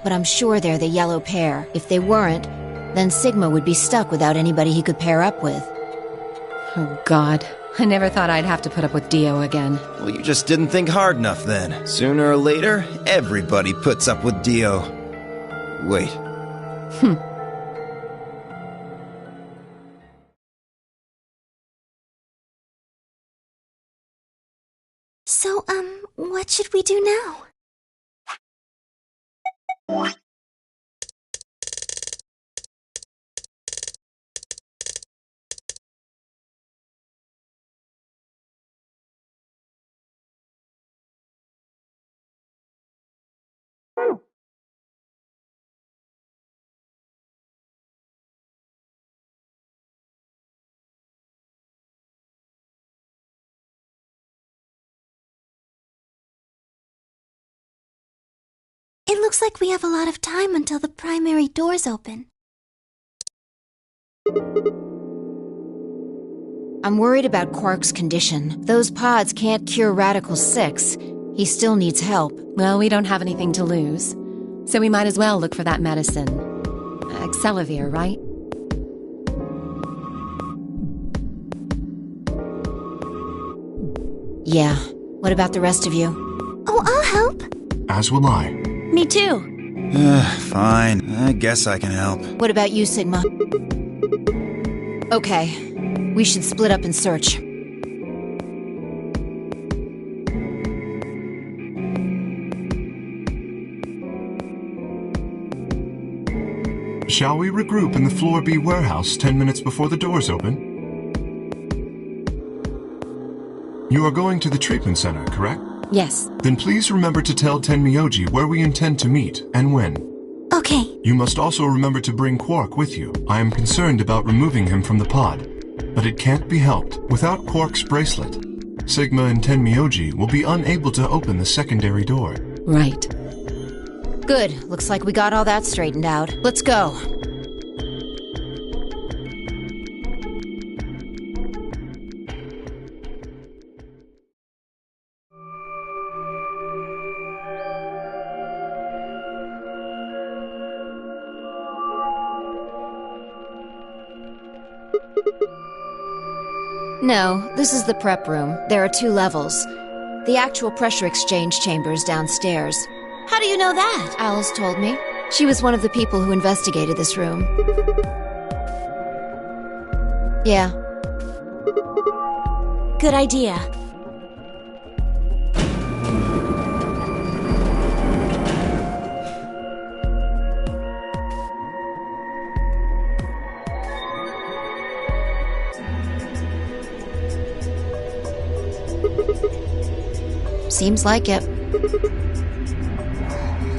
but I'm sure they're the yellow pair. If they weren't, then Sigma would be stuck without anybody he could pair up with. Oh, God. I never thought I'd have to put up with Dio again. Well, you just didn't think hard enough then. Sooner or later, everybody puts up with Dio. Wait. So, what should we do now? It looks like we have a lot of time until the primary doors open. I'm worried about Quark's condition. Those pods can't cure Radical 6. He still needs help. Well, we don't have anything to lose, so we might as well look for that medicine. Accelavir, right? Yeah. What about the rest of you? Oh, I'll help. As will I. Me too. Fine. I guess I can help. What about you, Sigma? Okay. We should split up and search. Shall we regroup in the Floor B warehouse 10 minutes before the doors open? You are going to the treatment center, correct? Yes. Then please remember to tell Tenmyoji where we intend to meet and when. Okay. You must also remember to bring Quark with you. I am concerned about removing him from the pod, but it can't be helped. Without Quark's bracelet, Sigma and Tenmyoji will be unable to open the secondary door. Right. Good. Looks like we got all that straightened out. Let's go. No, this is the prep room. There are 2 levels. The actual pressure exchange chamber is downstairs. How do you know that? Alice told me. She was one of the people who investigated this room. Yeah. Good idea. Seems like it.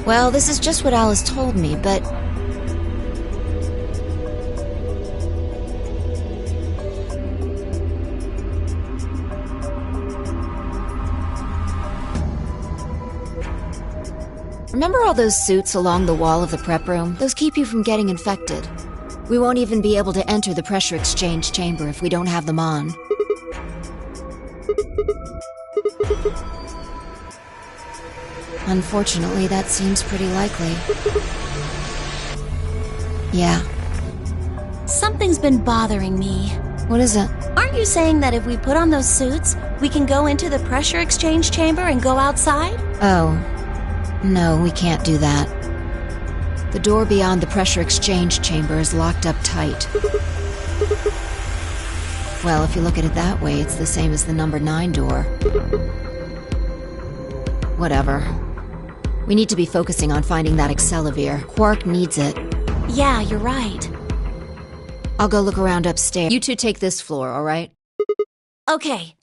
Well, this is just what Alice told me, but... Remember all those suits along the wall of the prep room? Those keep you from getting infected. We won't even be able to enter the pressure exchange chamber if we don't have them on. Unfortunately, that seems pretty likely. Yeah. Something's been bothering me. What is it? Aren't you saying that if we put on those suits, we can go into the pressure exchange chamber and go outside? Oh. No, we can't do that. The door beyond the pressure exchange chamber is locked up tight. Well, if you look at it that way, it's the same as the number 9 door. Whatever. We need to be focusing on finding that Accelavir. Quark needs it. Yeah, you're right. I'll go look around upstairs. You two take this floor, all right? Okay.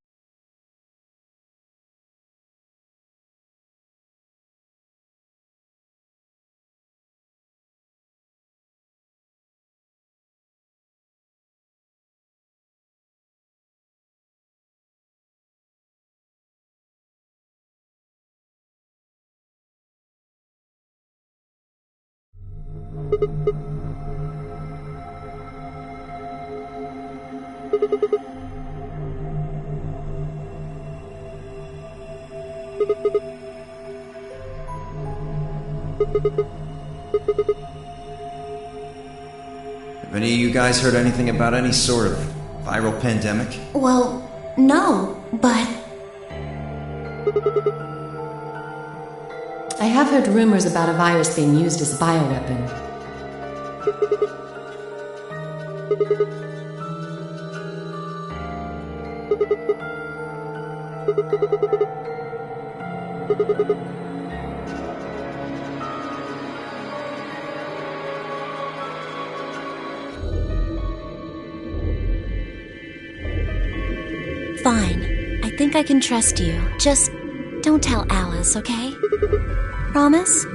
Have any of you guys heard anything about any sort of viral pandemic? Well, no, but... I have heard rumors about a virus being used as a bioweapon. Fine. I think I can trust you. Just don't tell Alice, okay? Promise?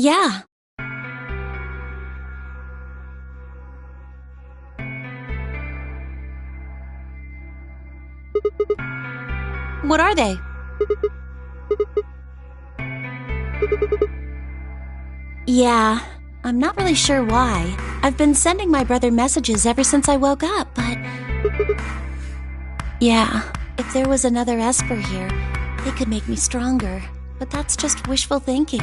Yeah. What are they? Yeah, I'm not really sure why. I've been sending my brother messages ever since I woke up, but... Yeah, if there was another Esper here, they could make me stronger. But that's just wishful thinking.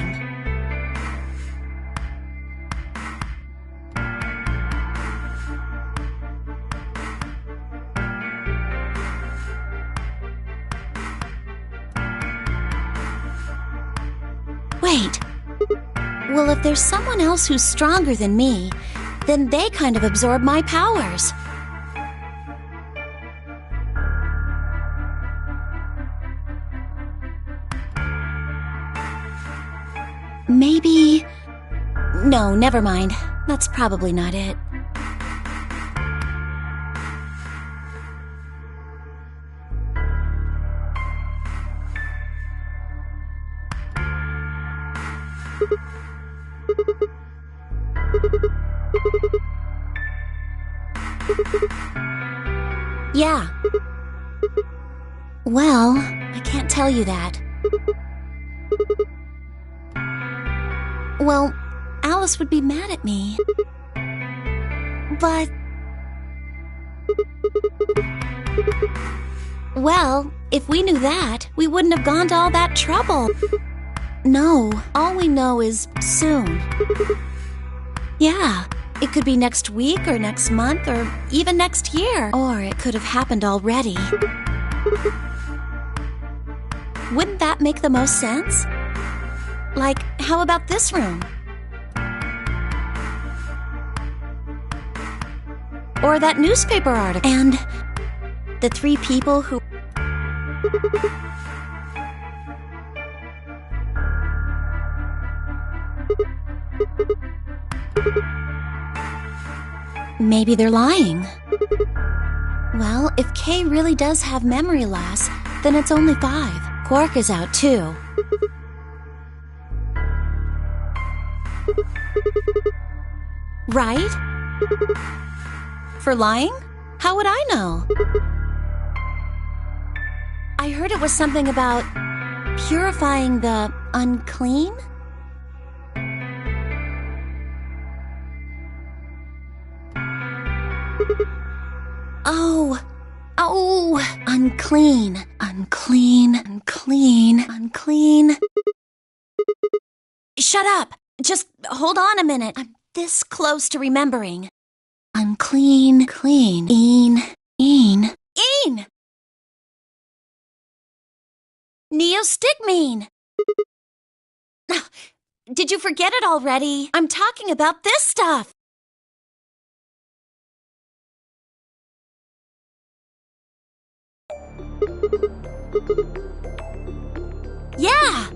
Wait. Well, if there's someone else who's stronger than me, then they kind of absorb my powers. Maybe... No, never mind. That's probably not it. Yeah. Well, I can't tell you that. Well, Alice would be mad at me. But... Well, if we knew that, we wouldn't have gone to all that trouble. No, all we know is soon. Yeah, it could be next week or next month or even next year. Or it could have happened already. Wouldn't that make the most sense? Like, how about this room? Or that newspaper article. And the 3 people who... Maybe they're lying. Well, if Kay really does have memory loss, then it's only 5. Quark is out too. Right? For lying? How would I know? I heard it was something about purifying the unclean? Oh, unclean, unclean, unclean, unclean. Shut up! Just hold on a minute. I'm this close to remembering. Unclean, clean, een. Neostigmine! Did you forget it already? I'm talking about this stuff. Yeah!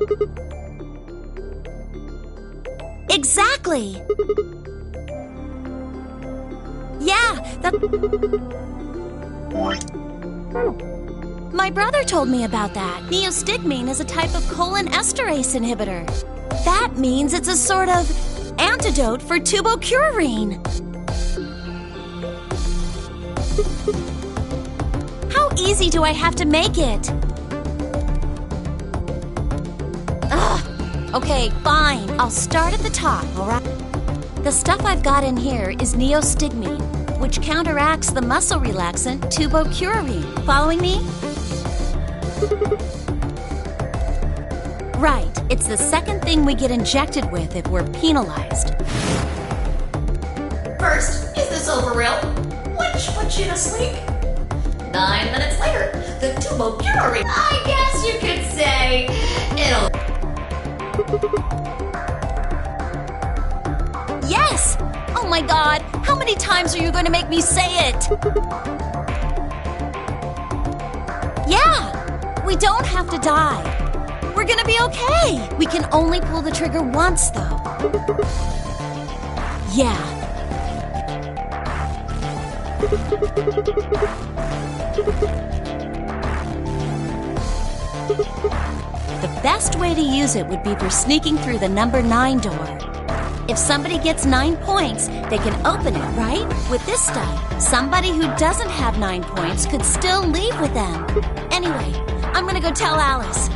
Exactly! Yeah, My brother told me about that. Neostigmine is a type of colon esterase inhibitor. That means it's a sort of antidote for tubocurarine. How easy do I have to make it? Ugh. Okay, fine. I'll start at the top, alright? The stuff I've got in here is neostigmine, which counteracts the muscle relaxant tubocurarine. Following me? Right. It's the second thing we get injected with if we're penalized. First, is this over real? Which puts you to sleep. 9 minutes later, the tubocurarine. I guess you could say it'll... Yes! Oh my god, how many times are you going to make me say it? Yeah! We don't have to die. We're gonna be okay. We can only pull the trigger once, though. Yeah. The best way to use it would be for sneaking through the number 9 door. If somebody gets 9 points, they can open it, right? With this stuff, somebody who doesn't have 9 points could still leave with them. Anyway, I'm gonna go tell Alice.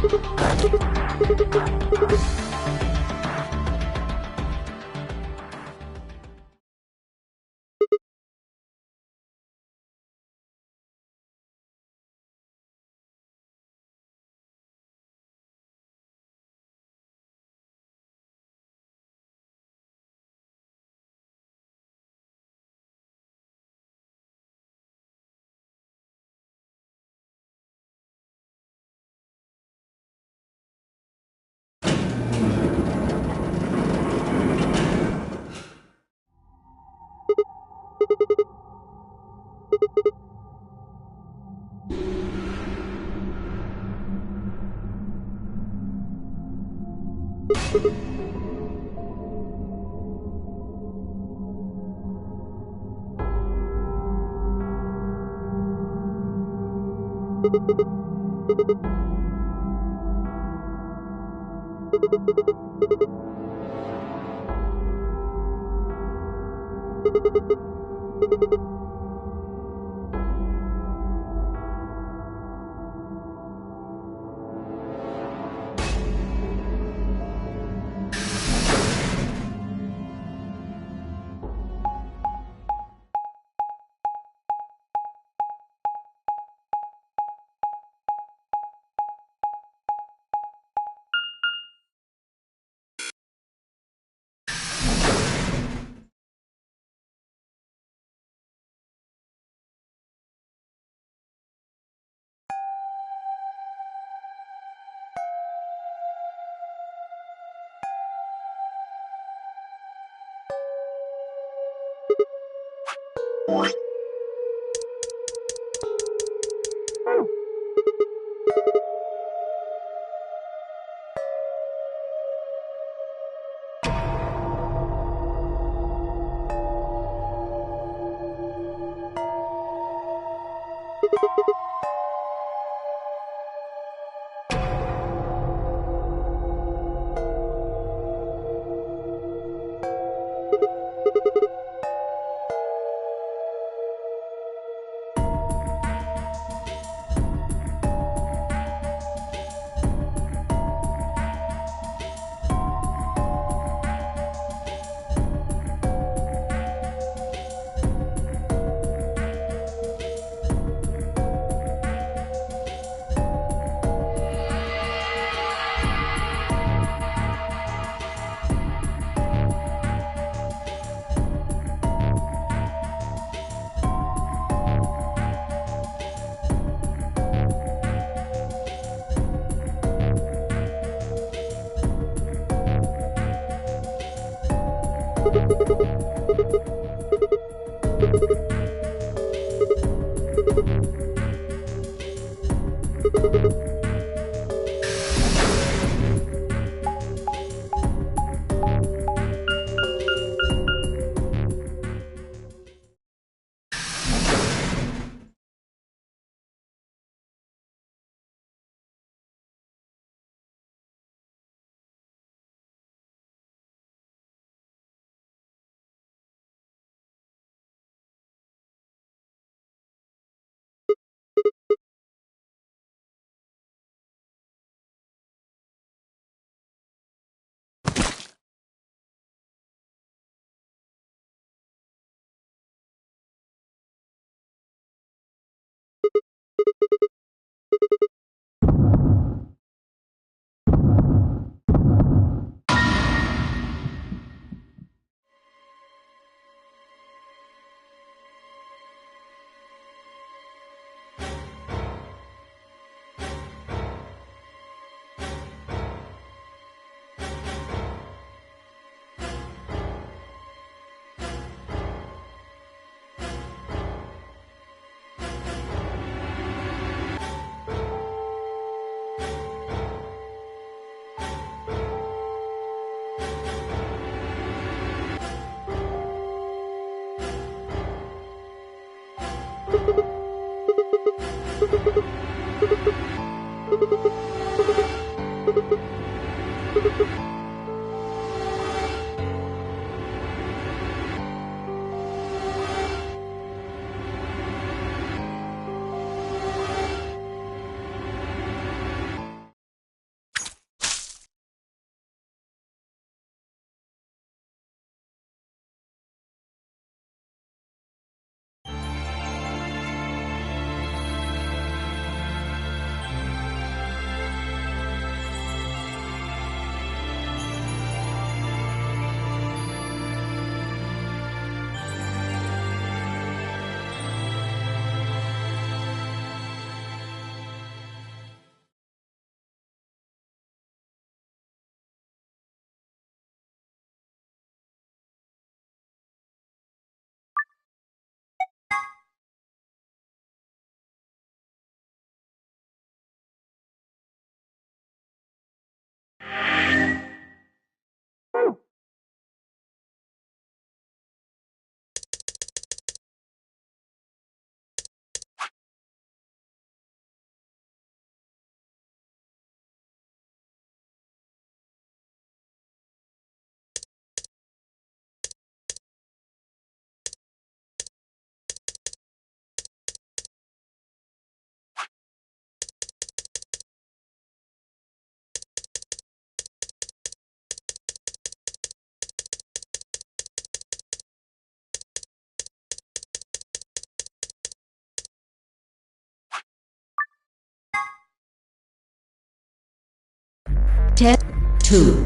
10, 2,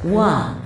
1.